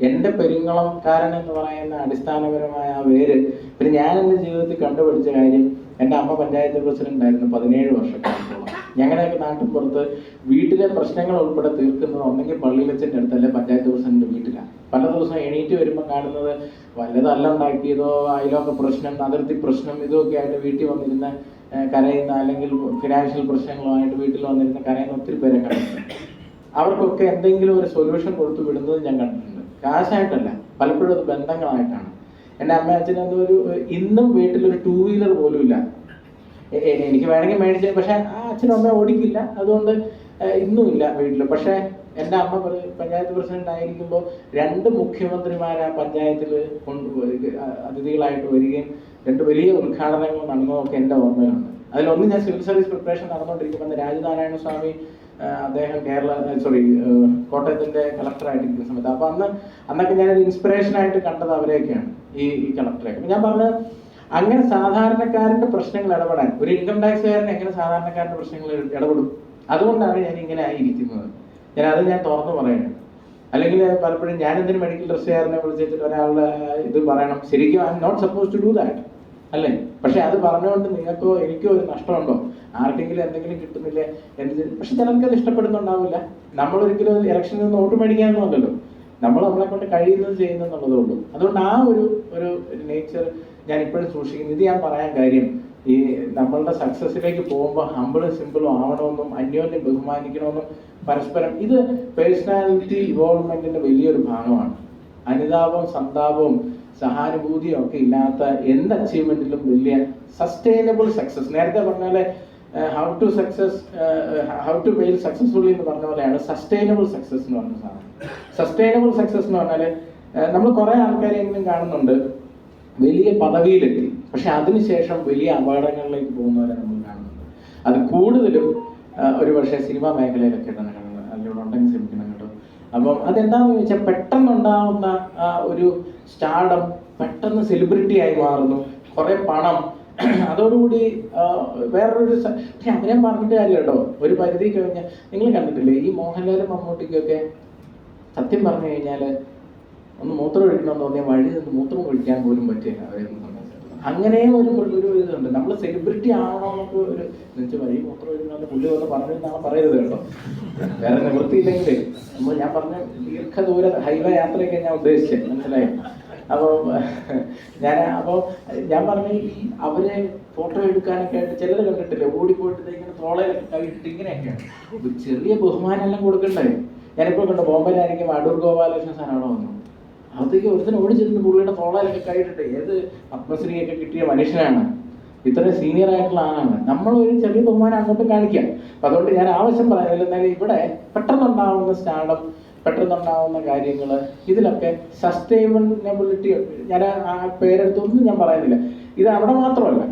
E: എൻ്റെ പെരിങ്ങളംകാരൻ എന്ന് പറയുന്ന അടിസ്ഥാനപരമായ ആ പേര്, പിന്നെ ഞാൻ എൻ്റെ ജീവിതത്തിൽ കണ്ടുപിടിച്ച കാര്യം, എൻ്റെ അമ്മ പഞ്ചായത്ത് പ്രസിഡന്റ് ആയിരുന്നു 17 വർഷക്കാലത്തോളം. ഞങ്ങളുടെയൊക്കെ നാട്ടിൻ പുറത്ത് വീട്ടിലെ പ്രശ്നങ്ങൾ ഉൾപ്പെടെ തീർക്കുന്നത് ഒന്നെങ്കിൽ പള്ളിയിലച്ഛൻ്റെ അടുത്തല്ലേ പഞ്ചായത്ത് പ്രസിഡന്റ് വീട്ടിലാണ്. പല ദിവസം എണീറ്റ് വരുമ്പോൾ കാണുന്നത് വല്ലതല്ല ഉണ്ടാക്കിയതോ അയലൊക്കെ പ്രശ്നം, അതിർത്തി പ്രശ്നം, ഇതൊക്കെ ആയിട്ട് വീട്ടിൽ വന്നിരുന്ന കരയുന്ന, അല്ലെങ്കിൽ ഫിനാൻഷ്യൽ പ്രശ്നങ്ങളുമായിട്ട് വീട്ടിൽ വന്നിരുന്ന കരയുന്ന ഒത്തിരി പേരെ കണ്ടിട്ടുണ്ട്. അവർക്കൊക്കെ എന്തെങ്കിലും ഒരു സൊല്യൂഷൻ കൊടുത്തു വിടുന്നത് ഞാൻ കണ്ടിട്ടുണ്ട്. കാശായിട്ടല്ല, പലപ്പോഴും അത് ബന്ധങ്ങളായിട്ടാണ്. എൻ്റെ അമ്മ അച്ഛനെന്തോ ഇന്നും വീട്ടിലൊരു 2 വീലർ പോലും ഇല്ല. എനിക്ക് വേണമെങ്കിൽ മേടിച്ച്, പക്ഷെ ആ അച്ഛനും അമ്മ ഓടിക്കില്ല, അതുകൊണ്ട് ഇന്നും ഇല്ല വീട്ടിൽ. പക്ഷെ എൻ്റെ അമ്മ പഞ്ചായത്ത് പ്രസിഡന്റ് ആയിരിക്കുമ്പോൾ 2 മുഖ്യമന്ത്രിമാർ ആ പഞ്ചായത്തിൽ അതിഥികളായിട്ട് വരികയും 2 വലിയ ഉദ്ഘാടനങ്ങൾ നടന്നതൊക്കെ എൻ്റെ ഓർമ്മയിലുണ്ട്. അതിലൊന്ന് ഞാൻ സിവിൽ സർവീസ് പ്രിപ്പറേഷൻ നടന്നുകൊണ്ടിരിക്കുമ്പോൾ രാജനാരായണ സ്വാമി അദ്ദേഹം കോട്ടയത്തിൻ്റെ കളക്ടറായിട്ടിരിക്കുന്ന സമയത്ത്. അപ്പോൾ അന്നൊക്കെ ഞാനൊരു ഇൻസ്പിറേഷനായിട്ട് കണ്ടത് അവരെയൊക്കെയാണ്, ഈ കളക്ടറൊക്കെ. ഞാൻ പറഞ്ഞത് അങ്ങനെ സാധാരണക്കാരൻ്റെ പ്രശ്നങ്ങൾ ഇടപെടാൻ ഒരു ഇൻകം ടാക്സുകാരൻ എങ്ങനെ സാധാരണക്കാരൻ്റെ പ്രശ്നങ്ങൾ ഇടപെടും? അതുകൊണ്ടാണ് ഞാൻ ഇങ്ങനെ ആയിരിക്കുന്നത്. ഞാൻ തുറന്നു പറയുന്നത്. അല്ലെങ്കിൽ പലപ്പോഴും ഞാനെന്തിന് മെഡിക്കൽ ഡ്രസ്സുകാരനെ വിളിച്ചിട്ട് ഒരാളുടെ ഇത് പറയണം? ശരിക്കും I am not suppose to do that, അല്ലേ? പക്ഷെ അത് പറഞ്ഞുകൊണ്ട് നിങ്ങൾക്കോ എനിക്കോ ഒരു നഷ്ടമുണ്ടോ? ആർക്കെങ്കിലും എന്തെങ്കിലും കിട്ടുന്നില്ലേ? പക്ഷെ ചിലർക്ക് അത് ഇഷ്ടപ്പെടുന്നുണ്ടാവില്ല. നമ്മളൊരിക്കലും ഇലക്ഷനിൽ നിന്ന് വോട്ട് മേടിക്കാനൊന്നുമല്ലല്ലോ, നമ്മളെ കൊണ്ട് കഴിയുന്നത് ചെയ്യുന്നതെന്നുള്ളതേ ഉള്ളൂ. അതുകൊണ്ട് ആ ഒരു നേച്ചർ ഞാൻ ഇപ്പോഴും സൂക്ഷിക്കുന്നു. ഇത് ഞാൻ പറയാൻ കാര്യം, ഈ നമ്മളുടെ സക്സസിലേക്ക് പോകുമ്പോൾ ഹമ്പിളും സിമ്പിളും ആവണമെന്നും അന്യോന്യം ബഹുമാനിക്കണമെന്നും പരസ്പരം, ഇത് പേഴ്സണാലിറ്റി ഇവോൾവ്മെന്റിന്റെ വലിയൊരു ഭാഗമാണ്. അനുതാപവും സന്താപവും സഹാനുഭൂതിയും ഒക്കെ ഇല്ലാത്ത എന്ത് അച്ചീവ്മെന്റിലും വലിയ സസ്റ്റൈനബിൾ സക്സസ്, നേരത്തെ പറഞ്ഞാല് ഹൗ ടു ഫെയിൽ സക്സസ്ഫുള്ളി എന്ന് പറഞ്ഞ പോലെയാണ് സസ്റ്റൈനബിൾ സക്സസ് എന്ന് പറഞ്ഞ സാധനം. സസ്റ്റൈനബിൾ സക്സസ് എന്ന് പറഞ്ഞാൽ നമ്മൾ കുറെ ആൾക്കാരെങ്കിലും കാണുന്നുണ്ട് വലിയ പദവിയിലെത്തി, പക്ഷെ അതിനുശേഷം വലിയ അപകടങ്ങളിലേക്ക് പോകുന്നവരെ നമ്മൾ കാണുന്നുണ്ട്. അത് കൂടുതലും ഒരു പക്ഷേ സിനിമാ മേഖലയിലൊക്കെ തന്നെ കാണുന്നത്. അതിലൂടെ ഉണ്ടെങ്കിൽ ശ്രമിക്കണം കേട്ടോ. അപ്പം അതെന്താണെന്ന് ചോദിച്ചാൽ പെട്ടെന്നുണ്ടാവുന്ന ഒരു സ്റ്റാർഡം, പെട്ടെന്ന് സെലിബ്രിറ്റി ആയി മാറുന്നു, കുറെ പണം, അതോടുകൂടി വേറൊരു. പക്ഷെ അവരെ പറഞ്ഞിട്ട് കാര്യം കേട്ടോ, ഒരു പരിധി കഴിഞ്ഞാൽ നിങ്ങൾ കണ്ടിട്ടില്ലേ ഈ മോഹൻലാലും മമ്മൂട്ടിക്കൊക്കെ സത്യം പറഞ്ഞു കഴിഞ്ഞാൽ ഒന്ന് മൂത്രം ഒഴിക്കണമെന്ന് തോന്നിയാൽ വഴി നിന്ന് മൂത്രം ഒഴിക്കാൻ പോലും പറ്റില്ല അവരെന്ന് സംബന്ധിച്ചിടത്തോളം. അങ്ങനെ ഒരു ഇതുണ്ട്. നമ്മൾ സെലിബ്രിറ്റി ആവണമെന്നൊക്കെ ഒരു എന്നുവെച്ചാൽ വഴി മൂത്രം ഒഴിക്കണമെന്ന് പുള്ളി വന്ന് പറഞ്ഞിരുന്നാണ് പറയരുത് കേട്ടോ. വേറെ നിവൃത്തിയില്ലെങ്കിൽ ഞാൻ പറഞ്ഞ ദീർഘദൂര ഹൈവേ യാത്രയൊക്കെ ഞാൻ ഉദ്ദേശിച്ചത്, മനസ്സിലായോ? അപ്പോൾ ഞാൻ പറഞ്ഞ ഈ അവരെ ഫോട്ടോ എടുക്കാനൊക്കെ ആയിട്ട് ചിലർ കണ്ടിട്ടില്ലേ ഓടിപ്പോയിട്ട് ഇങ്ങനെ തോളയിലൊക്കെ കഴിയിട്ട് ഇങ്ങനെയൊക്കെയാണ്. ചെറിയ ബഹുമാനം എല്ലാം കൊടുക്കണ്ടേ? ഞാനിപ്പോൾ കണ്ടു ബോംബെയിലായിരിക്കും അടൂർ ഗോപാലകൃഷ്ണൻ സാറാണോ വന്നു, അവിടത്തേക്ക് ഒരുത്തിന് ഓടിച്ചിരുന്ന് പുള്ളിയുടെ തോളയിലൊക്കെ കഴിയിട്ടെ. ഏത് പത്മശ്രീയൊക്കെ കിട്ടിയ മനുഷ്യനാണ്, ഇത്രയും സീനിയർ ആയിട്ടുള്ള ആളാണ്. നമ്മളൊരു ചെറിയ ബഹുമാനം അങ്ങോട്ട് കാണിക്കാം. അപ്പം അതുകൊണ്ട് ഞാൻ ആവശ്യം പറയുന്നില്ല. എന്നാലും ഇവിടെ പെട്ടെന്നുണ്ടാവുന്ന സ്റ്റാർഡപ്പ്, പെട്ടെന്നുണ്ടാവുന്ന കാര്യങ്ങൾ, ഇതിലൊക്കെ സസ്റ്റൈനബിലിറ്റി, ഞാൻ ആ പേരെടുത്തൊന്നും ഞാൻ പറയുന്നില്ല. ഇത് അവിടെ മാത്രമല്ല,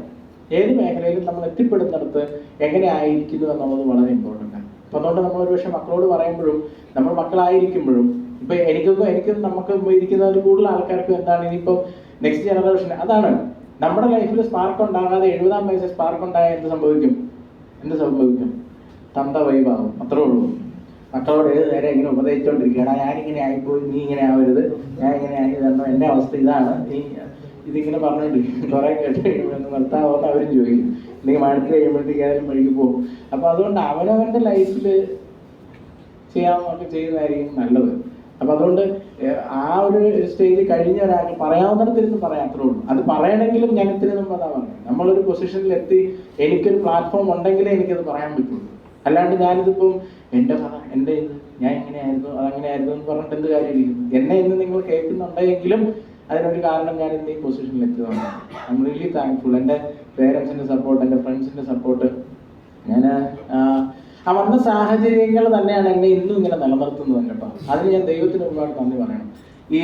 E: ഏത് മേഖലയിലും നമ്മൾ എത്തിപ്പെടുന്നിടത്ത് എങ്ങനെ ആയിരിക്കുന്നു എന്നുള്ളത് വളരെ ഇമ്പോർട്ടൻ്റ് ആണ്. അപ്പം അതുകൊണ്ട് നമ്മൾ ഒരു പക്ഷേ മക്കളോട് പറയുമ്പോഴും നമ്മൾ മക്കളായിരിക്കുമ്പോഴും ഇപ്പം എനിക്കും നമുക്ക് ഇരിക്കുന്നവർ കൂടുതൽ ആൾക്കാർക്കും എന്താണ് ഇനിയിപ്പോൾ നെക്സ്റ്റ് ജനറേഷൻ അതാണ്. നമ്മുടെ ലൈഫിൽ സ്പാർക്ക് ഉണ്ടാകാതെ 70-ാം വയസ്സിൽ സ്പാർക്ക് ഉണ്ടായാൽ എന്ത് സംഭവിക്കും? തന്ത വൈബാകും, അത്രേ ഉള്ളൂ. മക്കളോട് ഏത് നേരം ഇങ്ങനെ ഉപദേശിച്ചുകൊണ്ടിരിക്കുകയാണ്, ഞാനിങ്ങനെ ആയിപ്പോയി, നീ ഇങ്ങനെ ആവരുത്, ഞാൻ ഇങ്ങനെ ആയി തരണം, എൻ്റെ അവസ്ഥ ഇതാണ്, ഇതിങ്ങനെ പറഞ്ഞുകൊണ്ടിരിക്കും. കുറേ കേട്ട് കഴിയുമ്പോൾ നിർത്താവുന്ന അവരും ചോദിക്കും, അല്ലെങ്കിൽ മഴത്ത് കഴിയുമ്പോഴത്തേക്ക് ഏതായാലും വഴിക്ക് പോകും. അപ്പോൾ അതുകൊണ്ട് അവനവൻ്റെ ലൈഫിൽ ചെയ്യാവുന്നതൊക്കെ ചെയ്യുന്നതായിരിക്കും നല്ലത്. അപ്പം അതുകൊണ്ട് ആ ഒരു സ്റ്റേജ് കഴിഞ്ഞ ഒരാൾക്ക് പറയാവുന്നിടത്തിരുന്ന് പറയാം, അത്രേ ഉള്ളൂ. അത് പറയണമെങ്കിലും ഞാൻ ഇത്തിരി മുമ്പ് അതാ പറഞ്ഞത്, നമ്മളൊരു പൊസിഷനിൽ എത്തി എനിക്കൊരു പ്ലാറ്റ്ഫോം ഉണ്ടെങ്കിലേ എനിക്കത് പറയാൻ പറ്റുള്ളൂ. അല്ലാണ്ട് ഞാനിതിപ്പം എൻ്റെ കഥ, എൻ്റെ ഇത്, ഞാൻ ഇങ്ങനെയായിരുന്നു അതങ്ങനെയായിരുന്നു എന്ന് പറഞ്ഞിട്ട് എന്ത് കാര്യമിരിക്കും? എന്നെ ഇന്ന് നിങ്ങൾ കേൾക്കുന്നുണ്ടെങ്കിലും അതിനൊരു കാരണം ഞാൻ ഇന്ന് ഈ പൊസിഷനിൽ എത്തിയതാണ്. I am really thankful. എൻ്റെ പേരൻസിൻ്റെ സപ്പോർട്ട്, എൻ്റെ ഫ്രണ്ട്സിൻ്റെ സപ്പോർട്ട്. ഞാൻ ആ വന്ന സാഹചര്യങ്ങൾ തന്നെയാണ് എന്നെ ഇന്നും ഇങ്ങനെ നിലനിർത്തുന്നത് കേട്ടോ. അതിന് ഞാൻ ദൈവത്തിന് ഒരുപാട് നന്ദി പറയണം. ഈ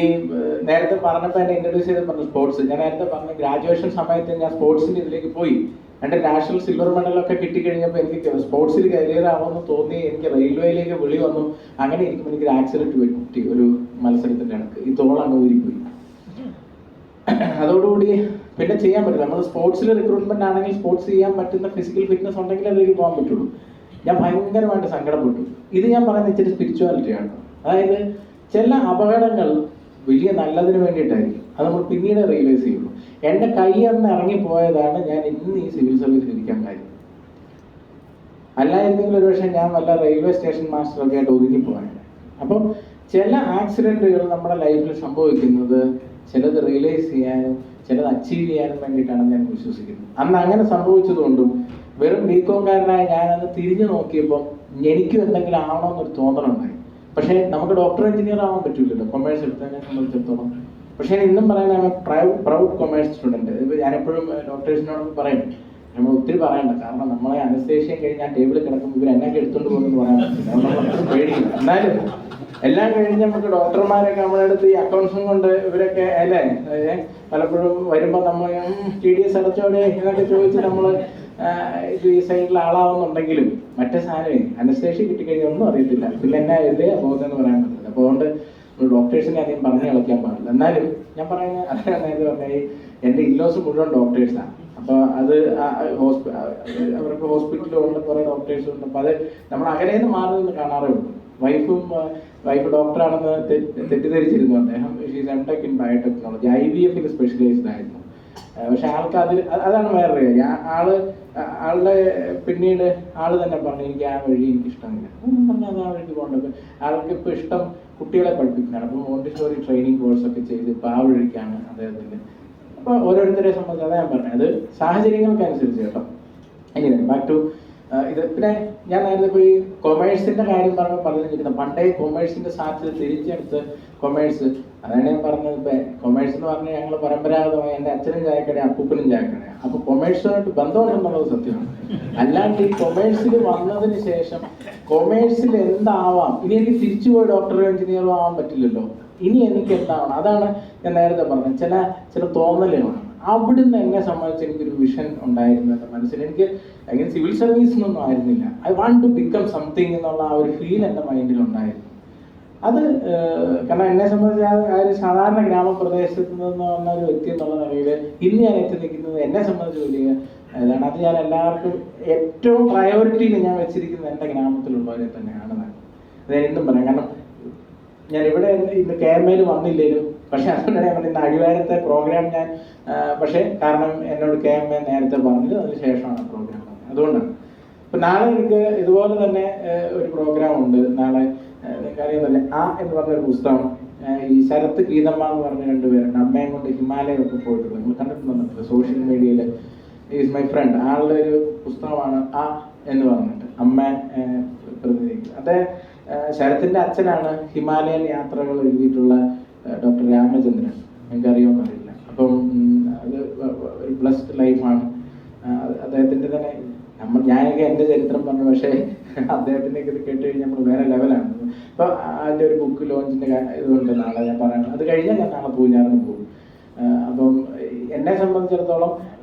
E: നേരത്തെ പറഞ്ഞപ്പോൾ എന്നെ ഇൻട്രൊഡ്യൂസ് ചെയ്ത് പറഞ്ഞു സ്പോർട്സ്. ഞാൻ നേരത്തെ പറഞ്ഞ ഗ്രാജുവേഷൻ സമയത്ത് ഞാൻ സ്പോർട്സിൻ്റെ ഇതിലേക്ക് പോയി. എൻ്റെ നാഷണൽ സിൽവർ മെഡലൊക്കെ കിട്ടിക്കഴിഞ്ഞപ്പോൾ എനിക്ക് സ്പോർട്സിൽ കരിയർ ആവുമെന്ന് തോന്നി. എനിക്ക് റെയിൽവേയിലേക്ക് വിളി വന്നു. അങ്ങനെ ഇരിക്കുമ്പോൾ എനിക്കൊരു ആക്സിഡൻറ്റ് പറ്റി ഒരു മത്സരത്തിൻ്റെ ഇടക്ക്. ഈ തോളങ്ങ് ഊരിപ്പോയി. അതോടുകൂടി പിന്നെ ചെയ്യാൻ പറ്റില്ല. നമ്മൾ സ്പോർട്സിൽ റിക്രൂട്ട്മെന്റ് ആണെങ്കിൽ സ്പോർട്സ് ചെയ്യാൻ പറ്റുന്ന ഫിസിക്കൽ ഫിറ്റ്നസ് ഉണ്ടെങ്കിൽ അതിലേക്ക് പോകാൻ പറ്റുള്ളൂ. ഞാൻ ഭയങ്കരമായിട്ട് സങ്കടപ്പെട്ടു. ഇത് ഞാൻ പറയുന്നത് ഇച്ചിരി സ്പിരിച്വാലിറ്റിയാണ്. അതായത് ചില അപകടങ്ങൾ വലിയ നല്ലതിന് വേണ്ടിയിട്ടായിരിക്കും. അത് നമ്മൾ പിന്നീട് റിയലൈസ് ചെയ്യുള്ളൂ. എൻ്റെ കൈയൊന്ന് ഇറങ്ങിപ്പോയതാണ് ഞാൻ ഇന്ന് ഈ സിവിൽ സർവീസിൽ ഇരിക്കാൻ കാര്യം. അല്ലായിരുന്നെങ്കിൽ ഒരുപക്ഷെ ഞാൻ വല്ല റെയിൽവേ സ്റ്റേഷൻ മാസ്റ്ററൊക്കെ ആയിട്ട് ഒതുങ്ങിപ്പോയാണ്. അപ്പം ചില ആക്സിഡൻറ്റുകൾ നമ്മുടെ ലൈഫിൽ സംഭവിക്കുന്നത് ചിലത് റിയലൈസ് ചെയ്യാനും ചിലത് അച്ചീവ് ചെയ്യാനും വേണ്ടിയിട്ടാണെന്ന് ഞാൻ വിശ്വസിക്കുന്നു. അന്ന് അങ്ങനെ സംഭവിച്ചതുകൊണ്ടും വെറും ബികോംകാരനായ ഞാനന്ന് തിരിഞ്ഞു നോക്കിയപ്പോൾ എനിക്കും എന്തെങ്കിലും ആവണമെന്നൊരു തോന്നലുണ്ടായി. പക്ഷേ നമുക്ക് ഡോക്ടർ എഞ്ചിനീയർ ആവാൻ പറ്റില്ലല്ലോ കൊമേഴ്സ് എടുത്തതിനെ സംബന്ധിച്ചിടത്തോളം. പക്ഷേ ഞാൻ ഇന്നും പറയുന്നത് പ്രൗഡ് കൊമേഴ്സ് സ്റ്റുഡൻറ്റ്. ഇപ്പോൾ ഞാനെപ്പോഴും ഡോക്ടേഴ്സിനോട് പറയും, നമ്മൾ ഒത്തിരി പറയണ്ട, കാരണം നമ്മളെ അനസ്തേഷ്യം കഴിഞ്ഞ് ആ ടേബിളിൽ കിടക്കുമ്പോൾ ഇവർ എന്നൊക്കെ എടുത്തുകൊണ്ട് പോകുമെന്ന് പറയാൻ പറ്റില്ല. നമ്മൾ പേടിയില്ല. എന്നാലും എല്ലാം കഴിഞ്ഞ് നമുക്ക് ഡോക്ടർമാരൊക്കെ നമ്മുടെ അടുത്ത് ഈ അക്കൗണ്ട്സും കൊണ്ട് ഇവരൊക്കെ അല്ലേ പലപ്പോഴും വരുമ്പോൾ നമ്മൾ TDS അടച്ചോടെ എന്നൊക്കെ ചോദിച്ച് നമ്മൾ ഇത് ഈ സൈഡിൽ ആളാവുന്നുണ്ടെങ്കിലും മറ്റേ സാധനമേ അനസ്തേഷ്യ കിട്ടിക്കഴിഞ്ഞാൽ ഒന്നും അറിയത്തില്ല. പിന്നെ എന്നാ എഴുതേ പോകുന്നതെന്ന് പറയാൻ പറ്റില്ല. അപ്പോൾ അതുകൊണ്ട് ഡോക്ടേഴ്സിനെ അധികം പറഞ്ഞു കളിക്കാൻ പാടില്ല. എന്നാലും ഞാൻ പറയുന്നത് അതായത് പറഞ്ഞാൽ എൻ്റെ ഇല്ലോസ് മുഴുവൻ ഡോക്ടേഴ്സാണ്. അപ്പോൾ അത് അവർക്ക് ഹോസ്പിറ്റലുണ്ട്, കുറേ ഡോക്ടേഴ്സും ഉണ്ട്. അപ്പോൾ അത് നമ്മൾ അകലേന്ന് മാറി നിന്ന് കാണാറേ ഉള്ളൂ. വൈഫ് ഡോക്ടറാണെന്ന് തെറ്റിദ്ധരിച്ചിരുന്നു അദ്ദേഹം. She's M.Tech in biotechnology. IVF specialised ആയിരുന്നു. പക്ഷെ ആൾക്ക് അതാണ് വേറെ കാര്യം. ആളുടെ പിന്നീട് ആള് തന്നെ പറഞ്ഞു എനിക്ക് ആ വഴി എനിക്ക് ഇഷ്ടമില്ല. പറഞ്ഞാൽ അത് ആ വഴിക്ക് പോകേണ്ടത്. ആൾക്ക് ഇപ്പോൾ ഇഷ്ടം കുട്ടികളെ പഠിപ്പിക്കാനാണ്. അപ്പോൾ മോണ്ടിസോറി ട്രെയിനിങ് കോഴ്സൊക്കെ ചെയ്ത് ഇപ്പോൾ ആ വഴിക്കാണ് അദ്ദേഹത്തിന്. അപ്പോൾ ഓരോരുത്തരെ സംബന്ധിച്ച് അതാ ഞാൻ പറഞ്ഞത്, അത് സാഹചര്യങ്ങൾക്കനുസരിച്ച് കേട്ടോ. ഇനി ബാക്ക് ടു ഇത്. പിന്നെ ഞാൻ നേരത്തെ ഇപ്പോൾ ഈ കൊമേഴ്സിൻ്റെ കാര്യം പറഞ്ഞപ്പോൾ പറഞ്ഞിരിക്കുന്നത് പണ്ടേ കൊമേഴ്സിൻ്റെ സാധ്യത തിരിച്ചെടുത്ത് കൊമേഴ്സ്. അതാണ് ഞാൻ പറഞ്ഞത്. ഇപ്പം കൊമേഴ്സ് എന്ന് പറഞ്ഞാൽ ഞങ്ങൾ പരമ്പരാഗതമായി എൻ്റെ അച്ഛനും ചായക്കട അപ്പൂപ്പനും ചായക്കട. അപ്പോൾ കൊമേഴ്സുമായിട്ട് ബന്ധമുണ്ടെന്നുള്ളത് സത്യമാണ്. അല്ലാണ്ട് ഈ കൊമേഴ്സിൽ വന്നതിന് ശേഷം കൊമേഴ്സിൽ എന്താവാം, ഇനി എനിക്ക് തിരിച്ചു പോയി ഡോക്ടറോ എഞ്ചിനീയറോ ആവാൻ പറ്റില്ലല്ലോ, ഇനി എനിക്ക് എന്താവണം. അതാണ് ഞാൻ നേരത്തെ പറഞ്ഞത്. ചില തോന്നലുകളാണ്. അവിടുന്ന് എന്നെ സംബന്ധിച്ച് എനിക്കൊരു വിഷൻ ഉണ്ടായിരുന്നു എൻ്റെ മനസ്സിൽ. എനിക്ക് അങ്ങനെ സിവിൽ സർവീസിനൊന്നും ആയിരുന്നില്ല. I want to become something എന്നുള്ള ആ ഒരു ഫീൽ എൻ്റെ മൈൻഡിലുണ്ടായിരുന്നു. അത് കാരണം എന്നെ സംബന്ധിച്ച് ആ ഒരു സാധാരണ ഗ്രാമപ്രദേശത്ത് നിന്ന് വന്ന ഒരു വ്യക്തി എന്നുള്ള നിലയിൽ ഇന്ന് ഞാൻ എത്തി നിൽക്കുന്നത് എന്നെ സംബന്ധിച്ച് വലിയ ഇതാണ്. അത് ഞാൻ എല്ലാവർക്കും ഏറ്റവും പ്രയോറിറ്റിയിൽ ഞാൻ വെച്ചിരിക്കുന്നത് എൻ്റെ ഗ്രാമത്തിലുള്ളവരെ തന്നെയാണ്. അത് എന്നും പറയാം. കാരണം ഞാൻ ഇവിടെ ഇന്ന് KMA വന്നില്ലേലും, പക്ഷെ അതുകൊണ്ടാണ് ഞാൻ ഇന്ന് അടിവാരത്തെ പ്രോഗ്രാം ഞാൻ പക്ഷേ കാരണം എന്നോട് KMA നേരത്തെ പറഞ്ഞത് അതിന് ശേഷമാണ് പ്രോഗ്രാം വന്നത്. അതുകൊണ്ടാണ്. ഇപ്പം നാളെ എനിക്ക് ഇതുപോലെ തന്നെ ഒരു പ്രോഗ്രാം ഉണ്ട്. നാളെ നിങ്ങൾക്കറിയാമല്ലേ എന്ന് പറഞ്ഞൊരു പുസ്തകം ഈ ശരത്ത് ഗീതമ്മ എന്ന് പറഞ്ഞ 2 പേരുണ്ട്. അമ്മയും കൊണ്ട് ഹിമാലയൊക്കെ പോയിട്ടുള്ളത് നിങ്ങൾ കണ്ടിട്ടുണ്ടെന്നില്ല സോഷ്യൽ മീഡിയയിൽ. Is my friend. ആളുടെ ഒരു പുസ്തകമാണ് എന്ന് പറഞ്ഞിട്ട് അമ്മ പ്രതിനിധിക്കുന്നത്. അത് ശരത്തിൻ്റെ അച്ഛനാണ് ഹിമാലയൻ യാത്രകൾ എഴുതിയിട്ടുള്ള ഡോക്ടർ രാമചന്ദ്രൻ. എനിക്കറിയുമെന്ന് അറിയില്ല. അപ്പം അത് ഒരു ബ്ലസ്ഡ് ലൈഫാണ് അദ്ദേഹത്തിൻ്റെ തന്നെ. ഞാനൊക്കെ എൻ്റെ ചരിത്രം പറഞ്ഞു, പക്ഷേ അദ്ദേഹത്തിൻ്റെ ഇത് കേട്ട് കഴിഞ്ഞാൽ നമ്മൾ വേറെ ലെവലാണ്. അപ്പോൾ അതിൻ്റെ ഒരു ബുക്ക് ലോഞ്ചിൻ്റെ ഇതുകൊണ്ട് നാളെ ഞാൻ പറയണം. അത് കഴിഞ്ഞാൽ ഞാൻ നാളെ പൂഞ്ഞാറിന് പോകും. അപ്പം എന്നെ സംബന്ധിച്ചിടത്തോളം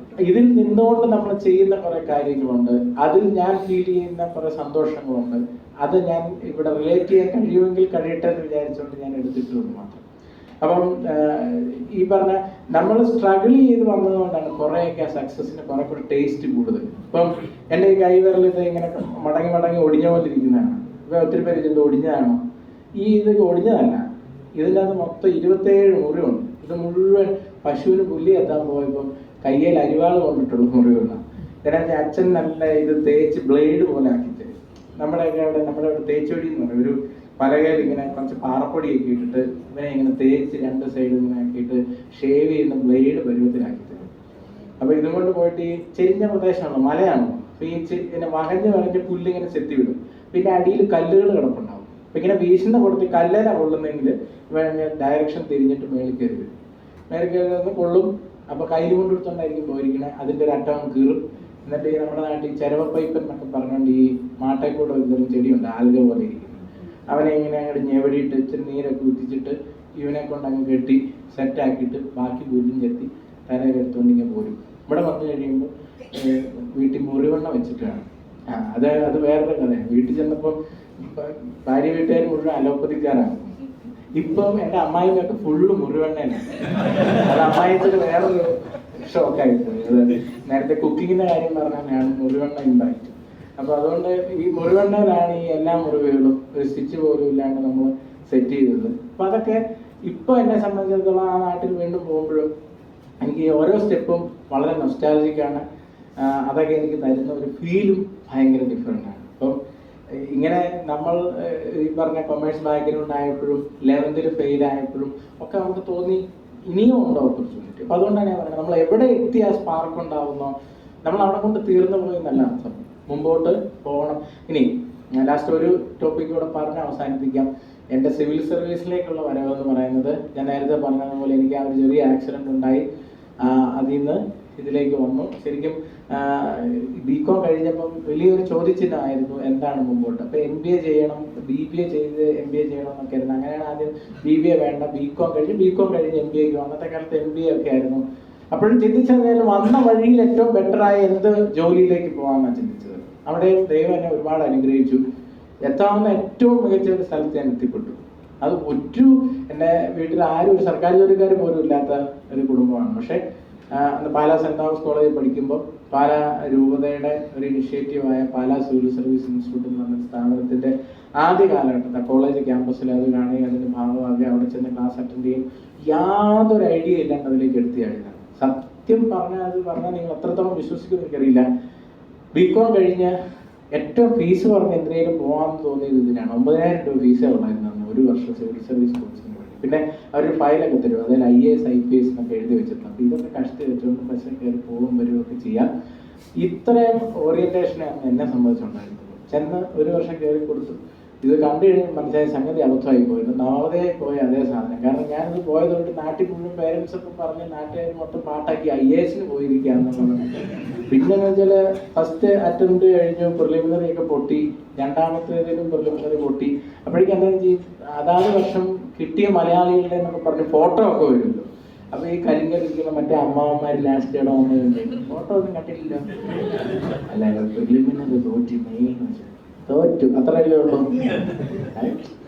E: ഇതിൽ നിന്നുകൊണ്ട് നമ്മൾ ചെയ്യുന്ന കുറേ കാര്യങ്ങളുണ്ട്. അതിൽ ഞാൻ ഫീൽ ചെയ്യുന്ന കുറേ സന്തോഷങ്ങളുണ്ട്. അത് ഞാൻ ഇവിടെ റിലേറ്റ് ചെയ്യാൻ കഴിയുമെങ്കിൽ കഴിയട്ടെ എന്ന് വിചാരിച്ചുകൊണ്ട് ഞാൻ എടുത്തിട്ടുള്ളൂ മാത്രം. അപ്പം ഈ പറഞ്ഞ നമ്മൾ സ്ട്രഗിൾ ചെയ്ത് വന്നതുകൊണ്ടാണ് കുറേയൊക്കെ സക്സസിന് കുറെ കൂടെ ടേസ്റ്റ് കൂടുതൽ. ഇപ്പം എൻ്റെ ഈ കൈവിരൽ ഇത് ഇങ്ങനെ മടങ്ങി ഒടിഞ്ഞ പോലെ ഇരിക്കുന്നതാണ്. ഇപ്പം ഒത്തിരി പേര് ചെന്ന് ഒടിഞ്ഞതാണോ? ഇത് ഒടിഞ്ഞതല്ല. ഇതിനകത്ത് മൊത്തം 27 മുറിവുണ്ട്. ഇത് മുഴുവൻ പശുവിന് പുല്ലി എത്താൻ പോയപ്പോൾ കയ്യിൽ അരിവാൾ കൊണ്ടിട്ടുള്ള മുറിവുകളാണ്. ഇതിനകത്ത് അച്ഛൻ നല്ല ഇത് തേച്ച് ബ്ലേഡ് പോലെ ആക്കി തരും. നമ്മുടെ ഇവിടെ തേച്ചൊടി എന്ന് പറയും. ഒരു പലകയിൽ ഇങ്ങനെ കുറച്ച് പാറപ്പൊടിയൊക്കെ ഇട്ടിട്ട് ഇവനെ ഇങ്ങനെ തേച്ച് 2 സൈഡും ഇങ്ങനെ ആക്കിയിട്ട് ഷേവ് ചെയ്യുന്ന ബ്ലേഡ് പരുവത്തിലാക്കി തരും. അപ്പോൾ ഇതും കൊണ്ട് പോയിട്ട് ഈ ചെരിഞ്ഞ പ്രദേശമാണോ മലയാണോ, അപ്പോൾ ഈ ഇങ്ങനെ വകഞ്ഞ് പുല്ലിങ്ങനെ ചെത്തി വിടും. പിന്നെ അടിയിൽ കല്ലുകൾ കിടപ്പുണ്ടാവും. അപ്പോൾ ഇങ്ങനെ വീശുന്ന കൊടുത്ത് കല്ലേല കൊള്ളുന്നെങ്കിൽ ഡയറക്ഷൻ തിരിഞ്ഞിട്ട് മേളിൽ കയറി വരും. മേളിൽ കയറി കൊള്ളും. അപ്പോൾ കയ്യിൽ കൊണ്ടെടുത്തോണ്ടായിരിക്കും പോയിരിക്കണേ. അതിൻ്റെ ഒരു അറ്റം കീറും. എന്നിട്ട് ഈ നമ്മുടെ നാട്ടിൽ ചെരവപ്പൈപ്പൻ എന്നൊക്കെ പറഞ്ഞുകൊണ്ട് ഈ മാട്ടേക്കൂടെ എന്തെങ്കിലും ചെടിയുണ്ട് ആൽഗ പോലെ ഇരിക്കുന്നത്, അവനെ ഇങ്ങനെ അങ്ങോട്ട് ഞെവടിയിട്ട് ഇച്ചിരി നീരൊക്കെ ഊറ്റിച്ചിട്ട് ഇവനെ കൊണ്ട് അങ്ങ് കെട്ടി സെറ്റാക്കിയിട്ട് ബാക്കി വീട്ടിൽ ചെത്തി തലയിലെടുത്തുകൊണ്ട് ഇങ്ങനെ പോരും. ഇവിടെ വന്നു കഴിയുമ്പോൾ വീട്ടിൽ മുറിവെണ്ണ വെച്ചിട്ടാണ്. അത് വേറൊരു കഥയാണ്. വീട്ടിൽ ചെന്നപ്പോൾ ഭാര്യ വീട്ടുകാർ മുഴുവൻ അലോപ്പതിക്കാരാണ്. ഇപ്പം എൻ്റെ അമ്മായിക്കൊക്കെ ഫുള്ള് മുറിവെണ്ണയാണ്. അത് അമ്മായിക്ക് വേറൊരു ഷോക്കായിപ്പോയി. നേരത്തെ കുക്കിങ്ങിൻ്റെ കാര്യം പറഞ്ഞാൽ ഞാൻ മുറിവെണ്ണ ഇമ്പാക്റ്റ്. അപ്പോൾ അതുകൊണ്ട് ഈ മുറിവെണ്ണയിലാണ് ഈ എല്ലാ മുറിവുകളും ഒരു സ്റ്റിച്ച് പോലും ഇല്ലാണ്ട് നമ്മൾ സെറ്റ് ചെയ്തത്. അപ്പോൾ അതൊക്കെ ഇപ്പോൾ എന്നെ സംബന്ധിച്ചിടത്തോളം ആ നാട്ടിൽ വീണ്ടും പോകുമ്പോഴും എനിക്ക് ഓരോ സ്റ്റെപ്പും വളരെ നൊസ്റ്റാൾജിക്കാണ്. അതൊക്കെ എനിക്ക് തരുന്ന ഒരു ഫീലും ഭയങ്കര ഡിഫറെൻ്റ് ആണ്. അപ്പം ഇങ്ങനെ നമ്മൾ ഈ പറഞ്ഞ കൊമേഴ്സ് ബാക്ക്ഗ്രൗണ്ട് ആയപ്പോഴും 11th ഫെയിൽ ആയപ്പോഴും ഒക്കെ നമുക്ക് തോന്നി ഇനിയും ഉണ്ട് ഓപ്പർച്യൂണിറ്റി. അപ്പോൾ അതുകൊണ്ടാണ് ഞാൻ പറയുന്നത്, നമ്മൾ എവിടെ എത്തി ആ സ്പാർക്ക് ഉണ്ടാവുന്നോ നമ്മൾ അവിടെ കൊണ്ട് തീർന്നു പോയി എന്നല്ല അർത്ഥം, മുമ്പോട്ട് പോകണം. ഇനി ഞാൻ ലാസ്റ്റ് ഒരു ടോപ്പിക് കൂടെ പറഞ്ഞ് അവസാനിപ്പിക്കാം. എൻ്റെ സിവിൽ സർവീസിലേക്കുള്ള വരവെന്ന് പറയുന്നത് ഞാൻ നേരത്തെ പറഞ്ഞതുപോലെ എനിക്ക് ആ ഒരു ചെറിയ ആക്സിഡൻ്റ് ഉണ്ടായി. അതിൽ നിന്ന് ഇതിലേക്ക് വന്നു. ശരിക്കും BCom കഴിഞ്ഞപ്പം വലിയൊരു ചോദ്യചിഹ്നമായിരുന്നു എന്താണ് മുമ്പോട്ട്. അപ്പോൾ MBA ചെയ്യണം, BBA ചെയ്ത് MBA ചെയ്യണം എന്നൊക്കെ ആയിരുന്നു. അങ്ങനെയാണ് ആദ്യം BBA വേണ്ട, BCom കഴിഞ്ഞ് MBAക്ക്. അന്നത്തെ കാലത്ത് MBA ഒക്കെ ആയിരുന്നു. അപ്പോഴും ചിന്തിച്ചതിൽ വന്ന വഴിയിൽ ഏറ്റവും ബെറ്ററായ എന്ത് ജോലിയിലേക്ക് പോകാമെന്നാണ് ചിന്തിച്ചത്. അവിടെ ദൈവം എന്നെ ഒരുപാട് അനുഗ്രഹിച്ചു. എത്താവുന്ന ഏറ്റവും മികച്ച ഒരു സ്ഥലത്ത് ഞാൻ എത്തിപ്പെട്ടു. അത് എൻ്റെ വീട്ടിൽ ആരും ഒരു സർക്കാർ ജോലിക്കാർ പോലും ഇല്ലാത്ത ഒരു കുടുംബമാണ്. പക്ഷേ പാലാ സെൻറ് തോമസ് കോളേജിൽ പഠിക്കുമ്പോൾ പാലാ രൂപതയുടെ ഒരു ഇനിഷ്യേറ്റീവായ പാലാ സിവിൽ സർവീസ് ഇൻസ്റ്റിറ്റ്യൂട്ട് എന്ന് പറഞ്ഞ സ്ഥാപനത്തിൻ്റെ ആദ്യ കാലഘട്ടത്തിൽ കോളേജ് ക്യാമ്പസിൽ അത് കാണുകയും അതിൻ്റെ ഭാഗമാകുകയും അവിടെ ചെന്ന് ക്ലാസ് അറ്റൻഡ് ചെയ്യും. യാതൊരു ഐഡിയ ഇല്ലാണ്ട് അതിലേക്ക് എടുത്തിയാടിയതാണ്. സത്യം പറഞ്ഞാൽ നിങ്ങൾ എത്രത്തോളം വിശ്വസിക്കുമെന്ന് എനിക്കറിയില്ല. BCom കഴിഞ്ഞ് ഏറ്റവും ഫീസ് പറഞ്ഞ് എന്തിനേലും പോകാമെന്ന് തോന്നിയത് ഇതിനാണ്. 9,000 രൂപ ഫീസേ ഉള്ളായിരുന്നു ഒരു വർഷം സിവിൽ സർവീസ് കോഴ്സിന് വേണ്ടി. പിന്നെ അവരൊരു ഫയലൊക്കെ തരും, അതിൽ IAS IPS എന്നൊക്കെ എഴുതി വെച്ചിട്ടുണ്ട്. അപ്പോൾ ഇതൊക്കെ കഷ്ടി വെച്ചുകൊണ്ട് ബസ്സിൽ കയറി പോകും വരികയൊക്കെ ചെയ്യാം. ഇത്രയും ഓറിയന്റേഷനാണ് എന്നെ സംബന്ധിച്ചുണ്ടായിരുന്നത്. ചെന്ന് ഒരു വർഷം കയറി കൊടുത്തു. ഇത് കണ്ടു കഴിഞ്ഞാൽ മനസ്സിലായ സംഗതി അബദ്ധമായി പോയത്, നവോദയയിൽ പോയ അതേ സാധനം. കാരണം ഞാനിത് പോയതുകൊണ്ട് നാട്ടിൽ മുഴുവൻ പേരൻസ് ഒക്കെ പറഞ്ഞ് നാട്ടുകാർ മൊത്തം പാട്ടാക്കി IASന് പോയിരിക്കുക എന്നുള്ളത്. പിന്നെന്ന് വെച്ചാൽ ഫസ്റ്റ് അറ്റംപ്റ്റ് കഴിഞ്ഞു, പ്രിലിമിനറി ഒക്കെ പൊട്ടി, രണ്ടാമത്തേതിലും പ്രിലിമിനറി പൊട്ടി. അപ്പോഴേക്കും എന്താ ചെയ്യും, അതാത് വർഷം കിട്ടിയ മലയാളികളുടെ എന്നൊക്കെ പറഞ്ഞ് ഫോട്ടോ ഒക്കെ വരുമല്ലോ. അപ്പോൾ ഈ കരിങ്കലിരിക്കുന്ന മറ്റേ അമ്മാവന്മാർ ലാസ്റ്റ് ഇടം വന്നു ഫോട്ടോ ഒന്നും കണ്ടിട്ടില്ല. അല്ല പ്രിലിമിനറി തോറ്റു അത്രയല്ലേ ഉള്ളൂ.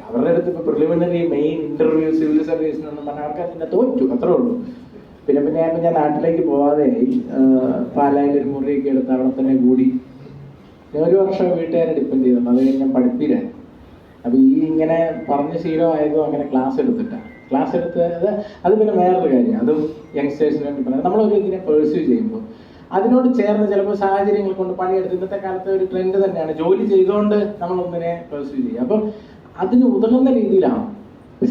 E: അവരുടെ അടുത്ത് ഇപ്പോൾ പ്രിലിമിനറി മെയിൻ ഇന്റർവ്യൂ സിവിൽ സർവീസിനൊന്നും പറഞ്ഞാൽ അവർക്ക് അതിൻ്റെ തോറ്റു അത്രേ ഉള്ളൂ. പിന്നെ ഞാൻ നാട്ടിലേക്ക് പോവാതെ പാലായിൽ ഒരു മുറിയൊക്കെ എടുത്ത് അവിടെ തന്നെ കൂടി ഒരു വർഷം വീട്ടുകാരെ ഡിപ്പെൻഡ് ചെയ്തിട്ടുണ്ട്. അത് കഴിഞ്ഞ് ഞാൻ പഠിപ്പിലായിരുന്നു. അപ്പോൾ ഈ ഇങ്ങനെ പറഞ്ഞ ശീലമായതും അങ്ങനെ ക്ലാസ് എടുത്തിട്ട് അത് പിന്നെ വേറൊരു കാര്യം, അതും യങ്സ്റ്റേഴ്സിന് വേണ്ടി പറയുന്നത്. നമ്മളൊരു ഇതിനെ പേഴ്സ്യൂ ചെയ്യുമ്പോൾ അതിനോട് ചേർന്ന് ചിലപ്പോൾ സാഹചര്യങ്ങൾ കൊണ്ട് പണിയെടുത്ത് ഇന്നത്തെ കാലത്തെ ഒരു ട്രെൻഡ് തന്നെയാണ് ജോലി ചെയ്തുകൊണ്ട് നമ്മളൊന്നിനെ പേഴ്സ്യൂ ചെയ്യുക. അപ്പം അതിന് ഉതകുന്ന രീതിയിലാണ്.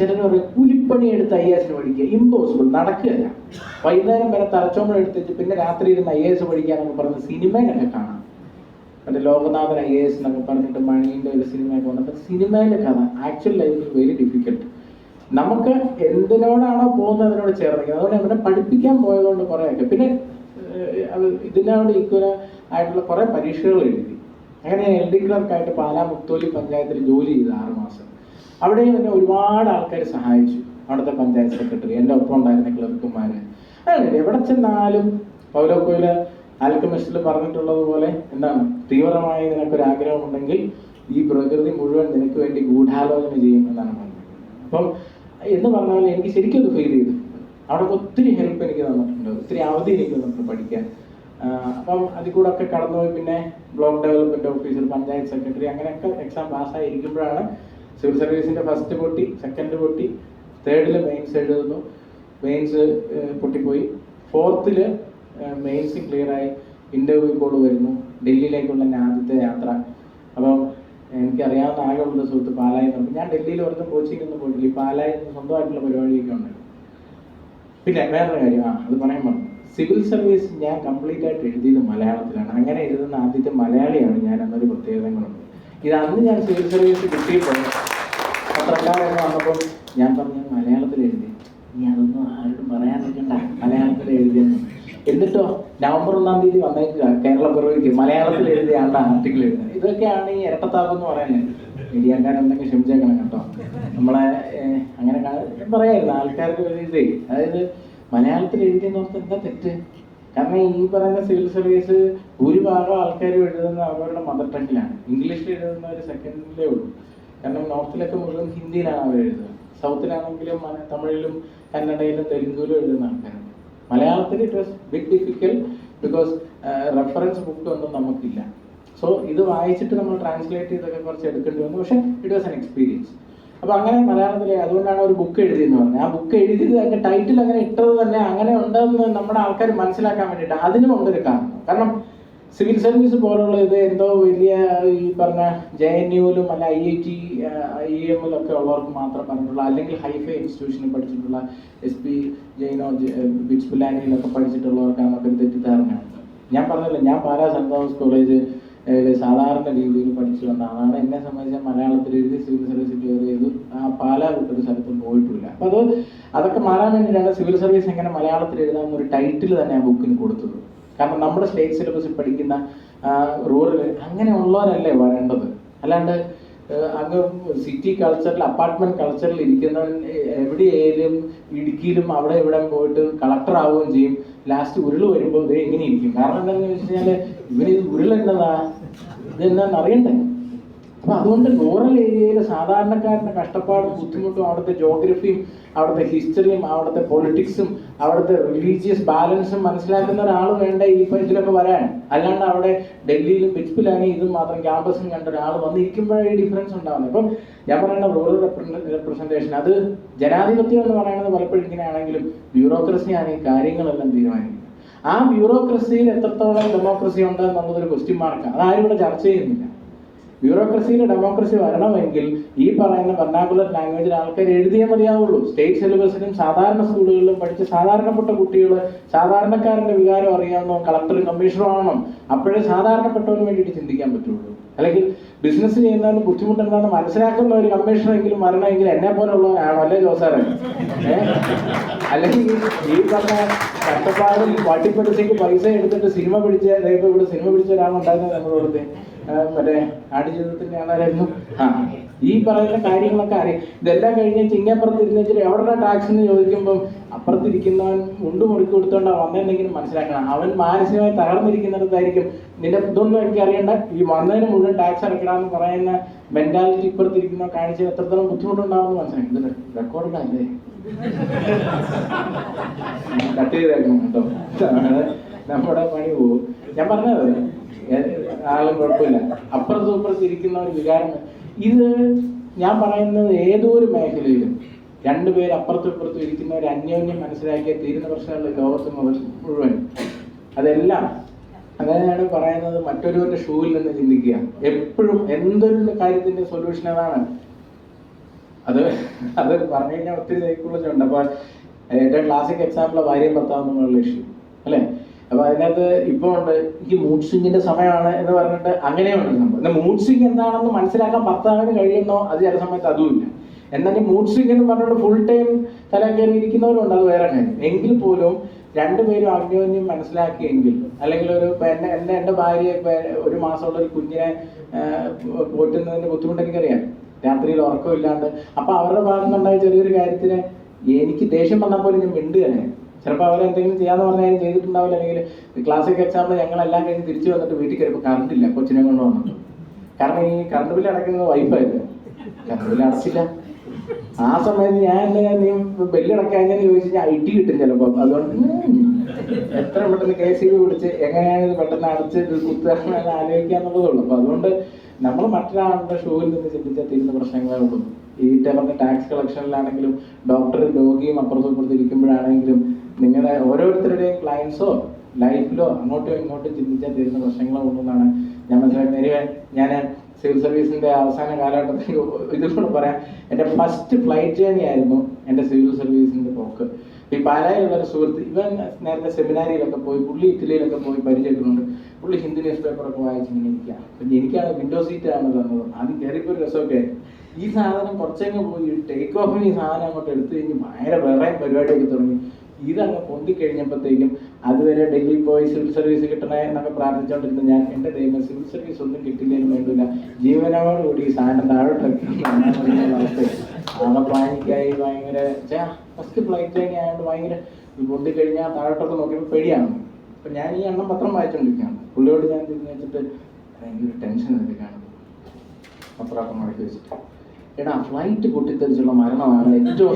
E: ചിലർ പറയും കൂലിപ്പണി എടുത്ത് IAS പഠിക്കുക, ഇമ്പോസിബിൾ, നടക്കുകയല്ല. വൈകുന്നേരം വരെ തലച്ചോമ്പ് എടുത്തിട്ട് പിന്നെ രാത്രി ഇരുന്ന് IAS പഠിക്കാന്നൊക്കെ പറഞ്ഞ് സിനിമയിലൊക്കെ കാണാം. മറ്റേ ലോകനാഥൻ IAS എന്നൊക്കെ പറഞ്ഞിട്ട് മണീൻ്റെ ഒരു സിനിമയൊക്കെ വന്നപ്പോൾ സിനിമയിലെ കഥ ആക്ച്വൽ ലൈഫിൽ വെരി ഡിഫിക്കൽട്ട്. നമുക്ക് എന്തിനോടാണോ പോകുന്നത് അതിനോട് ചേർന്നിരിക്കുന്നത്. അതുകൊണ്ട് അവരെ പഠിപ്പിക്കാൻ പോയതുകൊണ്ട് കുറേയൊക്കെ പിന്നെ ഇതിനോട് ഈക്വൽ ആയിട്ടുള്ള കുറേ പരീക്ഷകൾ എഴുതി. അങ്ങനെ LD ക്ലർക്കായിട്ട് പാലാ മുത്തോലി പഞ്ചായത്തിൽ ജോലി ചെയ്ത് 6 മാസം. അവിടെയും എന്നെ ഒരുപാട് ആൾക്കാർ സഹായിച്ചു. അവിടുത്തെ പഞ്ചായത്ത് സെക്രട്ടറി, എൻ്റെ ഒപ്പം ഉണ്ടായിരുന്ന ക്ലർക്കുമാർ, അങ്ങനെ എവിടെ ചെന്നാലും പൗലോ കൊയ്ലോ ആൽക്കമിസ്റ്റിൽ പറഞ്ഞിട്ടുള്ളതുപോലെ എന്താണ്, തീവ്രമായ നിനക്കൊരാഗ്രഹം ഉണ്ടെങ്കിൽ ഈ പ്രകൃതി മുഴുവൻ നിനക്ക് വേണ്ടി ഗൂഢാലോചന ചെയ്യും എന്നാണ് പറഞ്ഞത്. അപ്പം എന്ന് പറഞ്ഞാൽ എനിക്ക് ശരിക്കും അത് ഫീൽ ചെയ്തു. അവിടെ ഒത്തിരി ഹെൽപ്പ് എനിക്ക് തന്നിട്ടുണ്ട്, ഒത്തിരി അവധി എനിക്ക് തന്നിട്ടുണ്ട് പഠിക്കാൻ. അപ്പം അതിൽ കൂടെ ഒക്കെ കടന്നുപോയി. പിന്നെ block development officer, panchayat secretary, അങ്ങനെയൊക്കെ എക്സാം പാസ്സായിരിക്കുമ്പോഴാണ് സിവിൽ സർവീസിൻ്റെ ഫസ്റ്റ് പൊട്ടി, സെക്കൻഡ് പൊട്ടി, തേർഡിൽ മെയിൻസ് എഴുതുന്നു. മെയിൻസ് പൊട്ടിപ്പോയി. 4th മെയിൻസ് ക്ലിയറായി. ഇൻ്റർവ്യൂ കോൾ വരുന്നു, ഡൽഹിയിലേക്കുള്ള എൻ്റെ ആദ്യത്തെ യാത്ര. അപ്പം എനിക്കറിയാവുന്ന ആകെയുള്ള സുഹൃത്ത് പാലായിൽ നിന്ന്. ഞാൻ ഡൽഹിയിൽ ഒരിടത്തും കോച്ചിങ്ങൊന്നും പോയിട്ടില്ല. ഈ പാലായിൽ നിന്ന് സ്വന്തമായിട്ടുള്ള പരിപാടിയൊക്കെ ഉണ്ടായിരുന്നു. പിന്നെ വേറൊരു കാര്യം, അത് പറയാൻ പറഞ്ഞു, സിവിൽ സർവീസ് ഞാൻ കംപ്ലീറ്റ് ആയിട്ട് എഴുതിയത് മലയാളത്തിലാണ്. അങ്ങനെ എഴുതുന്ന ആദ്യത്തെ മലയാളിയാണ് ഞാൻ എന്നൊരു പ്രത്യേകതകളുണ്ട്. ഇത് അന്ന് ഞാൻ സിവിൽ സർവീസ് കിട്ടിയപ്പോൾ പത്രക്കാരെന്ന് വന്നപ്പോൾ ഞാൻ പറഞ്ഞു മലയാളത്തിൽ എഴുതി. ഇനി അതൊന്നും ആരോടും പറയാൻ നിൽക്കണ്ട, മലയാളത്തിൽ എഴുതിയെന്ന്. എന്നിട്ടോ നവംബർ 1 വന്നേക്കുക കേരള പിറവിക്ക് മലയാളത്തിൽ എഴുതിയാണ് ആർട്ടിക്കിൾ എഴുതുന്നത്. ഇതൊക്കെയാണ് ഈ ഇരട്ടത്താപ്പ് എന്ന് പറയുന്നത്. മീഡിയക്കാരുണ്ടെങ്കിൽ ക്ഷമിച്ചേക്കണം കേട്ടോ. നമ്മളെ അങ്ങനെ പറയായിരുന്നു ആൾക്കാർക്ക് ഒരു ഇതേ, അതായത് മലയാളത്തിൽ എഴുതിയെന്ന് ഓർത്ത് എന്താ തെറ്റ്? കാരണം ഈ പറയുന്ന സിവിൽ സർവീസ് ഭൂരിഭാഗം ആൾക്കാരും എഴുതുന്ന അവരുടെ മദർ ടങ്ങിലാണ്. ഇംഗ്ലീഷിൽ എഴുതുന്ന ഒരു സെക്കൻഡിലേ ഉള്ളൂ. കാരണം നോർത്തിലൊക്കെ മുഴുവൻ ഹിന്ദിയിലാണ് അവർ എഴുതുന്നത്. സൗത്തിലാണെങ്കിലും തമിഴിലും കന്നഡയിലും തെലുങ്കിലും എഴുതുന്ന ആൾക്കാരുണ്ട്. മലയാളത്തിൽ it was big difficult because reference book ഒന്നും നമുക്കില്ല. സോ ഇത് വായിച്ചിട്ട് നമ്മൾ ട്രാൻസ്ലേറ്റ് ചെയ്തൊക്കെ കുറച്ച് എടുക്കേണ്ടി വന്നു. പക്ഷേ ഇറ്റ് വാസ് ആൻ എക്സ്പീരിയൻസ്. അപ്പോൾ അങ്ങനെ മലയാളത്തിൽ അതുകൊണ്ടാണ് ഒരു ബുക്ക് എഴുതിയെന്ന് പറഞ്ഞത്. ആ ബുക്ക് എഴുതിയത് അതിൻ്റെ ടൈറ്റിൽ അങ്ങനെ ഇട്ടത് തന്നെ അങ്ങനെ ഉണ്ടെന്ന് നമ്മുടെ ആൾക്കാർ മനസ്സിലാക്കാൻ വേണ്ടിയിട്ട് അതിനും ഉണ്ടൊരു കാരണം. കാരണം സിവിൽ സർവീസ് പോലുള്ള ഇത് എന്തോ വലിയ ഈ പറഞ്ഞ JNUവിലും അല്ല IIT IIM ഉള്ളവർക്ക് മാത്രം പറഞ്ഞിട്ടുള്ള, അല്ലെങ്കിൽ ഹൈഫൈ ഇൻസ്റ്റിറ്റ്യൂഷനിൽ പഠിച്ചിട്ടുള്ള SP ജെയിനോ ബിറ്റ്സ് പിലാനിയിലൊക്കെ പഠിച്ചിട്ടുള്ളവർക്കാണ് ഒരു തെറ്റിദ്ധാരണയുണ്ട്. ഞാൻ പറഞ്ഞല്ലോ, ഞാൻ പാലാ സെൻറ് തോമസ് കോളേജ് സാധാരണ രീതിയിൽ പഠിച്ചു വന്ന ആളാണ്. എന്നെ സംബന്ധിച്ച മലയാളത്തിൽ എഴുതി സിവിൽ സർവീസ് ക്ലിയർ ചെയ്തു. പാലാ വിട്ടൊരു സ്ഥലത്തും പോയിട്ടില്ല. അപ്പോൾ അതൊക്കെ മാറാൻ വേണ്ടിയിട്ടാണ് സിവിൽ സർവീസ് എങ്ങനെ മലയാളത്തിൽ എഴുതാമെന്നൊരു ടൈറ്റിൽ തന്നെ ആ ബുക്കിന് കൊടുത്തത്. കാരണം നമ്മുടെ സ്റ്റേറ്റ് സിലബസിൽ പഠിക്കുന്ന റൂറൽ അങ്ങനെയുള്ളവരല്ലേ വരേണ്ടത്. അല്ലാണ്ട് അങ്ങ് സിറ്റി കൾച്ചറിൽ അപ്പാർട്ട്മെന്റ് കൾച്ചറിൽ ഇരിക്കുന്നവൻ എവിടെയായാലും ഇടുക്കിയിലും അവിടെ ഇവിടെ പോയിട്ട് കളക്ടർ ആവുകയും ചെയ്യും. ലാസ്റ്റ് ഉരുൾ വരുമ്പോൾ ഇത് എങ്ങനെ ഇരിക്കും? കാരണം എന്താണെന്ന് വെച്ച് കഴിഞ്ഞാൽ ഇവനിത് ഉരുളെന്നതാ ഇതെന്താണെന്ന് അറിയണ്ടേ. അപ്പോൾ അതുകൊണ്ട് റൂറൽ ഏരിയയിൽ സാധാരണക്കാരൻ്റെ കഷ്ടപ്പാടും ബുദ്ധിമുട്ടും അവിടുത്തെ ജോഗ്രഫിയും അവിടുത്തെ ഹിസ്റ്ററിയും അവിടുത്തെ പൊളിറ്റിക്സും അവിടുത്തെ റിലീജിയസ് ബാലൻസും മനസ്സിലാക്കുന്ന ഒരാൾ വേണ്ട ഈ ഇതിലൊക്കെ വരാൻ. അല്ലാണ്ട് അവിടെ ഡൽഹിയിലും ബിറ്റ്സിലാണെങ്കിൽ ഇതും മാത്രം ക്യാമ്പസും കണ്ട ഒരാൾ വന്നിരിക്കുമ്പോഴേ ഈ ഡിഫറൻസ് ഉണ്ടാകുന്നത്. ഇപ്പം ഞാൻ പറയുന്ന റൂറൽ റെപ്രസെൻറ്റേഷൻ അത് ജനാധിപത്യം എന്ന് പറയുന്നത് പലപ്പോഴും ഇങ്ങനെയാണെങ്കിലും ബ്യൂറോക്രസിയാണ് ഈ കാര്യങ്ങളെല്ലാം തീരുമാനിക്കുന്നത്. ആ ബ്യൂറോക്രസിയിൽ എത്രത്തോളം ഡെമോക്രസി ഉണ്ട് എന്നുള്ളതൊരു ക്വസ്റ്റ്യൻ മാർക്കാണ്. അതാരും ഇവിടെ ചർച്ച ചെയ്യുന്നില്ല. ബ്യൂറോക്രസിയിൽ ഡെമോക്രസി വരണമെങ്കിൽ ഈ പറയുന്ന വെർണാക്കുലർ ലാംഗ്വേജിൽ ആൾക്കാർ എഴുതിയേ മതിയാവുള്ളൂ. സ്റ്റേറ്റ് സിലബസിലും സാധാരണ സ്കൂളുകളിലും പഠിച്ച് സാധാരണപ്പെട്ട കുട്ടികൾ സാധാരണക്കാരൻ്റെ വികാരം അറിയാവുന്ന കളക്ടറും കമ്മീഷണറും ആവണം. അപ്പോഴേ സാധാരണപ്പെട്ടവന് വേണ്ടിയിട്ട് ചിന്തിക്കാൻ പറ്റുള്ളൂ. അല്ലെങ്കിൽ ബിസിനസ് ചെയ്യുന്നതിന് ബുദ്ധിമുട്ട് എന്താണെന്ന് മനസ്സിലാക്കുന്ന ഒരു കമ്മീഷണറെങ്കിലും വരണമെങ്കിൽ എന്നെ പോലുള്ളവനാണോ? അല്ലേ ജോസാറെ? അല്ലെങ്കിൽ ഈ പറഞ്ഞ കഷ്ടപ്പാടും വട്ടിപ്പലിശയ്ക്ക് പൈസ എടുത്തിട്ട് സിനിമ പിടിച്ച ഇവിടെ സിനിമ പിടിച്ച ഒരാളുണ്ടായിരുന്നത് നമ്മളോടത്തെ മറ്റേ ആടുജീവിതത്തിന്റെ ആളായിരുന്നു. ഈ പറയുന്ന കാര്യങ്ങളൊക്കെ അറിയാം. ഇതെല്ലാം കഴിഞ്ഞ് ചിങ്ങപ്പുറത്ത് ഇരുന്നിട്ട് എവിടെ ടാക്സ് എന്ന് ചോദിക്കുമ്പം അപ്പുറത്തിരിക്കുന്നവൻ മുണ്ട് മുറുക്കി കൊടുത്തോണ്ടാണ് വന്നതെന്നെങ്കിലും മനസ്സിലാക്കണം. അവൻ മാനസികമായി തകർന്നിരിക്കുന്നിടത്തായിരിക്കും നിന്റെ ഇതൊന്നും എനിക്ക് അറിയണ്ട, ഈ വന്നതിന് മുഴുവൻ ടാക്സ് അടയ്ക്കണമെന്ന് പറയുന്ന മെന്റാലിറ്റി ഇപ്പുറത്തിരിക്കുന്ന കാണിച്ച് എത്രത്തോളം ബുദ്ധിമുട്ടുണ്ടാവുമെന്ന് മനസ്സിലാക്കി. ഇത് റെക്കോർഡല്ലേ കട്ട് ചെയ്തേക്കണം കേട്ടോ, നമ്മുടെ പണി പോകും. ഞാൻ പറഞ്ഞത് ആളും കുഴപ്പമില്ല. അപ്പുറത്തും ഇപ്പുറത്ത് ഇരിക്കുന്ന ഒരു വികാരം ഇത് ഞാൻ പറയുന്നത് ഏതോ ഒരു മേഖലയിലും രണ്ടുപേര് അപ്പുറത്തും ഇപ്പുറത്തും ഇരിക്കുന്നവർ അന്യോന്യം മനസ്സിലാക്കിയ തീരുന്ന പ്രശ്നങ്ങൾ ലോകത്ത് മുഴുവൻ അതെല്ലാം അങ്ങനെയാണ് പറയുന്നത്. മറ്റൊരുവരുടെ ഷൂവിൽ നിന്ന് ചിന്തിക്കുക. എപ്പോഴും എന്തൊരു കാര്യത്തിന്റെ സൊല്യൂഷൻ അതാണ്. അത് പറഞ്ഞു കഴിഞ്ഞാൽ ഒത്തിരി സൈക്കോളജി ഉണ്ട്. അപ്പോൾ ഏറ്റവും ക്ലാസിക് എക്സാമ്പിൾ ഭാര്യയും ഭർത്താവും തമ്മിലുള്ള ഇഷ്യൂ അല്ലേ. അപ്പൊ അതിനകത്ത് ഇപ്പൊ ഉണ്ട് ഈ മൂഡ് സ്വിങ്ങിന്റെ സമയമാണ് എന്ന് പറഞ്ഞിട്ട് അങ്ങനെയുണ്ട് സംഭവം. എന്നാൽ മൂഡ് സ്വിങ് എന്താണെന്ന് മനസ്സിലാക്കാൻ ഭർത്താവിന് കഴിയുന്നോ അത് ചില സമയത്ത് അതുമില്ല. എന്നാൽ ഈ മൂഡ് സ്വിങ് എന്ന് പറഞ്ഞിട്ട് ഫുൾ ടൈം തല കയറി ഇരിക്കുന്നവരുണ്ട്, അത് വേറെ കാര്യം. എങ്കിൽ പോലും രണ്ടുപേരും അന്യോന്യം മനസ്സിലാക്കിയെങ്കിൽ, അല്ലെങ്കിൽ ഒരു എൻ്റെ ഭാര്യ ഒരു മാസമുള്ള ഒരു കുഞ്ഞിനെ പോറ്റുന്നതിന്റെ ബുദ്ധിമുട്ട് എനിക്കറിയാം. രാത്രിയിൽ ഉറക്കമില്ലാണ്ട് അപ്പൊ അവരുടെ ഭാഗത്തുനിന്നുണ്ടായ ചെറിയൊരു കാര്യത്തിന് എനിക്ക് ദേഷ്യം വന്നാൽ പോലും ഞാൻ മിണ്ടുകയാണ്. ചിലപ്പോൾ അവരെന്തെങ്കിലും ചെയ്യാന്ന് പറഞ്ഞാൽ ചെയ്തിട്ടുണ്ടാവില്ല. അല്ലെങ്കിൽ ക്ലാസിക് എക്സാമ്പിൾ ഞങ്ങളെല്ലാം കഴിഞ്ഞ് തിരിച്ചു വന്നിട്ട് വീട്ടിൽ കയറിയപ്പോൾ കറണ്ട് ഇല്ല, കൊച്ചിനെ കൊണ്ട് വന്നിട്ട്. കാരണം ഈ കറണ്ട് ബില്ല് അടയ്ക്കുന്നത് വൈഫായിരുന്നു, കറണ്ട് ബില്ല് അടച്ചില്ല. ആ സമയത്ത് ഞാൻ നീ ബില്ലടക്കാഞ്ഞെന്ന് ചോദിച്ചു കഴിഞ്ഞാൽ IT കിട്ടും ചിലപ്പോൾ. അതുകൊണ്ട് എത്ര പെട്ടെന്ന് KCB വിളിച്ച് എങ്ങനെയാണ് ഇത് പെട്ടെന്ന് അടച്ച് കുത്തുക ആലോചിക്കാന്നുള്ളതുള്ളൂ. അപ്പൊ അതുകൊണ്ട് നമ്മൾ മറ്റൊരാളുടെ ഷൂവിൽ നിന്ന് ചിന്തിച്ചാൽ തീരുന്ന പ്രശ്നങ്ങളേ ഉള്ളൂ. ഈ പറഞ്ഞ ടാക്സ് കളക്ഷനിലാണെങ്കിലും ഡോക്ടറും രോഗിയും അപ്പുറത്തും ഇപ്പുറത്ത് ഇരിക്കുമ്പോഴാണെങ്കിലും നിങ്ങളുടെ ഓരോരുത്തരുടെയും ക്ലയൻസോ ലൈഫിലോ അങ്ങോട്ടും ഇങ്ങോട്ടും ചിന്തിച്ചാൽ തീരുന്ന പ്രശ്നങ്ങളോ ഉണ്ടെന്നാണ് ഞാൻ മനസ്സിലാക്കുന്നത്. ഞാൻ സിവിൽ സർവീസിന്റെ അവസാന കാലഘട്ടത്തിൽ ഇതുകൂടെ പറയാം. എൻ്റെ ഫസ്റ്റ് ഫ്ലൈറ്റ് ജേർണി ആയിരുന്നു എൻ്റെ സിവിൽ സർവീസിന്റെ പോക്ക്. ഈ പാലായിലുള്ളൊരു സുഹൃത്ത്, ഇവൻ നേരത്തെ സെമിനാരിയിലൊക്കെ പോയി, പുള്ളി ഇറ്റലിയിലൊക്കെ പോയി പരിചയപ്പെടുന്നുണ്ട്. പുള്ളി ഹിന്ദി ന്യൂസ് പേപ്പറൊക്കെ വായിച്ചിങ്ങനെ ഇരിക്കുക. അപ്പം എനിക്കാണ് വിൻഡോ സീറ്റാണ് തന്നത്. ആദ്യം കയറിയപ്പോൾ ഒരു രസമൊക്കെ ആയിരുന്നു. ഈ സാധനം കുറച്ചങ്ങ് പോയി ടേക്ക് ഓഫിന് ഈ സാധനം അങ്ങോട്ട് എടുത്തു കഴിഞ്ഞ് ഭയങ്കര വേറെ പരിപാടിയൊക്കെ തുടങ്ങി. ഇതങ്ങ് പൊന്തിക്കഴിഞ്ഞപ്പോഴത്തേക്കും അതുവരെ ഡൽഹി പോയി സിവിൽ സർവീസ് കിട്ടണേ എന്നൊക്കെ പ്രാർത്ഥിച്ചുകൊണ്ടിരുന്ന ഞാൻ എൻ്റെ ദൈവം സിവിൽ സർവീസ് ഒന്നും കിട്ടില്ലെന്ന് വേണ്ടില്ല, ജീവനോടുകൂടി ഈ സാധനം താഴോട്ടിറക്കുന്ന അവസ്ഥയാണ്. ആകെ പാനിക്കായി ഭയങ്കര ഫസ്റ്റ് ഫ്ലൈറ്റ് ട്രെയിനിങ് ആയതുകൊണ്ട് ഭയങ്കര പൊന്തി കഴിഞ്ഞാൽ താഴോട്ടൊക്കെ നോക്കിയപ്പോൾ പേടിയാണ്. അപ്പം ഞാൻ ഈ എണ്ണം പത്രം വായിച്ചുകൊണ്ടിരിക്കുകയാണ്. പുള്ളിയോട് ഞാൻ തിരിഞ്ഞ് വെച്ചിട്ട് ഭയങ്കര ടെൻഷൻ എടുക്കുകയാണ്. പത്രമൊക്കെ മടക്കി വെച്ചിട്ട്, എടാ ഫ്ലൈറ്റ് പൊട്ടിത്തെറിച്ചുള്ള മരണമാണ് ഏറ്റവും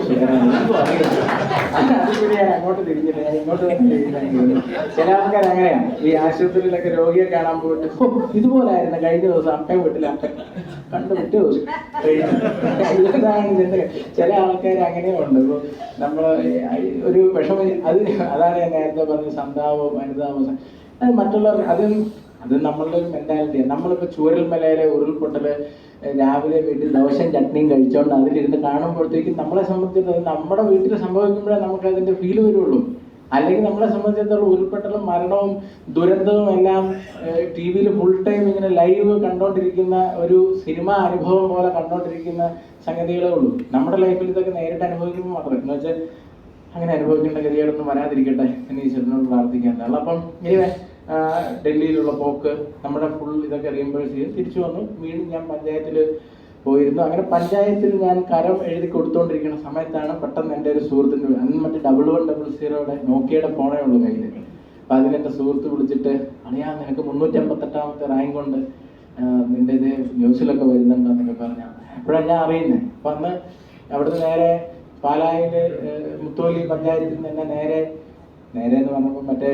E: അതിലൂടെ ഞാൻ അങ്ങോട്ട് തിരിഞ്ഞില്ല, ഞാൻ ഇങ്ങോട്ട് തിരിഞ്ഞു. ചില ആൾക്കാർ അങ്ങനെയാണ്, ഈ ആശുപത്രിയിലൊക്കെ രോഗിയെ കാണാൻ പോയിട്ട് ഇതുപോലെ ആയിരുന്നു കഴിഞ്ഞ ദിവസം അപ്പയും വീട്ടിൽ കണ്ടു പിറ്റേ ദിവസം ചില ആൾക്കാർ അങ്ങനെയുണ്ട്. ഇപ്പോൾ നമ്മൾ ഒരു വിഷമം അതാണ് ഞാൻ നേരത്തെ പറഞ്ഞ സന്താപം അനുതാപം, അത് മറ്റുള്ളവർ അത് നമ്മളുടെ ഒരു മെന്റാലിറ്റിയാണ്. നമ്മളിപ്പോൾ ചൂരൽമലയിലെ ഉരുൾപൊട്ടൽ രാവിലെ വീട്ടിൽ ദോശയും ചട്നിയും കഴിച്ചുകൊണ്ട് അതിലിരുന്ന് കാണുമ്പോഴത്തേക്കും നമ്മളെ സംബന്ധിച്ചിടത്തോളം നമ്മുടെ വീട്ടിൽ സംഭവിക്കുമ്പോഴേ നമുക്ക് അതിൻ്റെ ഫീൽ വരുള്ളൂ. അല്ലെങ്കിൽ നമ്മളെ സംബന്ധിച്ചിടത്തോളം ഉരുൾപൊട്ടലും മരണവും ദുരന്തവും എല്ലാം ടി വിയിൽ ഫുൾ ടൈം ഇങ്ങനെ ലൈവ് കണ്ടുകൊണ്ടിരിക്കുന്ന ഒരു സിനിമ അനുഭവം പോലെ കണ്ടുകൊണ്ടിരിക്കുന്ന സംഗതികളേ ഉള്ളൂ. നമ്മുടെ ലൈഫിൽ ഇതൊക്കെ നേരിട്ട് അനുഭവിക്കുമ്പോൾ മാത്രം, എന്ന് വെച്ചാൽ അങ്ങനെ അനുഭവിക്കേണ്ട ഗതികേടൊന്നും വരാതിരിക്കട്ടെ എന്ന് ഈശ്വരനോട് പ്രാർത്ഥിക്കാവുന്നതാണ്. അപ്പം ഇനി ഡൽഹിയിലുള്ള പോക്ക് നമ്മുടെ ഫുൾ ഇതൊക്കെ റീഇംബേഴ്സ് ചെയ്ത് തിരിച്ചു വന്നു. വീണ്ടും ഞാൻ പഞ്ചായത്തിൽ പോയിരുന്നു. അങ്ങനെ പഞ്ചായത്തിൽ ഞാൻ കരം എഴുതി കൊടുത്തുകൊണ്ടിരിക്കുന്ന സമയത്താണ് പെട്ടെന്ന് എൻ്റെ ഒരു സുഹൃത്തിൻ്റെ അന്ന് മറ്റേ 1100 നോക്കിയയുടെ ഫോണേ ഉള്ളൂ കയ്യിൽ. അപ്പം അതിലെൻ്റെ സുഹൃത്ത് വിളിച്ചിട്ട്, അറിയാം നിനക്ക് 358ാമത്തെ റാങ്ക് കൊണ്ട് നിൻ്റെ ഇത് ന്യൂസിലൊക്കെ വരുന്നുണ്ടെന്നൊക്കെ പറഞ്ഞാൽ എപ്പോഴാണ് ഞാൻ അറിയുന്നത്. അപ്പം അന്ന് അവിടുന്ന് നേരെ പാലായിൽ മുത്തോലി പഞ്ചായത്തിൽ നിന്ന് തന്നെ നേരെ എന്ന് പറഞ്ഞപ്പോൾ മറ്റേ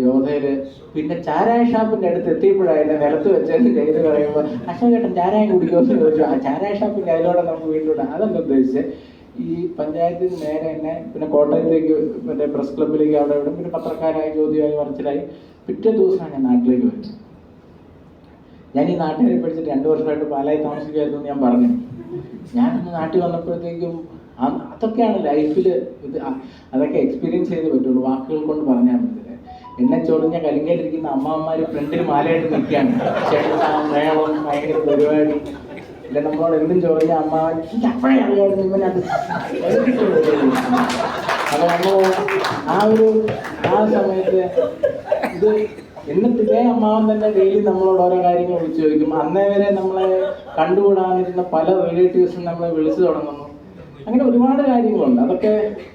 E: യോധയില് പിന്നെ ചാരായ ഷാപ്പിന്റെ അടുത്ത് എത്തിയപ്പോഴാണ് എന്നെ നിലത്ത് വെച്ചെന്ന് ചെയ്ത് പറയുമ്പോൾ അശോകേട്ടൻ ചാരായം കുടിക്കുമെന്ന് ചോദിച്ചു. ആ ചാരായ ഷാപ്പിന്റെ അതിലൂടെ നമുക്ക് വീണ്ടും അതല്ല ഉദ്ദേശിച്ച് ഈ പഞ്ചായത്തിൽ നിന്ന് നേരെ എന്നെ പിന്നെ കോട്ടയത്തേക്ക് മറ്റേ പ്രസ് ക്ലബിലേക്ക് അവിടെ ഇവിടെ പിന്നെ പത്രക്കാരായി ചോദ്യമായി പറച്ചിലായി. പിറ്റേ ദിവസമാണ് ഞാൻ നാട്ടിലേക്ക് വരുന്നത്. ഞാൻ ഈ നാട്ടുകാരെ പഠിച്ചിട്ട് 2 വർഷമായിട്ട് പാലായി താമസിക്കുമായിരുന്നു എന്ന് ഞാൻ പറഞ്ഞു. ഞാനൊന്ന് നാട്ടിൽ വന്നപ്പോഴത്തേക്കും അതൊക്കെയാണ് ലൈഫിൽ ഇത്, അതൊക്കെ എക്സ്പീരിയൻസ് ചെയ്ത് പറ്റുള്ളൂ, വാക്കുകൾ കൊണ്ട് പറഞ്ഞാൽ പറ്റില്ല. എന്നെ ചൊറിഞ്ഞ കലിങ്കയിലിരിക്കുന്ന അമ്മമാര് ഫ്രണ്ടിൽ മാലയായിട്ട് നിൽക്കുകയാണ്, ചേട്ടാ മേളം ഭയങ്കര പരിപാടി. ഇല്ല നമ്മളോട് എന്തും ചൊറിഞ്ഞ അമ്മാവൻ അപ്പോഴേ അറിയായിരുന്നു ഇവനത്. അപ്പൊ നമ്മൾ ആ സമയത്ത് ഇത് എന്നിട്ട് ഇതേ അമ്മാവൻ തന്നെ ഡെയിലി നമ്മളോട് ഓരോ കാര്യങ്ങൾ വിളിച്ചു ചോദിക്കും. അന്നേ വരെ നമ്മളെ കണ്ടുകൂടാനിരുന്ന പല റിലേറ്റീവ്സും നമ്മളെ വിളിച്ചു തുടങ്ങുന്നു. അങ്ങനെ ഒരുപാട് കാര്യങ്ങളുണ്ട്. അതൊക്കെ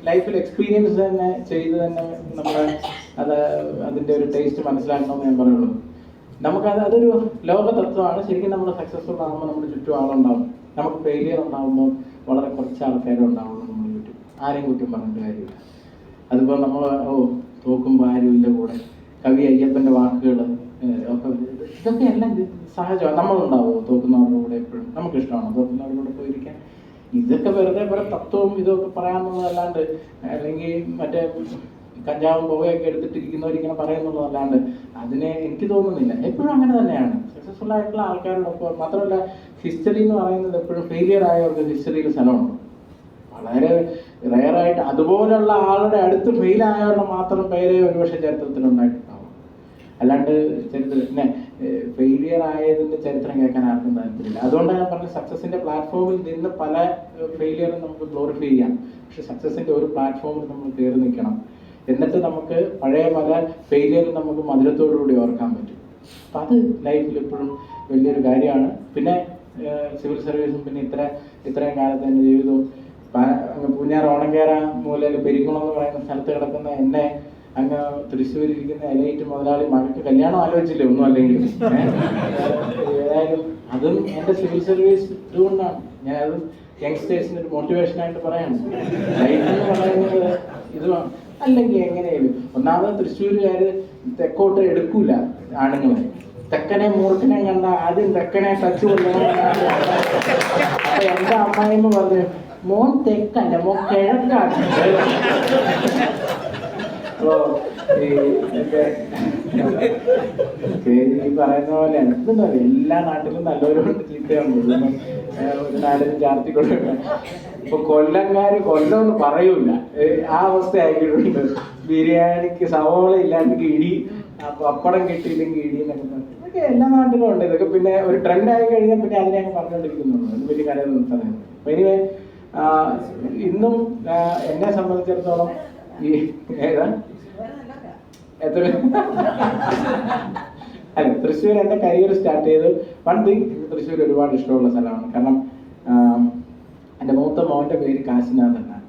E: ലൈഫിൽ എക്സ്പീരിയൻസ് തന്നെ ചെയ്ത് തന്നെ നമ്മളെ അതിൻ്റെ ഒരു ടേസ്റ്റ് മനസ്സിലാക്കണമെന്ന് ഞാൻ പറയുള്ളൂ. അതൊരു ലോക തത്വമാണ്. ശരിക്കും നമ്മൾ സക്സസ്ഫുൾ ആകുമ്പോൾ നമ്മുടെ ചുറ്റും ആളുണ്ടാവും. നമുക്ക് ഫെയിലിയർ ഉണ്ടാകുമ്പോൾ വളരെ കുറച്ച് ആൾക്കാരെ ഉണ്ടാവുള്ളൂ നമ്മുടെ ചുറ്റും. ആരെയും കുറ്റം പറഞ്ഞിട്ട് കാര്യമില്ല. അതിപ്പോൾ നമ്മൾ തോക്കുമ്പോൾ ആരുമില്ല കൂടെ, കവി അയ്യപ്പൻ്റെ വാക്കുകൾ ഒക്കെ, ഇതൊക്കെ എല്ലാം സഹജമാണ്. നമ്മളുണ്ടാവുമോ തോക്കുന്നവരുടെ കൂടെ എപ്പോഴും? നമുക്കിഷ്ടമാണോ തോക്കുന്നവരുടെ കൂടെ പോയിരിക്കാൻ? ഇതൊക്കെ വെറുതെ തത്വവും ഇതൊക്കെ പറയാമെന്നുള്ളതല്ലാണ്ട്, അല്ലെങ്കിൽ മറ്റേ കഞ്ചാവും പുകയൊക്കെ എടുത്തിട്ടിരിക്കുന്നവരിങ്ങനെ പറയുന്നുള്ളതല്ലാണ്ട് അതിനെ എനിക്ക് തോന്നുന്നില്ല. എപ്പോഴും അങ്ങനെ തന്നെയാണ് സക്സസ്ഫുൾ ആയിട്ടുള്ള ആൾക്കാരോടൊപ്പം. മാത്രമല്ല ഹിസ്റ്ററി എന്ന് പറയുന്നത് എപ്പോഴും ഫെയിലിയർ ആയവർക്ക് ഹിസ്റ്ററിയിൽ സ്ഥലമുണ്ട്. വളരെ റെയറായിട്ട് അതുപോലുള്ള ആളുടെ അടുത്ത് ഫെയിൽ ആയവരുടെ മാത്രം പേരെ ഒരുപക്ഷെ ചരിത്രത്തിലുണ്ടായിട്ടുണ്ടാവും. അല്ലാണ്ട് പിന്നെ ഫെയിലിയർ ആയതിൻ്റെ ചരിത്രം കേൾക്കാൻ ആർക്കും താല്പര്യമില്ല. അതുകൊണ്ടാണ് ഞാൻ പറഞ്ഞത് സക്സസിൻ്റെ പ്ലാറ്റ്ഫോമിൽ നിന്ന് പല ഫെയിലിയറും നമുക്ക് ഗ്ലോറിഫൈ ചെയ്യാം. പക്ഷെ സക്സസിൻ്റെ ഒരു പ്ലാറ്റ്ഫോമിൽ നമ്മൾ കയറി നിൽക്കണം. എന്നിട്ട് നമുക്ക് പഴയ പല ഫെയിലിയറും നമുക്ക് മധുരത്തോടുകൂടി ഓർക്കാൻ പറ്റും. അപ്പം അത് ലൈഫിൽ എപ്പോഴും വലിയൊരു കാര്യമാണ്. പിന്നെ സിവിൽ സർവീസും പിന്നെ ഇത്രയും കാലത്ത് എൻ്റെ ജീവിതവും അങ്ങ് പൂഞ്ഞാർ ഓണങ്കേറ മൂലയിൽ പെരിക്കുളം എന്ന് പറയുന്ന സ്ഥലത്ത് കിടക്കുന്ന എന്നെ അങ്ങ് തൃശ്ശൂരിരിക്കുന്ന എലൈറ്റ് മുതലാളി മകൾക്ക് കല്യാണം ആലോചിച്ചില്ലേ ഒന്നും അല്ലെങ്കിൽ. ഏതായാലും അതും എൻ്റെ സിവിൽ സർവീസ് ഇതുകൊണ്ടാണ്. ഞാനത് യങ്സ്റ്റേഴ്സിന് ഒരു മോട്ടിവേഷനായിട്ട് പറയാണ്. ലൈഫ് എന്ന് പറയുന്നത് ഇതുമാണ്. അല്ലെങ്കിൽ എങ്ങനെയാലും ഒന്നാമത് തൃശ്ശൂരുകാർ തെക്കോട്ട് എടുക്കൂല ആണുങ്ങളെ. തെക്കനെ മൂർഖനെ കണ്ട ആദ്യം തെക്കനെ ടച്ച് കൊല്ലണം. അപ്പൊ എൻ്റെ അമ്മായിന്ന് പറഞ്ഞു, മോൻ തെക്കല്ല മോൻ കിഴക്കാണ്. അപ്പോ ഈ പറയുന്ന പോലെ എന്താ പറയുക, എല്ലാ നാട്ടിലും നല്ലവരുണ്ട് ചീത്തയുണ്ട്. ഒരു നാടിനും ചാർത്തിക്കൊടുക്ക. ഇപ്പൊ കൊല്ലംകാര് കൊല്ലം എന്ന് പറയൂല, ആ അവസ്ഥ ആക്കിയിട്ടുണ്ട്. ബിരിയാണിക്ക് സവോള ഇല്ലാണ്ട് ഇടി, പപ്പടം കിട്ടിയില്ലെങ്കിൽ ഇടി എന്നൊക്കെ പറഞ്ഞു. ഇതൊക്കെ എല്ലാ നാട്ടിലും ഉണ്ട്. ഇതൊക്കെ പിന്നെ ഒരു ട്രെൻഡ് ആയി കഴിഞ്ഞാൽ പിന്നെ അതിനെയൊക്കെ പറഞ്ഞുകൊണ്ടിരിക്കുന്നുള്ളൂ. അത് വലിയ കാര്യമൊന്നും പറയുന്നത്. അപ്പൊ എനിവേ ഇന്നും എന്നെ സംബന്ധിച്ചിടത്തോളം ഈ എത്ര അല്ല, തൃശ്ശൂർ എൻ്റെ കരിയർ സ്റ്റാർട്ട് ചെയ്ത് വൺ തിങ്, തൃശ്ശൂർ ഒരുപാട് ഇഷ്ടമുള്ള സ്ഥലമാണ്. കാരണം എൻ്റെ മൂത്ത മോൻ്റെ പേര് കാശിനാഥ് എന്നാണ്,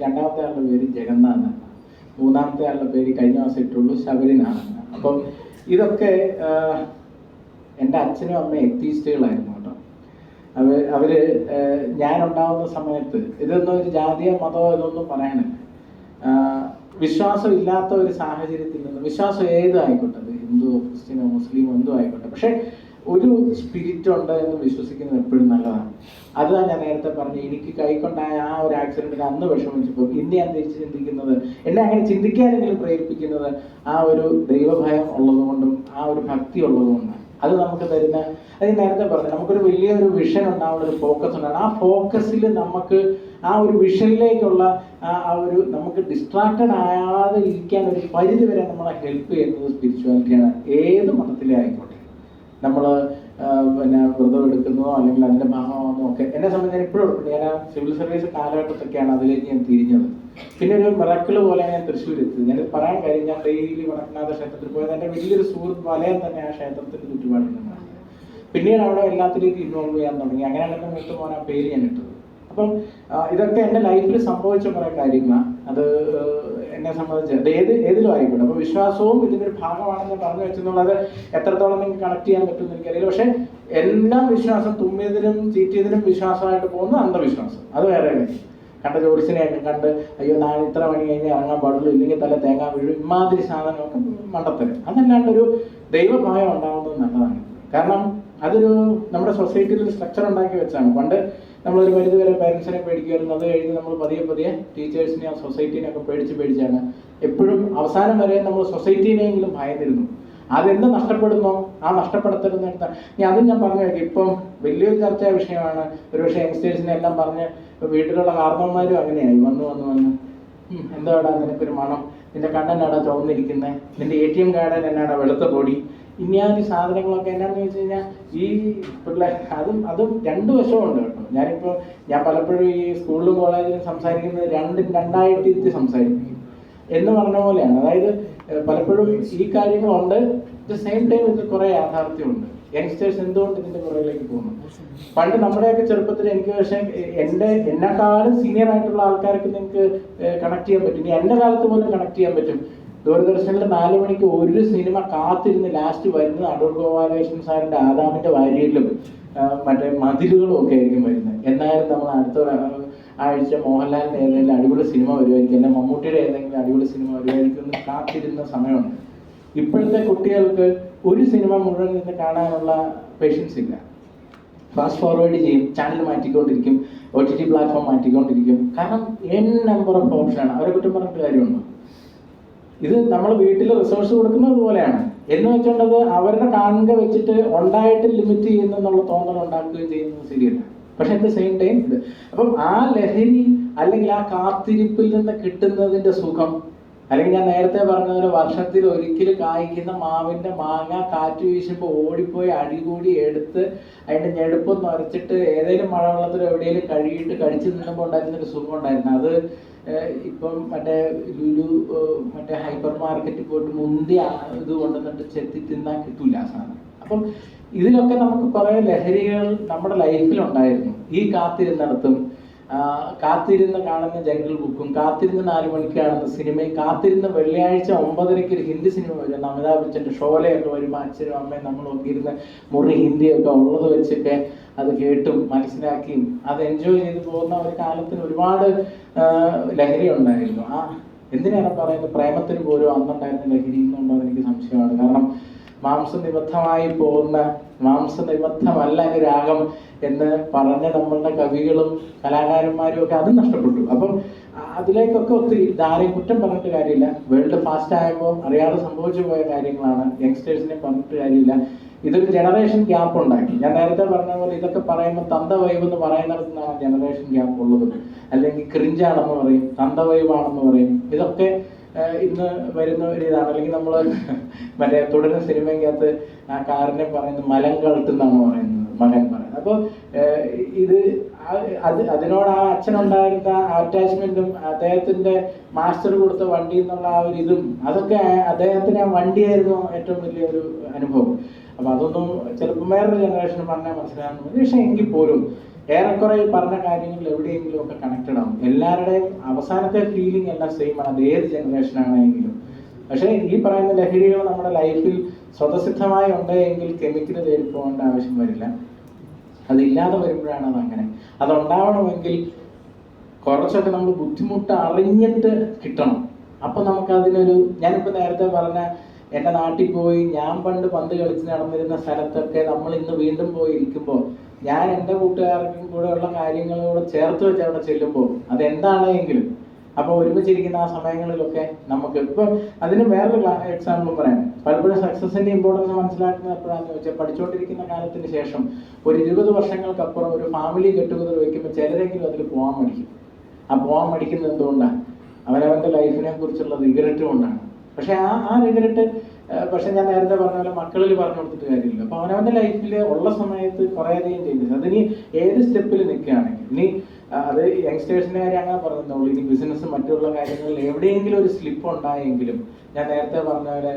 E: രണ്ടാമത്തെ ആളുടെ പേര് ജഗന്നാഥ് എന്നാണ്, മൂന്നാമത്തെ ആളുടെ പേര് കഴിഞ്ഞ മാസം ഇട്ടുള്ളൂ ശബരിനാഥ് എന്നാണ്. അപ്പം ഇതൊക്കെ എൻ്റെ അച്ഛനും അമ്മയും എത്തീസ്റ്റുകളായിരുന്നു കേട്ടോ. അവര് ഞാനുണ്ടാവുന്ന സമയത്ത് ഇതൊന്നും ഒരു ജാതിയോ മതമോ ഇതൊന്നും പറയാനില്ല. വിശ്വാസം ഇല്ലാത്ത ഒരു സാഹചര്യത്തിൽ നിന്ന്, വിശ്വാസം ഏതും ആയിക്കോട്ടെ, അത് ഹിന്ദുവോ ക്രിസ്ത്യനോ മുസ്ലിമോ എന്തോ ആയിക്കോട്ടെ, പക്ഷെ ഒരു സ്പിരിറ്റ് ഉണ്ട് എന്ന് വിശ്വസിക്കുന്നത് എപ്പോഴും നല്ലതാണ്. അതാണ് ഞാൻ നേരത്തെ പറഞ്ഞു, എനിക്ക് കൈക്കൊണ്ടായ ആ ഒരു ആക്സിഡന്റിന് അന്ന് വിഷമിച്ചപ്പോൾ ഇന്ന് ഞാൻ തിരിച്ച് ചിന്തിക്കുന്നത്, എന്നെ അങ്ങനെ ചിന്തിക്കാനെങ്കിലും പ്രേരിപ്പിക്കുന്നത് ആ ഒരു ദൈവഭയം ഉള്ളതുകൊണ്ടും ആ ഒരു ഭക്തി ഉള്ളതുകൊണ്ടാണ്. അത് നമുക്ക് തരുന്ന, അത് നേരത്തെ പറഞ്ഞു, നമുക്കൊരു വലിയൊരു വിഷൻ ഉണ്ടാവുന്ന ഒരു ഫോക്കസ് ഉണ്ടാണ്. ആ ഫോക്കസിൽ നമുക്ക് ആ ഒരു വിഷനിലേക്കുള്ള ആ ഒരു നമുക്ക് ഡിസ്ട്രാക്റ്റഡ് ആകാതെ ഇരിക്കാൻ ഒരു പരിധി വരെ നമ്മളെ ഹെൽപ്പ് ചെയ്യുന്നത് സ്പിരിച്വാലിറ്റിയാണ്. ഏത് മതത്തിലേ ആയിക്കോട്ടെ, നമ്മൾ പിന്നെ വ്രതം എടുക്കുന്നതോ അല്ലെങ്കിൽ അതിൻ്റെ ഭാഗമാകുന്നതോ ഒക്കെ എന്നെ സംബന്ധിച്ച് ഞാൻ ഇപ്പോഴും എടുക്കുന്നത്. ഞാൻ സിവിൽ സർവീസ് കാലഘട്ടത്തൊക്കെയാണ് അതിലേക്ക് ഞാൻ തിരിഞ്ഞത്. പിന്നെ ഒരു മിറക്കിൾ പോലെ ഞാൻ തൃശ്ശൂർ എത്തിയത്. ഞാൻ പറയാൻ കാര്യം, ഞാൻ ഡെയിലി വടക്കനാഥ ക്ഷേത്രത്തിൽ പോയത് എൻ്റെ വലിയൊരു സുഹൃത്ത് വലയം തന്നെ ആ ക്ഷേത്രത്തിൻ്റെ ചുറ്റുപാടിൽ നിന്നാണ്. പിന്നീട് അവിടെ എല്ലാത്തിലേക്കും ഇൻവോൾവ് ചെയ്യാൻ തുടങ്ങി. അങ്ങനെയാണ് എൻ്റെ മൂത്ത മോൻ ആ പേര് ഞാൻ ഇട്ടത്. അപ്പം ഇതൊക്കെ എൻ്റെ ലൈഫിൽ സംഭവിച്ച കുറേ കാര്യങ്ങളാണ്. അത് എന്നെ സംബന്ധിച്ച് ഏതിലും ആയിക്കോട്ടെ. അപ്പോൾ വിശ്വാസവും ഇതിൻ്റെ ഒരു ഭാഗമാണെന്ന് പറഞ്ഞു വെച്ചെന്നുള്ളത് എത്രത്തോളം നിങ്ങൾക്ക് കണക്ട് ചെയ്യാൻ പറ്റുമെന്ന് എനിക്കറിയില്ല. പക്ഷെ എല്ലാ വിശ്വാസം, തുമ്മിയതിനും ചീറ്റിയതിനും വിശ്വാസമായിട്ട് പോകുന്ന അന്ധവിശ്വാസം, അത് വേറെ കാര്യം. കണ്ട ജോലിസിനെയൊക്കെ കണ്ട് അയ്യോ നാളെ ഇത്ര മണി കഴിഞ്ഞ് ഇറങ്ങാൻ പാടുള്ളൂ, ഇല്ലെങ്കിൽ തല തേങ്ങാൻ വീഴും, ഇമാതിരി സാധനമൊക്കെ മണ്ടത്തരം. അതല്ലാണ്ടൊരു ദൈവഭയം ഉണ്ടാകുന്നത് നല്ലതാണ്. കാരണം അതൊരു നമ്മുടെ സൊസൈറ്റിയിൽ ഒരു സ്ട്രക്ചർ ഉണ്ടാക്കി വെച്ചാണ്. പണ്ട് നമ്മളൊരു പരിധി വരെ പേരൻസിനെ പേടിക്കുമായിരുന്നു. അത് കഴിഞ്ഞ് നമ്മൾ പതിയെ ടീച്ചേഴ്സിനെയും സൊസൈറ്റീനെയൊക്കെ പേടിച്ചാണ് എപ്പോഴും അവസാനം വരെ നമ്മൾ സൊസൈറ്റീനെയെങ്കിലും ഭയന്നിരുന്നു. അതെന്ത് നഷ്ടപ്പെടുന്നോ ആ നഷ്ടപ്പെടുത്തരുന്ന അതും ഞാൻ പറഞ്ഞു കേൾക്കും. ഇപ്പം വലിയൊരു ചർച്ചാ വിഷയമാണ്. ഒരുപക്ഷെ യങ്സ്റ്റേഴ്സിനെ എല്ലാം പറഞ്ഞ് വീട്ടിലുള്ള കാരണവന്മാരും അങ്ങനെയായി വന്ന് എന്താടാ നിനക്കൊരു മണം, നിന്റെ കണ്ണെന്നാടാ ചുവന്നിരിക്കുന്നത്, നിന്റെ ATM കാർഡിൽ എന്നാടാ വെളുത്ത പൊടി, ഇനിയാതി സാധനങ്ങളൊക്കെ എന്നാന്ന് വെച്ച് കഴിഞ്ഞാൽ ഈ പിള്ളേർ അതും രണ്ടു വശമുണ്ട് കേട്ടോ. ഞാൻ പലപ്പോഴും ഈ സ്കൂളിലും കോളേജിലും സംസാരിക്കുന്നത് രണ്ടായിട്ട് സംസാരിക്കും എന്ന് പറഞ്ഞ പോലെയാണ്. അതായത് പലപ്പോഴും ഈ കാര്യങ്ങളുണ്ട്, അറ്റ് ദ സെയിം ടൈം ഇതിൽ കുറേ യാഥാർത്ഥ്യമുണ്ട്. യങ്സ്റ്റേഴ്സ് എന്തുകൊണ്ട് ഇതിന്റെ പുറകിലേക്ക് പോകുന്നു? പണ്ട് നമ്മുടെയൊക്കെ ചെറുപ്പത്തിൽ എനിക്ക് പക്ഷേ എന്നെക്കാളും സീനിയർ ആയിട്ടുള്ള ആൾക്കാർക്ക് നിങ്ങൾക്ക് കണക്ട് ചെയ്യാൻ പറ്റും. ഇനി എൻ്റെ കാലത്ത് പോലും കണക്ട് ചെയ്യാൻ പറ്റും. ദൂരദർശനിൽ 4 മണിക്ക് ഒരു സിനിമ കാത്തിരുന്ന് ലാസ്റ്റ് വരുന്നത് അടൂർ ഗോപാലകൃഷ്ണൻ സാറിന്റെ ആദാമിന്റെ വാരിയലും മറ്റേ മതിലുകളും ഒക്കെ ആയിരിക്കും വരുന്നത്. എന്നാലും നമ്മൾ അടുത്ത ആഴ്ച മോഹൻലാലിന്റെ ഏതെങ്കിലും അടിപൊളി സിനിമ വരുമായിരിക്കും, അല്ലെങ്കിൽ മമ്മൂട്ടിയുടെ ഏതെങ്കിലും അടിപൊളി സിനിമ വരുമായിരിക്കും എന്ന് കാത്തിരുന്ന സമയമുണ്ട്. ഇപ്പോഴത്തെ കുട്ടികൾക്ക് ഒരു സിനിമ മുഴുവൻ നിന്ന് കാണാനുള്ള പേഷ്യൻസ് ഇല്ല. ഫാസ്റ്റ് ഫോർവേഡ് ചെയ്യും, ചാനൽ മാറ്റിക്കൊണ്ടിരിക്കും, OTT പ്ലാറ്റ്ഫോം മാറ്റിക്കൊണ്ടിരിക്കും. കാരണം നമ്പർ ഓഫ് ഓപ്ഷനാണ്. അവരെ കുറ്റം പറഞ്ഞിട്ട് കാര്യമുണ്ടോ? ഇത് നമ്മൾ വീട്ടിൽ റിസോഴ്സ് കൊടുക്കുന്നത് പോലെയാണ് എന്ന് വെച്ചോണ്ടത് അവരുടെ കാണുക വെച്ചിട്ട് ഉണ്ടായിട്ട് ലിമിറ്റ് ചെയ്യുന്നുള്ള തോന്നൽ ഉണ്ടാക്കുകയും ചെയ്യുന്നത് ശരിയല്ല. പക്ഷെ അറ്റ് ദ സെയിം ടൈം ഇത് അപ്പം ആ ലഹരി അല്ലെങ്കിൽ ആ കാത്തിരിപ്പിൽ നിന്ന് കിട്ടുന്നതിന്റെ സുഖം, അല്ലെങ്കിൽ ഞാൻ നേരത്തെ പറഞ്ഞതുപോലെ വർഷത്തിൽ ഒരിക്കൽ കായ്ക്കുന്ന മാവിന്റെ മാങ്ങ കാറ്റ് വീശുമ്പോൾ ഓടിപ്പോയി അടികൂടി എടുത്ത് അതിന്റെ ഞെടുപ്പൊന്ന് അരച്ചിട്ട് ഏതെങ്കിലും മഴവെള്ളത്തിൽ എവിടെയെങ്കിലും കഴുകിയിട്ട് കഴിച്ചു നിന്നുമ്പോൾ ഉണ്ടായിരുന്നൊരു സുഖം ഉണ്ടായിരുന്നു. അത് ഇപ്പം മറ്റേ മറ്റേ ഹൈപ്പർ മാർക്കറ്റിൽ പോയിട്ട് മുന്തി ഇത് കൊണ്ടുവന്നിട്ട് ചെത്തി തിന്നാൻ കിട്ടൂല ആ സാധനം. അപ്പം ഇതിലൊക്കെ നമുക്ക് കുറേ ലഹരികൾ നമ്മുടെ ലൈഫിലുണ്ടായിരുന്നു. ഈ കാത്തിരുന്നിടത്തും കാത്തിരുന്ന് കാണുന്ന ജംഗിൾ ബുക്കും, കാത്തിരുന്ന് 4 മണിക്ക് കാണുന്ന സിനിമയും, കാത്തിരുന്ന് വെള്ളിയാഴ്ച 9:30 ഒരു ഹിന്ദി സിനിമ വരും, അമിതാഭ് ബച്ചൻ്റെ ഷോലയൊക്കെ വരുമ്പോൾ അച്ഛനും അമ്മയും നമ്മളൊക്കെ ഇരുന്ന് മുറി ഹിന്ദിയൊക്കെ ഉള്ളത് വെച്ചൊക്കെ അത് കേട്ടും മനസ്സിലാക്കിയും അത് എൻജോയ് ചെയ്ത് പോകുന്ന ഒരു കാലത്തിന് ഒരുപാട് ലഹരി ഉണ്ടായിരുന്നു. എന്തിനാണ് പറയുന്നത്, പ്രേമത്തിന് പോലും അന്നുണ്ടായിരുന്ന ലഹരി എന്നുണ്ടോ എന്ന് എനിക്ക് സംശയമാണ്. കാരണം മാംസനിബദ്ധമായി പോകുന്ന, മാംസനിബദ്ധമല്ല അനുരാഗം എന്ന് പറഞ്ഞ നമ്മളുടെ കവികളും കലാകാരന്മാരും ഒക്കെ അത് നഷ്ടപ്പെട്ടു. അപ്പം അതിലേക്കൊക്കെ ഒത്തിരി ആരെയും കുറ്റം പറഞ്ഞിട്ട് കാര്യമില്ല. വേൾഡ് ഫാസ്റ്റ് ആയപ്പോൾ അറിയാതെ സംഭവിച്ചു പോയ കാര്യങ്ങളാണ്. യങ്സ്റ്റേഴ്സിനെ പറഞ്ഞിട്ട് കാര്യമില്ല. ഇതൊരു ജനറേഷൻ ഗ്യാപ്പ് ഉണ്ടാക്കി. ഞാൻ നേരത്തെ പറഞ്ഞ പോലെ ഇതൊക്കെ പറയുമ്പോൾ തന്ത വൈബ് എന്ന് പറയുന്നിടത്തുനിന്നാണ് ജനറേഷൻ ഗ്യാപ്പ് ഉള്ളത്. അല്ലെങ്കിൽ ക്രിഞ്ചാണെന്ന് പറയും, തന്ത വൈബാണെന്ന് പറയും. ഇതൊക്കെ ഇന്ന് വരുന്ന ഒരു ഇതാണ്. അല്ലെങ്കിൽ നമ്മൾ മറ്റേ തുടരുന്ന സിനിമയ്ക്കകത്ത് ആ കാറിനെ പറയുന്നത് മലം കളട്ടെന്നാണ് പറയുന്നത്, മകൻ പറയുന്നത്. അപ്പോൾ ഇത് അതിനോട് ആ അച്ഛനുണ്ടായിരുന്ന അറ്റാച്ച്മെന്റും അദ്ദേഹത്തിന്റെ മാസ്റ്റർ കൊടുത്ത വണ്ടി എന്നുള്ള ആ ഒരു ഇതും അതൊക്കെ അദ്ദേഹത്തിന് ആ വണ്ടിയായിരുന്നു ഏറ്റവും വലിയൊരു അനുഭവം. അപ്പം അതൊന്നും ചിലപ്പോൾ വേറൊരു ജനറേഷന് പറഞ്ഞാൽ മനസ്സിലാകുന്നു. പക്ഷേ എങ്കിൽ പോലും ഏറെക്കുറെ പറഞ്ഞ കാര്യങ്ങളിൽ എവിടെയെങ്കിലും ഒക്കെ കണക്റ്റഡ് ആവും. എല്ലാവരുടെയും അവസാനത്തെ ഫീലിംഗ് എല്ലാം സെയിം ആണ്, അത് ഏത് ജനറേഷനാണെങ്കിലും. പക്ഷേ ഈ പറയുന്ന ലഹരികൾ നമ്മുടെ ലൈഫിൽ സ്വതസിദ്ധമായി ഉണ്ടെങ്കിൽ കെമിക്കൽ തേടി പോകേണ്ട ആവശ്യം വരില്ല. അതില്ലാതെ വരുമ്പോഴാണ് അതങ്ങനെ. അതുണ്ടാവണമെങ്കിൽ കുറച്ചൊക്കെ നമ്മൾ ബുദ്ധിമുട്ട് അറിഞ്ഞിട്ട് കിട്ടണം. അപ്പം നമുക്കതിനൊരു, ഞാനിപ്പോൾ നേരത്തെ പറഞ്ഞ എൻ്റെ നാട്ടിൽ പോയി ഞാൻ പണ്ട് പന്ത് കളിച്ച് നടന്നിരുന്ന സ്ഥലത്തൊക്കെ നമ്മൾ ഇന്ന് വീണ്ടും പോയി ഇരിക്കുമ്പോൾ ഞാൻ എൻ്റെ കൂട്ടുകാർക്കും കൂടെ ഉള്ള കാര്യങ്ങളോട് ചേർത്ത് വെച്ച് അവിടെ ചെല്ലുമ്പോൾ അതെന്താണെങ്കിലും അപ്പോൾ ഒരുമിച്ചിരിക്കുന്ന ആ സമയങ്ങളിലൊക്കെ നമുക്ക് ഇപ്പം അതിന് വേറൊരു എക്സാമ്പിൾ പറയാം. പലപ്പോഴും സക്സസിൻ്റെ ഇമ്പോർട്ടൻസ് മനസ്സിലാക്കുന്നത് എപ്പോഴാണെന്ന് ചോദിച്ചാൽ പഠിച്ചുകൊണ്ടിരിക്കുന്ന കാലത്തിന് ശേഷം ഒരു 20 വർഷങ്ങൾക്കപ്പുറം ഒരു ഫാമിലി ഗെറ്റുഗദർ വയ്ക്കുമ്പോൾ ചിലരെങ്കിലും അതിൽ പോകാൻ മടിക്കും. ആ പോകാൻ മടിക്കുന്നത് എന്തുകൊണ്ടാണ്? അവനവൻ്റെ ലൈഫിനെ കുറിച്ചുള്ള റിഗ്രറ്റ് കൊണ്ടാണ്. പക്ഷെ ആ റിഗ്രറ്റ് പക്ഷെ ഞാൻ നേരത്തെ പറഞ്ഞ പോലെ മക്കളിൽ പറഞ്ഞു കൊടുത്തിട്ട് കാര്യമില്ല. അപ്പോൾ അവനവൻ്റെ ലൈഫിൽ ഉള്ള സമയത്ത് കുറേയധികം ചേഞ്ചസ്. അതിനി ഏത് സ്റ്റെപ്പിൽ നിൽക്കുകയാണെങ്കിൽ, ഇനി അത് യങ്സ്റ്റേഴ്സിൻ്റെ കാര്യം അങ്ങനെ പറഞ്ഞുള്ളൂ, ഇനി ബിസിനസ് മറ്റുള്ള കാര്യങ്ങളിൽ എവിടെയെങ്കിലും ഒരു സ്ലിപ്പ് ഉണ്ടായെങ്കിലും ഞാൻ നേരത്തെ പറഞ്ഞ പോലെ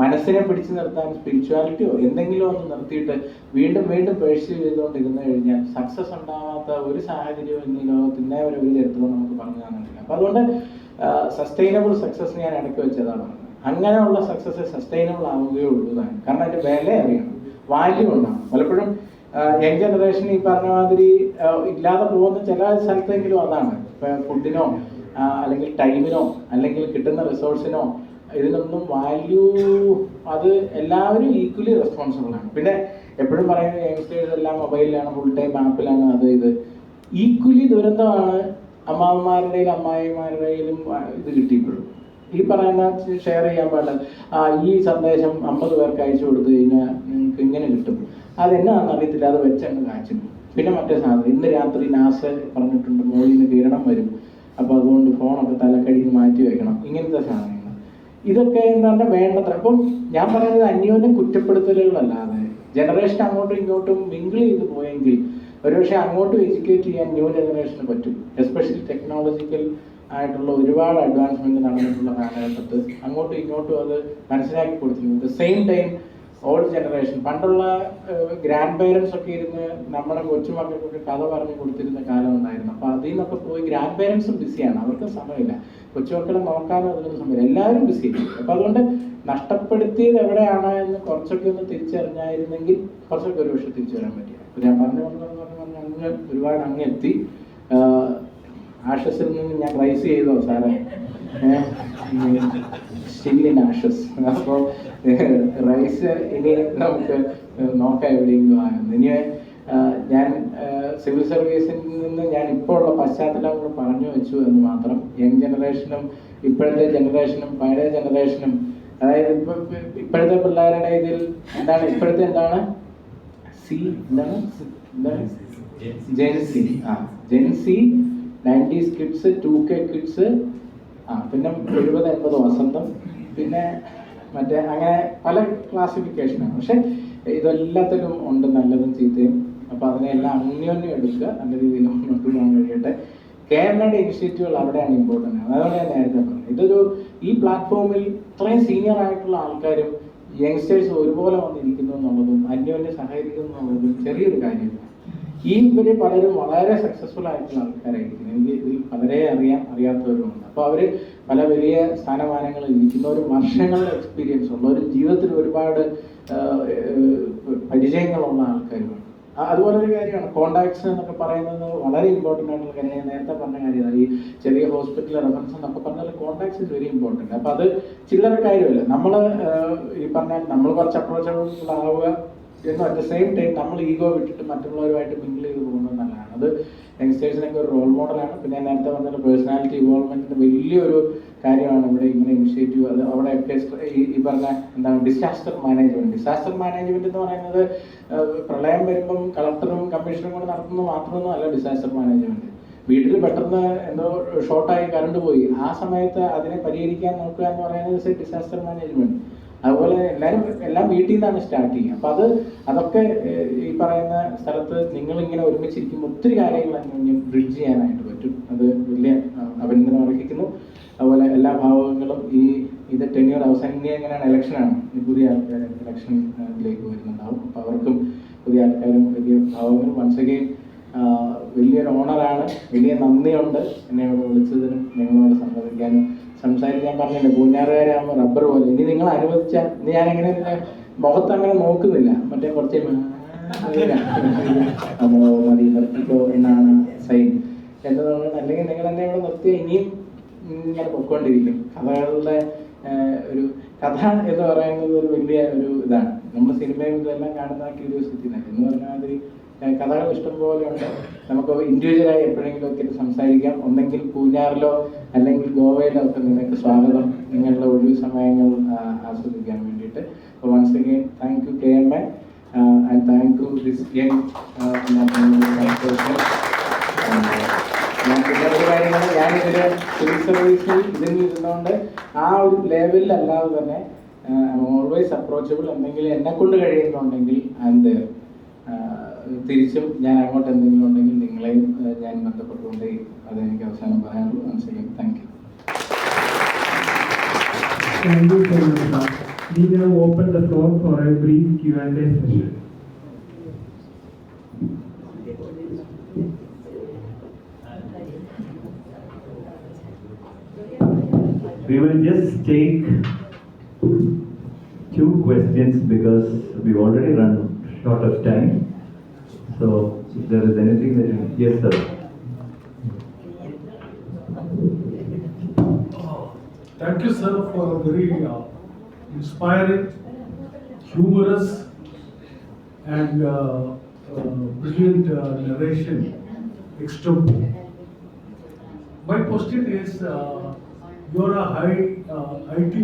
E: മനസ്സിനെ പിടിച്ചു നിർത്താൻ സ്പിരിച്വാലിറ്റിയോ എന്തെങ്കിലും ഒന്ന് നിർത്തിയിട്ട് വീണ്ടും വീണ്ടും പേഴ്സ്യൂ ചെയ്തുകൊണ്ടിരുന്നു കഴിഞ്ഞാൽ സക്സസ് ഉണ്ടാവാത്ത ഒരു സാഹചര്യവും ഇന്ന് ഈ ലോകത്ത് ഇന്നേ വരെ ഒരു ചരിത്രവും നമുക്ക് പറഞ്ഞു തന്നിട്ടില്ല. അപ്പോൾ അതുകൊണ്ട് സസ്റ്റൈനബിൾ സക്സസ് ഞാൻ ഇടയ്ക്ക് വെച്ചതാണ് പറഞ്ഞത്. അങ്ങനെയുള്ള സക്സസ് സസ്റ്റൈനബിൾ ആവുകയുള്ളൂ എന്നാണ്. കാരണം അതിൻ്റെ വില അറിയണം, വാല്യൂ ഉണ്ടാകും. പലപ്പോഴും യങ് ജനറേഷൻ ഈ പറഞ്ഞ മാതിരി ഇല്ലാതെ പോകുന്ന ചില സ്ഥലത്തെങ്കിലും അതാണ്. ഇപ്പം ഫുഡിനോ അല്ലെങ്കിൽ ടൈമിനോ അല്ലെങ്കിൽ കിട്ടുന്ന റിസോഴ്സിനോ ഇതിനൊന്നും വാല്യൂ, അത് എല്ലാവരും ഈക്വലി റെസ്പോൺസിബിൾ ആണ്. പിന്നെ എപ്പോഴും പറയുന്നത് യങ്സ്റ്റേഴ്സ് എല്ലാം മൊബൈലിലാണ്, ഫുൾ ടൈം ആപ്പിലാണ്, അത് ഇത് ഈക്വലി ദുരന്തമാണ് അമ്മാവന്മാരുടെയും അമ്മായിമാരുടെയും ഇത് കിട്ടിയപ്പോഴും. ഈ പറയുന്ന ഷെയർ ചെയ്യാൻ പാടില്ല, ഈ സന്ദേശം 50 പേർക്ക് അയച്ചു കൊടുത്തു കഴിഞ്ഞാൽ നിങ്ങൾക്ക് ഇങ്ങനെ കിട്ടും, അതെന്നാണെന്ന് അറിയത്തില്ല, അത് വെച്ചങ്ങ് കാച്ചും. പിന്നെ മറ്റേ സാധനം, ഇന്ന് രാത്രി നാസ പറഞ്ഞിട്ടുണ്ട് മോളിൽ നിന്ന് കിരണം വരും, അപ്പോൾ അതുകൊണ്ട് ഫോണൊക്കെ തലക്കടിയിൽ നിന്ന് മാറ്റി വെക്കണം, ഇങ്ങനത്തെ സാധനങ്ങൾ. ഇതൊക്കെ എന്താണ് വേണ്ടത്ര. അപ്പം ഞാൻ പറയുന്നത് അന്യോന്യം കുറ്റപ്പെടുത്തലുകളല്ലാതെ ജനറേഷൻ അങ്ങോട്ടും ഇങ്ങോട്ടും മിങ്കിൾ ചെയ്ത് പോയെങ്കിൽ ഒരുപക്ഷെ അങ്ങോട്ടും എഡ്യൂക്കേറ്റ് ചെയ്യാൻ ന്യൂ ജനറേഷന് പറ്റും. എസ്പെഷ്യലി ടെക്നോളജിക്കൽ ആയിട്ടുള്ള ഒരുപാട് അഡ്വാൻസ്മെന്റ് നടന്നിട്ടുള്ള കാലഘട്ടത്തിൽ അങ്ങോട്ടും ഇങ്ങോട്ടും അത് മനസ്സിലാക്കി കൊടുത്തിട്ടുണ്ട്. സെയിം ടൈം ഓൾഡ് ജനറേഷൻ, പണ്ടുള്ള ഗ്രാൻഡ് പേരൻസ് ഒക്കെ ഇരുന്ന് നമ്മുടെ കൊച്ചുമക്കൾക്കൊക്കെ കഥ പറഞ്ഞു കൊടുത്തിരുന്ന കാലം ഉണ്ടായിരുന്നു. അപ്പോൾ അതിൽ നിന്നൊക്കെ പോയി ഗ്രാൻഡ് പേരൻസും ബിസിയാണ്, അവർക്ക് സമയമില്ല, കൊച്ചുമക്കളെ നോക്കാനും അതിനൊന്നും സമയമില്ല, എല്ലാവരും ബിസിയാണ്. അപ്പോൾ അതുകൊണ്ട് നഷ്ടപ്പെടുത്തിയത് എവിടെയാണ് എന്ന് കുറച്ചൊക്കെ ഒന്ന് തിരിച്ചറിഞ്ഞായിരുന്നെങ്കിൽ കുറച്ചൊക്കെ ഒരു പക്ഷേ തിരിച്ചു വരാൻ പറ്റില്ല. അപ്പോൾ ഞാൻ പറഞ്ഞു അങ്ങ് ഒരുപാട് അങ്ങെത്തി. ആഷസിൽ നിന്ന് ഞാൻ റൈസ് ചെയ്തോ സാറേ? Still in Ashes. അപ്പോൾ റൈസ് ഇനി നമുക്ക് നോക്കാം എവിടെയെങ്കിലും ആയിരുന്നു. ഇനി ഞാൻ സിവിൽ സർവീസിൽ നിന്ന് ഞാൻ ഇപ്പോൾ ഉള്ള പശ്ചാത്തലം കൂടെ പറഞ്ഞു വെച്ചു എന്ന് മാത്രം. യങ് ജനറേഷനും ഇപ്പോഴത്തെ ജനറേഷനും പഴയ ജനറേഷനും, അതായത് ഇപ്പോഴത്തെ പിള്ളേരുടെ ഇതിൽ എന്താണ്, ഇപ്പോഴത്തെ എന്താണ് Jency, Jency 90s kids, 2K kids, പിന്നെ 70-80 വസന്തം, പിന്നെ മറ്റേ അങ്ങനെ പല ക്ലാസിഫിക്കേഷനാണ്. പക്ഷെ ഇതെല്ലാത്തിലും ഉണ്ട് നല്ലതും ചീത്തയും. അപ്പോൾ അതിനെല്ലാം അന്യോന്യം എടുക്കുക, നല്ല രീതിയിൽ മുന്നോട്ട് പോകാൻ കഴിയട്ടെ. KMAയുടെ ഇനിഷ്യേറ്റീവുകൾ അവിടെയാണ് ഇമ്പോർട്ടൻ്റ്. അതുകൊണ്ട് ഞാൻ നേരത്തെ പറഞ്ഞു, ഈ പ്ലാറ്റ്ഫോമിൽ ഇത്രയും സീനിയർ ആയിട്ടുള്ള ആൾക്കാരും യങ്സ്റ്റേഴ്സ് ഒരുപോലെ വന്നിരിക്കുന്നു എന്നുള്ളതും അന്യോന്യം സഹകരിക്കുന്നു എന്നുള്ളതും ചെറിയൊരു കാര്യമില്ല. ഇവര് പലരും വളരെ സക്സസ്ഫുൾ ആയിട്ടുള്ള ആൾക്കാരായിരിക്കും. എനിക്ക് ഇതിൽ പലരെ അറിയാത്തവരുമുണ്ട്. അപ്പോൾ അവർ പല വലിയ സ്ഥാനമാനങ്ങളിൽ ഇരിക്കുന്നവരും വർഷങ്ങളുടെ എക്സ്പീരിയൻസ് ഉള്ളവരും ജീവിതത്തിൽ ഒരുപാട് പരിചയങ്ങളുള്ള ആൾക്കാരുമാണ്. അതുപോലെ ഒരു കാര്യമാണ് കോണ്ടാക്ട്സ് എന്നൊക്കെ പറയുന്നത് വളരെ ഇമ്പോർട്ടൻ്റ് ആയിട്ടുള്ള കാര്യം. ഞാൻ നേരത്തെ പറഞ്ഞ കാര്യമാണ്, ഈ ചെറിയ ഹോസ്പിറ്റൽ റെഫറൻസ് എന്നൊക്കെ പറഞ്ഞാൽ കോണ്ടാക്ട്സ് ഇസ് വെരി ഇമ്പോർട്ടൻ്റ്. അപ്പോൾ അത് ചില്ലറ കാര്യമല്ല. നമ്മൾ ഈ പറഞ്ഞാൽ നമ്മൾ കുറച്ച് അപ്രോച്ചബിൾ ആവുക എന്നും അറ്റ് ദ സെയിം ടൈം നമ്മൾ ഈഗോ വിട്ടിട്ട് മറ്റുള്ളവരുമായിട്ട് മിങ്കിൾ ചെയ്ത് പോകുന്നത് നല്ലതാണ്. അത് യങ്സ്റ്റേഴ്സിനൊക്കെ ഒരു റോൾ മോഡലാണ്. പിന്നെ ഞാൻ നേരത്തെ പറഞ്ഞ പേഴ്സണാലിറ്റി ഇവോൾവ്മെന്റിന്റെ വലിയൊരു കാര്യമാണ് ഇവിടെ ഇങ്ങനെ ഇനിഷ്യേറ്റീവ്. അത് അവിടെയൊക്കെ ഈ പറഞ്ഞ എന്താണ് ഡിസാസ്റ്റർ മാനേജ്മെന്റ് എന്ന് പറയുന്നത് പ്രളയം വരുമ്പം കളക്ടറും കമ്മീഷണറും കൂടെ നടത്തുന്നത് മാത്രമൊന്നും അല്ല ഡിസാസ്റ്റർ മാനേജ്മെന്റ്. വീട്ടിൽ പെട്ടെന്ന് എന്തോ ഷോർട്ടായി കറണ്ട് പോയി, ആ സമയത്ത് അതിനെ പരിഹരിക്കാൻ നോക്കുക എന്ന് പറയുന്നത് ഡിസാസ്റ്റർ മാനേജ്മെന്റ്. അതുപോലെ എല്ലാം വീട്ടിൽ നിന്നാണ് സ്റ്റാർട്ട് ചെയ്യുക. അപ്പോൾ അതൊക്കെ ഈ പറയുന്ന സ്ഥലത്ത് നിങ്ങളിങ്ങനെ ഒരുമിച്ചിരിക്കുമ്പോൾ ഒത്തിരി കാര്യങ്ങൾ അങ്ങനെ ബ്രിഡ്ജ് ചെയ്യാനായിട്ട് പറ്റും. അത് വലിയ അഭിനന്ദനം അർഹിക്കുന്നു. അതുപോലെ എല്ലാ ഭാവങ്ങളും ഇത് ടെന്യൂർ അവസാനിക്കുക എങ്ങനെയാണ്, ഇലക്ഷനാണ്, ഈ പുതിയ ആൾക്കാർ ഇലക്ഷനിലേക്ക് വരുന്നുണ്ടാവും. അപ്പോൾ അവർക്കും പുതിയ ആൾക്കാരും വലിയ ഭാവങ്ങൾ. വൺസ് അഗെയിൻ വലിയൊരു ഓണറാണ്, വലിയ നന്ദിയുണ്ട് എന്നെ ഇവിടെ വിളിച്ചതിനും നിങ്ങളോട് സംസാരിക്കാൻ പറഞ്ഞില്ല. പൂഞ്ഞാറുകാരാകുമ്പോൾ റബ്ബർ പോലെ. ഇനി നിങ്ങൾ അനുവദിച്ചാൽ ഇനി ഞാനെങ്ങനെ മുഖത്ത് അങ്ങനെ നോക്കുന്നില്ല, മറ്റേ കുറച്ച് അപ്പോൾ മതി നിർത്തിക്കോ എന്നാണ് സൈൻ എന്ന് തോന്നുന്നത്. അല്ലെങ്കിൽ നിങ്ങൾ എന്നെ ഇവിടെ നിർത്തിയാൽ ഇനിയും ഇങ്ങനെ പൊയ്ക്കൊണ്ടിരിക്കും. കഥകളുടെ ഒരു കഥ എന്ന് പറയുന്നത് ഒരു വലിയ ഒരു ഇതാണ്. നമ്മൾ സിനിമയിൽ ഇതെല്ലാം കാണുന്ന ക്യൂരിയോസിറ്റി എന്ന് പറഞ്ഞാൽ മാതിരി കഥകൾ ഇഷ്ടംപോലെ ഉണ്ട്. നമുക്ക് ഇൻഡിവിജ്വലായി എപ്പോഴെങ്കിലും ഒക്കെ സംസാരിക്കാം. ഒന്നെങ്കിൽ പൂഞ്ഞാറിലോ അല്ലെങ്കിൽ ഗോവയിലോ ഒക്കെ നിങ്ങൾക്ക് സ്വാഗതം, നിങ്ങളുടെ ഒഴിവ് സമയങ്ങൾ ആസ്വദിക്കാൻ വേണ്ടിയിട്ട്. അപ്പോൾ once again thank you KMA and thank you this young. ഞാൻ പിന്നൊരു കാര്യങ്ങൾ, ഞാനിതിൽ സിവിൽ സർവീസിൽ ഇരുന്നുകൊണ്ട് ആ ഒരു ലെവലിൽ അല്ലാതെ തന്നെ ഓൾവേസ് അപ്രോച്ചബിൾ. എന്തെങ്കിലും എന്നെ കൊണ്ട് കഴിയുന്നുണ്ടെങ്കിൽ അത് തിരിച്ചും ഞാൻ അങ്ങോട്ട് എന്തെങ്കിലും ഉണ്ടെങ്കിൽ നിങ്ങളെയും ഞാൻ ബന്ധപ്പെട്ടുകൊണ്ടേ. അതെനിക്ക് അവസാനം പറയാനുള്ളൂ. മനസ്സിലാക്കി. Thank you.
A: Thank you so much, sir. We now open the floor for a brief Q&A session.
F: We will just take 2 questions because we've already run short of time. So if there is anything that you... Yes, sir.
G: Thank you, sir, for a very inspiring, humorous, and brilliant narration extempore. My question is, you're a high IT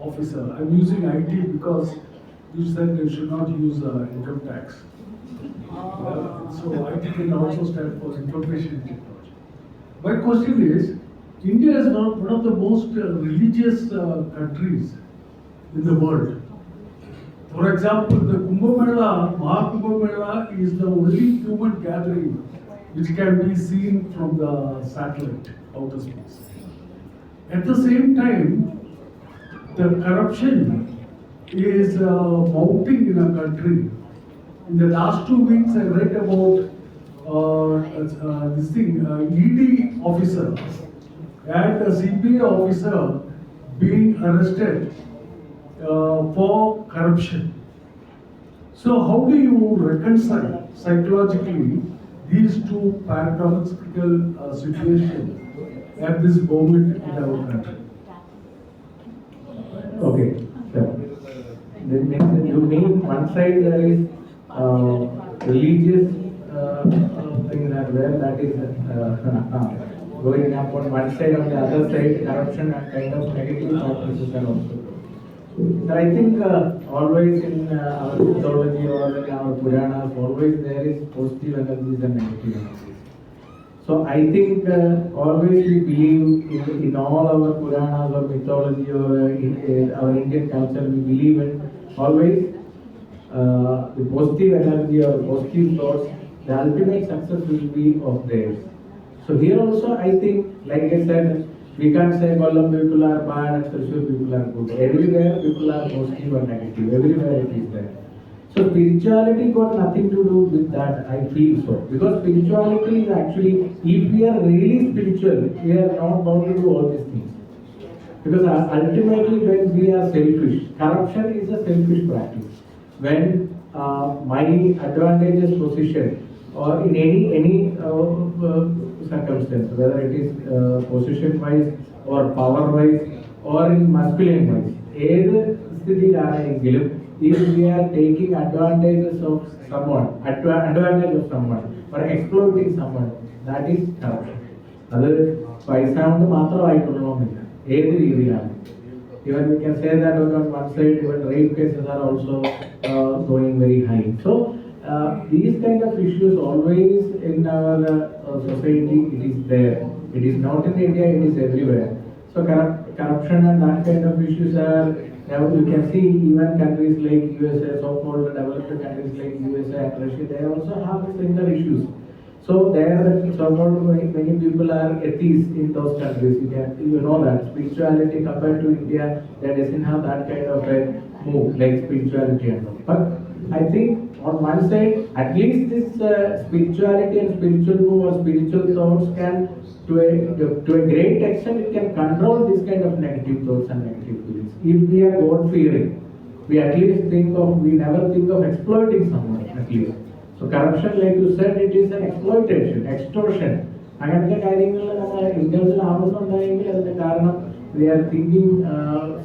G: officer. I'm using IT because you said you should not use income tax. So IT can also stand for information technology. My question is, India is one of the most religious countries in the world. For example, the Kumbh Mela, Mahakumbh Mela is the only human gathering which can be seen from the satellite outer space. At the same time, the corruption is mounting in our country. In the last 2 weeks, I read about ED officer and a CBI officer being arrested for corruption. So how do you reconcile psychologically these two paradoxical situations at this moment in our country?
F: Okay, sure. You mean one side there is religious things are there, that is going up on one side, on the other side corruption and kind of negative thought process are also. So I think always in our mythology or in our Puranas, always there is positive energies and negative energies. So I think always we believe in all our Puranas or mythology or in our Indian culture, we believe in always the positive energy or positive thoughts, the ultimate success will be of theirs. So here also I think, like I said, we can't say Kollam people are bad and Thrissur people are good. Everywhere people are positive or negative, everywhere it is there. So spirituality got nothing to do with that, I feel so. Because spirituality is actually, if we are really spiritual, we are not bound to do all these things. Because ultimately when we are selfish, corruption is a selfish practice. When my advantageous position or in any circumstance, whether it is position wise or power wise or in masculine wise, if we are taking advantage of someone or exploiting someone, that is corruption. That is paisa കൊണ്ട് മാത്രമായിട്ടുള്ളതൊന്നുമില്ല, ഏത് രീതിയിലാണ്. Even we can say that on one side, even rape cases are also going very high. So these kind of issues always in our society, it is there. It is not in India, it is everywhere. So corruption and that kind of issues are Now you can see even countries like USA, so-called developed countries like USA and Russia, they also have similar issues. So there are so-called many people are atheists in those countries. You know that spirituality compared to India, that doesn't have that kind of a move like spirituality and all. But I think on one side, at least this spirituality and spiritual move or spiritual thoughts can, to a great extent, it can control this kind of negative thoughts and negative feelings. If we are God fearing, we at least we never think of exploiting someone at least. So corruption, like you said, it is an exploitation, extortion. അങ്ങനത്തെ കാര്യങ്ങൾ നമ്മൾ ഇന്ത്യയിൽ ആവുന്നുണ്ടായെങ്കിൽ അതിന്റെ കാരണം we are thinking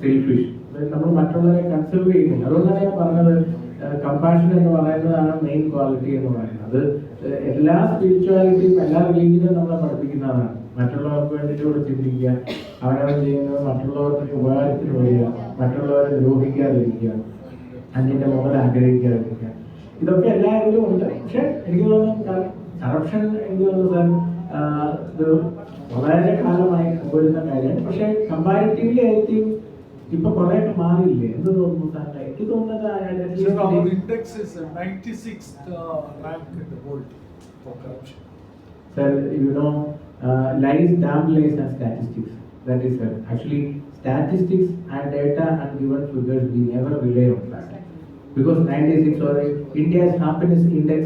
F: selfish. നമ്മൾ മറ്റുള്ളവരെ consider ചെയ്യുന്നില്ല. അതുകൊണ്ടാണ് ഞാൻ പറഞ്ഞത് കമ്പാഷൻ എന്ന് പറയുന്നതാണ് മെയിൻ ക്വാളിറ്റി എന്ന് പറയുന്നത്. അത് എല്ലാ സ്പിരിച്വാലിറ്റിയും എല്ലാ റിലീജിയനും നമ്മളെ പഠിപ്പിക്കുന്നതാണ്. മറ്റുള്ളവർക്ക് വേണ്ടിയിട്ട് ചിന്തിക്കുക, അവനവൻ ചെയ്യുന്നത് മറ്റുള്ളവർക്ക് ഉപകാരത്തിന് വരിക, മറ്റുള്ളവരെ ദ്രോഹിക്കാതിരിക്കുക, അന്യന്റെ മുതൽ ആഗ്രഹിക്കാതിരിക്കുക. ഇതൊക്കെ എല്ലാവരിലും ഉണ്ട്. പക്ഷെ എനിക്ക് തോന്നുന്നു കറപ്ഷൻ എനിക്ക് തോന്നുന്നു ഇത് വളരെ കാലമായി വരുന്ന കാര്യമാണ്. പക്ഷെ കമ്പാരിറ്റീവ്ലി ഐ തിങ്ക് ഇപ്പൊ കുറെയൊക്കെ മാറിയില്ലേ എന്ത് തോന്നുന്നു സാറിന്? എനിക്ക് തോന്നുന്നത്
G: our index is 96th rank in the world for corruption.
F: Sir, you know, lies, damn lies and statistics. That is actually statistics and data and given figures, we never rely on that. Because 96 or India's happiness index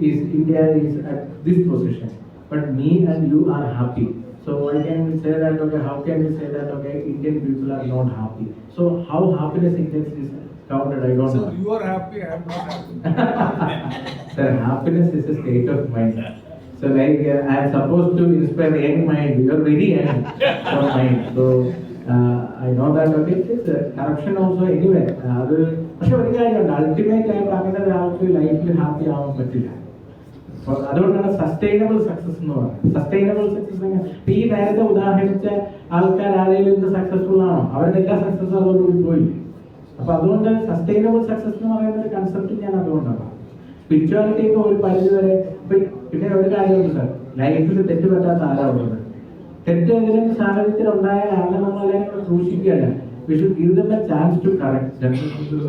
F: is India is at this position, but me and you are happy. So why can we say that? Okay, how can we say that? Okay, Indian people are not happy. So how happiness index is counted? I don't know.
G: So you are happy, I am not happy.
F: Sir, happiness is a state of mind. So like I am supposed to inspire young mind. You are very young for mind. So I know that. Okay, it's corruption also anyway. അത് പക്ഷെ ഒരു കാര്യമുണ്ട്, ultimate ആയിട്ട് അങ്ങനെ ഒരാൾക്ക് ലൈഫിൽ happy ആവാൻ പറ്റില്ല. അതുകൊണ്ടാണ് സസ്റ്റൈനബിൾ സക്സസ് എന്ന് പറയുന്നത്. സസ്റ്റൈനബിൾ സക്സസ് ഈ നേരത്തെ ഉദാഹരിച്ച ആൾക്കാർ ആരെങ്കിലും സക്സസ്ഫുൾ ആണോ? അവരുടെ എല്ലാ സക്സസ് അതോടുകൂടി പോയില്ലേ? അപ്പൊ അതുകൊണ്ട് സസ്റ്റൈനബിൾ സക്സസ് എന്ന് പറയുന്ന ഒരു കൺസെപ്റ്റ് ഞാൻ അതുകൊണ്ടാണ്. സ്പിരിച്വാലിറ്റി ഒക്കെ ഒരു പരിധി വരെ. പിന്നെ ഒരു കാര്യമുണ്ട് സാർ, ലൈഫിൽ തെറ്റ് പറ്റാത്ത ആരാ ഉള്ളത്? തെറ്റ് ഏതെങ്കിലും സാഹചര്യത്തിൽ ഉണ്ടായാൽ അങ്ങനെ നമ്മളെ സൂക്ഷിക്കുകയല്ല. We should give them a chance to correct.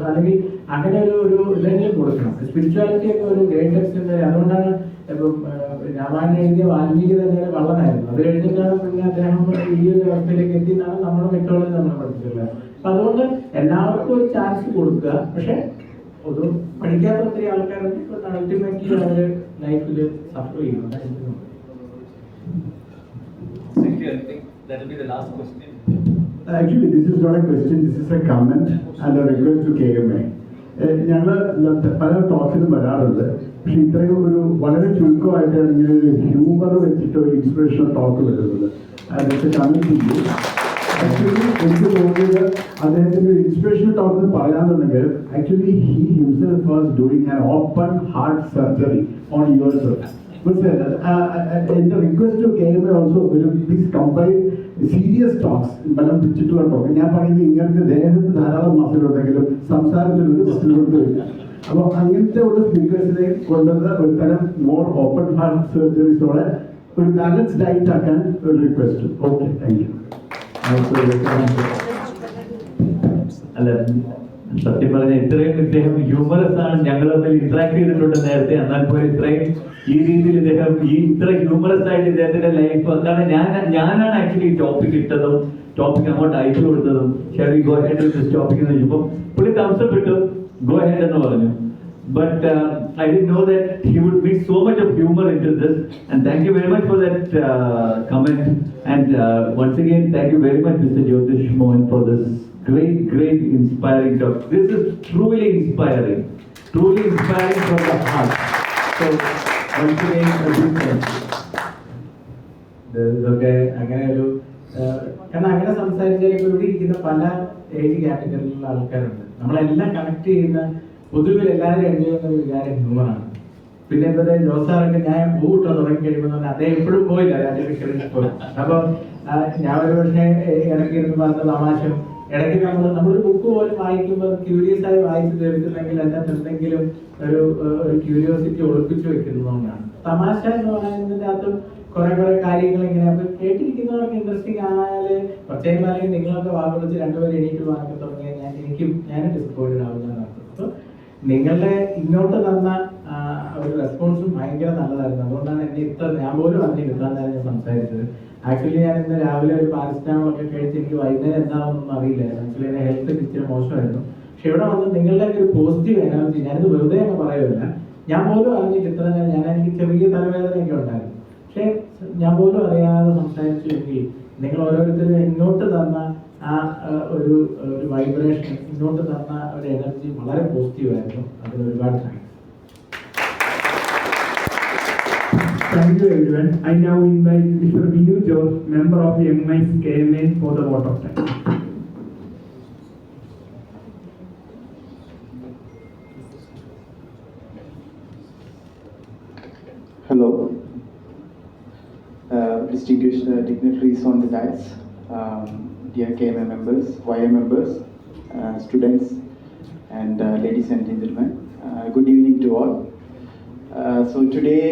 F: അല്ലെങ്കിൽ അങ്ങനെ ഒരു ഇതെങ്കിലും കൊടുക്കണം. സ്പിരിച്വാലിറ്റി ഒക്കെ ഒരു ഗ്രേറ്റ് എക്സ്റ്റെന്റ്. അതുകൊണ്ടാണ് ഇപ്പം രാമായണം എഴുതിയ വാൽമീകി തന്നെ കള്ളനായിരുന്നു. അത് കഴിഞ്ഞിട്ടാണ് പിന്നെ അദ്ദേഹം ഈ ഒരു അവസ്ഥയിലേക്ക് എത്തിയെന്നാണ് നമ്മുടെ മെത്തോളജി നമ്മളെ പഠിപ്പിച്ചിട്ടുള്ളത്. അപ്പൊ അതുകൊണ്ട് എല്ലാവർക്കും ഒരു ചാൻസ് കൊടുക്കുക. പക്ഷെ ഒരു പഠിക്കാത്ത ഒത്തിരി ആൾക്കാരുണ്ട്, അൾട്ടിമേറ്റ്ലി അവര് ലൈഫിൽ സഫർ ചെയ്യുന്നുണ്ട്.
C: I think that will be the last question.
H: Actually, this is not a question, this is a comment and a request to KMA. ഞങ്ങൾ പല ടോക്സിനും വരാറുണ്ട്. പക്ഷെ ഇത്രയും ഒരു വളരെ ചുരുക്കമായിട്ടാണ് ഇങ്ങനെ ഒരു ഹ്യൂമർ വെച്ചിട്ട് ഒരു ഇൻസ്പിറേഷണൽ ടോക്ക് വരുന്നത്. ആക്ച്വലി എനിക്ക് തോന്നിയത് അദ്ദേഹത്തിൻ്റെ ഒരു ഇൻസ്പിറേഷണൽ ടോക്ക് എന്ന് പറയാന്നുണ്ടെങ്കിൽ actually he himself was doing an open heart surgery on yourself. എൻ്റെ റിക്വസ്റ്റ് ടു KMA ഓൾസോ ഒരു പ്ലീസ് കമ്പൈൻ സീരിയസ് ടോക്സ്, ബലം പിടിച്ചിട്ടുള്ള ടോക്ക്. ഞാൻ പറയുന്നത് ഇങ്ങനത്തെ ദേഹത്ത് ധാരാളം മസിലുണ്ടെങ്കിലും സംസാരത്തിൽ ഒരു മസിലുകൊണ്ടുമില്ല. അപ്പോൾ അങ്ങനത്തെ ഒരു സ്പീക്കേഴ്സിനെ കൊണ്ടുവന്ന് ഒരു തരം മോർ ഓപ്പൺ ഹാർട്ട് സർജറീസോടെ ഒരു ബാലൻസ് ഡയറ്റ് ആക്കാൻ ഒരു റിക്വസ്റ്റ്. Okay, thank you.
I: അല്ല, സത്യം പറഞ്ഞ ഇത്രയും ഇദ്ദേഹം ഹ്യൂമറസ് ആണ്. ഞങ്ങൾ തമ്മിൽ ഇന്ററാക്ട് ചെയ്തിട്ടുണ്ട് നേരത്തെ. എന്നാൽ പോലും ഇത്രയും ഈ രീതിയിൽ ഇദ്ദേഹം ഇത്ര ഹ്യൂമറസ് ആയിട്ട് ഇദ്ദേഹത്തിന്റെ ലൈഫ് എന്താണ്, ഞാനാണ് ആക്ച്വലി ടോപ്പിക് ഇട്ടതും ടോപ്പിക് അങ്ങോട്ട് അയച്ചു കൊടുത്തതും. Shall we go ahead with this topic എന്ന് ചോദിച്ചപ്പോൾ പുള്ളി തംസ് അപ്പ് ഇട്ടു, ഗോ അഹെഡ് എന്ന് പറഞ്ഞു. But I didn't know that he would bring so much of humor into this. And thank you very much for that comment. And once again, thank you very much, Mr. Jyotish Mohan, for this great inspiring talk. This is truly inspiring from the heart. So once again, a big thanks.
F: ഇതൊക്കെ അങ്ങനെ ഒരു കാരണം അങ്ങനെ സംസാരിച്ചാൽ ഇപ്പോൾ ഇവിടെ ഇരിക്കുന്ന പല ഏജ് കാറ്റഗറിയിലുള്ള ആൾക്കാരുണ്ട്. നമ്മളെല്ലാം കണക്ട് ചെയ്യുന്ന പൊതുവിൽ എല്ലാവരും എൻജോയ് ചെയ്യുന്ന ഒരു വികാരം ഹ്യൂമറാണ്. പിന്നെ ഇപ്പോഴത്തെ ജോസാറൊക്കെ ഞാൻ പൂട്ടോ തുടങ്ങി കഴിയുമ്പോൾ അദ്ദേഹം എപ്പോഴും പോയില്ല പോയി. അപ്പം ഞാൻ ഒരു പക്ഷേ ഇടയ്ക്കിരുന്ന് പറഞ്ഞ തമാശം ഇടയ്ക്ക് നമ്മളൊരു ബുക്ക് പോലും വായിക്കുമ്പോൾ ക്യൂരിയസ് ആയി വായിച്ച് തീർക്കുന്നെങ്കിൽ അതിനകത്ത് എന്തെങ്കിലും ഒരു ക്യൂരിയോസിറ്റി ഒളിപ്പിച്ചു വെക്കുന്നതുകൊണ്ടാണ്. തമാശ എന്ന് പറയുന്നതിൻ്റെ അകത്തും കുറെ കാര്യങ്ങൾ ഇങ്ങനെ അപ്പൊ കേട്ടിരിക്കുന്നവർക്ക് ഇൻട്രസ്റ്റിംഗ് ആയാല് കുറച്ചേരം അല്ലെങ്കിൽ നിങ്ങളൊക്കെ വാക്കുകളിച്ച് രണ്ടുപേരും എണീറ്റ് വാങ്ങി തുടങ്ങിയാൽ ഞാൻ ഈ ഞാൻ ഡിസപ്പോയിൻറ്റഡ് ആവുന്നതാണ്. അപ്പോൾ നിങ്ങളുടെ ഇങ്ങോട്ട് തന്ന ഒരു റെസ്പോൺസും ഭയങ്കര നല്ലതായിരുന്നു. അതുകൊണ്ടാണ് ഞാൻ പോലും അറിഞ്ഞില്ല ഇത്ര നേരം ഞാൻ സംസാരിച്ചത്. ആക്ച്വലി ഞാൻ ഇന്ന് രാവിലെ ഒരു പാരസിറ്റാമോൾ ഒക്കെ കഴിച്ച് എനിക്ക് വൈകുന്നേരം എന്താണെന്നൊന്നും അറിയില്ലായിരുന്നു. ആക്ച്വലി എൻ്റെ ഹെൽത്ത് ഇച്ചിരി മോശമായിരുന്നു. പക്ഷെ ഇവിടെ വന്ന് നിങ്ങളുടെ ഒരു പോസിറ്റീവ് എനർജി, ഞാനിത് വെറുതെ അങ്ങ് പറയുന്നില്ല, ഞാൻ പോലും അറിഞ്ഞില്ല ഇത്ര നേരം. എനിക്ക് ചെറിയ തലവേദനയൊക്കെ ഉണ്ടായിരുന്നു, പക്ഷെ ഞാൻ പോലും അറിയാതെ സംസാരിച്ചെങ്കിൽ നിങ്ങൾ ഓരോരുത്തരും ഇങ്ങോട്ട് തന്ന ഒരു വൈബ്രേഷൻ, ഇങ്ങോട്ട് തന്ന ഒരു എനർജി വളരെ പോസിറ്റീവായിരുന്നു. അതിന് ഒരുപാട് thanks.
A: Thank you everyone. I now invite Mr. Binu George, member of Young Minds KMA, for the vote of thanks.
J: Hello, distinguished dignitaries on the dais, dear KMA members, YM members, students, and ladies and gentlemen. Good evening to all. So today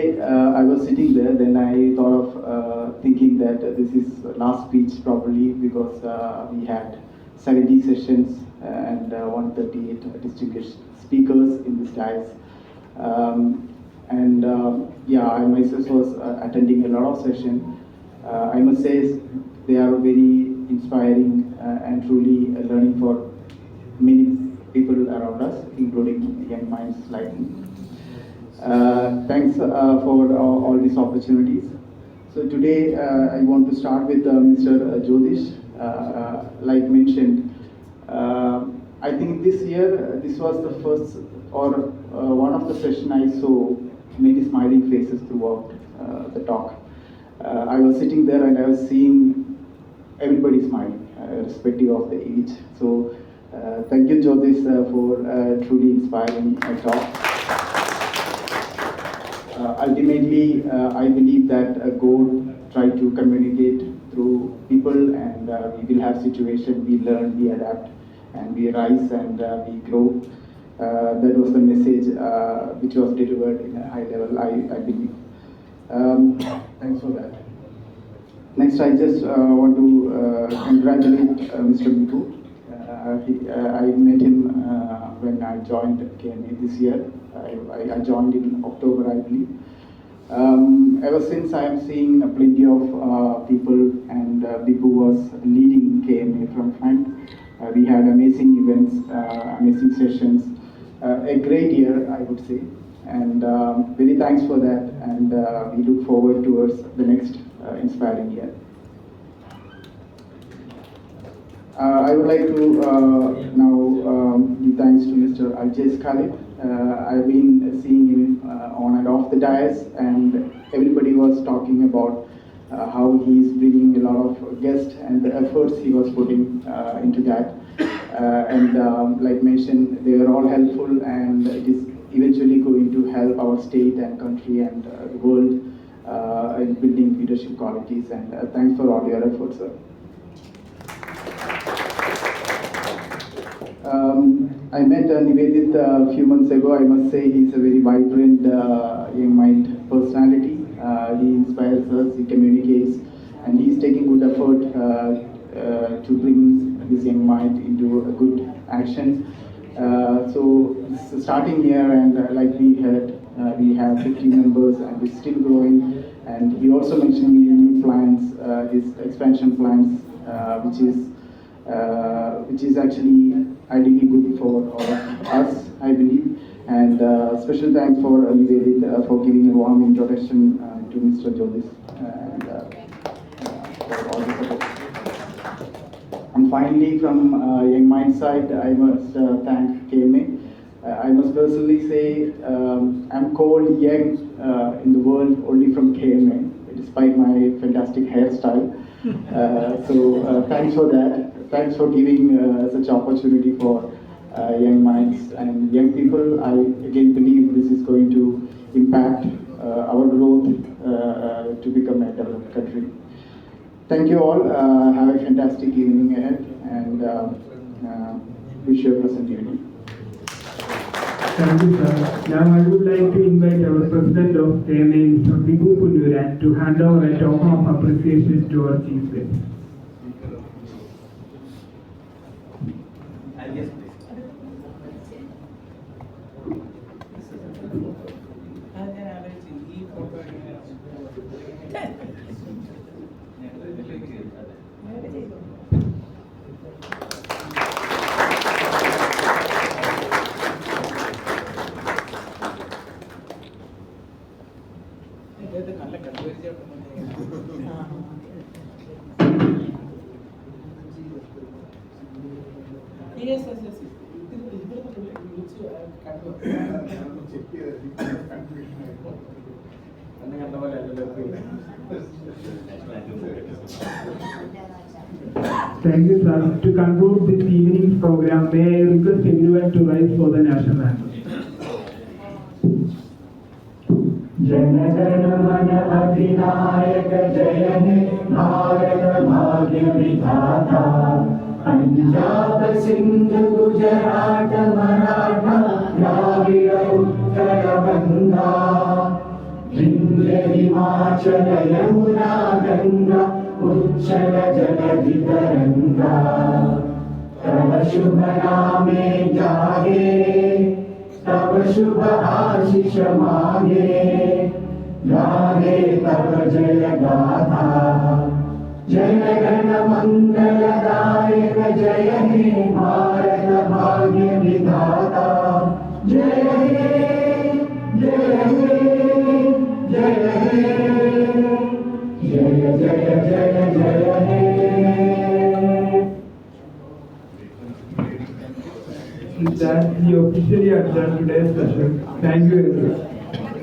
J: I was sitting there, then I thought of thinking that this is last speech probably, because we had 70 sessions and 138 distinguished speakers in this dais. Yeah, I myself was attending a lot of sessions. I must say they are very inspiring and truly learning for many people around us, including young minds like me. Thanks for all these opportunities. So today I want to start with Mr. Jyotish. Like mentioned, I think this year this was the first or one of the session I saw many smiling faces throughout the talk. I was sitting there and I was seeing everybody smiling, irrespective of the age. So thank you, Jyotish, for truly inspiring talk. Ultimately, I believe that God try to communicate through people, and we will have situation, we learn, we adapt, and we rise and we grow. That was the message which was delivered in a high level, I believe. Thanks for that. Next, I just want to congratulate Mr. Miku. I met him when I joined KMA this year. I joined in October, I believe. Ever since I am seeing plenty of people, and Bipu was leading KMA from front. We had amazing events, amazing sessions, a great year, I would say, and very thanks for that, and we look forward towards the next inspiring year. I would like to now give thanks to Mr. Aljays Khalid. I've been seeing him on and off the dais, and everybody was talking about how he's bringing a lot of guests and the efforts he was putting into that. Like mentioned, they were all helpful, and it is eventually going to help our state and country and the world in building leadership qualities. And thanks for all your efforts, sir. I met Nivedit a few months ago. I must say he's a very vibrant young mind personality. He inspires us, he communicates, and he's taking good effort to bring this young mind into a good action. So starting here, and like we heard, we have 50 members and it's still growing. And he also mentioned new plans, his expansion plans, which is actually ideally good for all of us, I believe. And special thanks for Nivedit for giving a warm introduction to Mr. Jyotish and for all the support. And finally, from Young Minds side, I must thank KMA. I must personally say I'm called young in the world only from KMA, despite my fantastic hairstyle. So thanks for that. Thanks for giving such opportunity for young minds and young people. I again believe this is going to impact our growth to become a developed country. Thank you all. Have a fantastic evening ahead, and wish you a pleasant evening.
A: Thank you, sir. Now I would like to invite our President of KMA, Mr. Bibu Punuran, to hand over a token of appreciation to our chief guest.
C: Yes, please.
A: Thank you, sir. To conclude this evening's program, may I request everyone to rise for the national anthem.
K: जनगणमन अधिनायक जय हे भारत भाग्य विधाता पंजाब सिंध गुजरात मराठा द्राविड़ उत्कल बंगा विंध्य हिमाचल यमुना गंगा उच्चल जलधि तरंगा तव शुभ नामे जागे तब शुभ आशीष मांगे गाहे तब जय गाथा जय गण मंगलदायक जय हे भारत भाग्य विधाता जय हे जय हे जय हे जय जय जय जय हे
A: With that, we officially adjourn today's session. Thank you, everyone.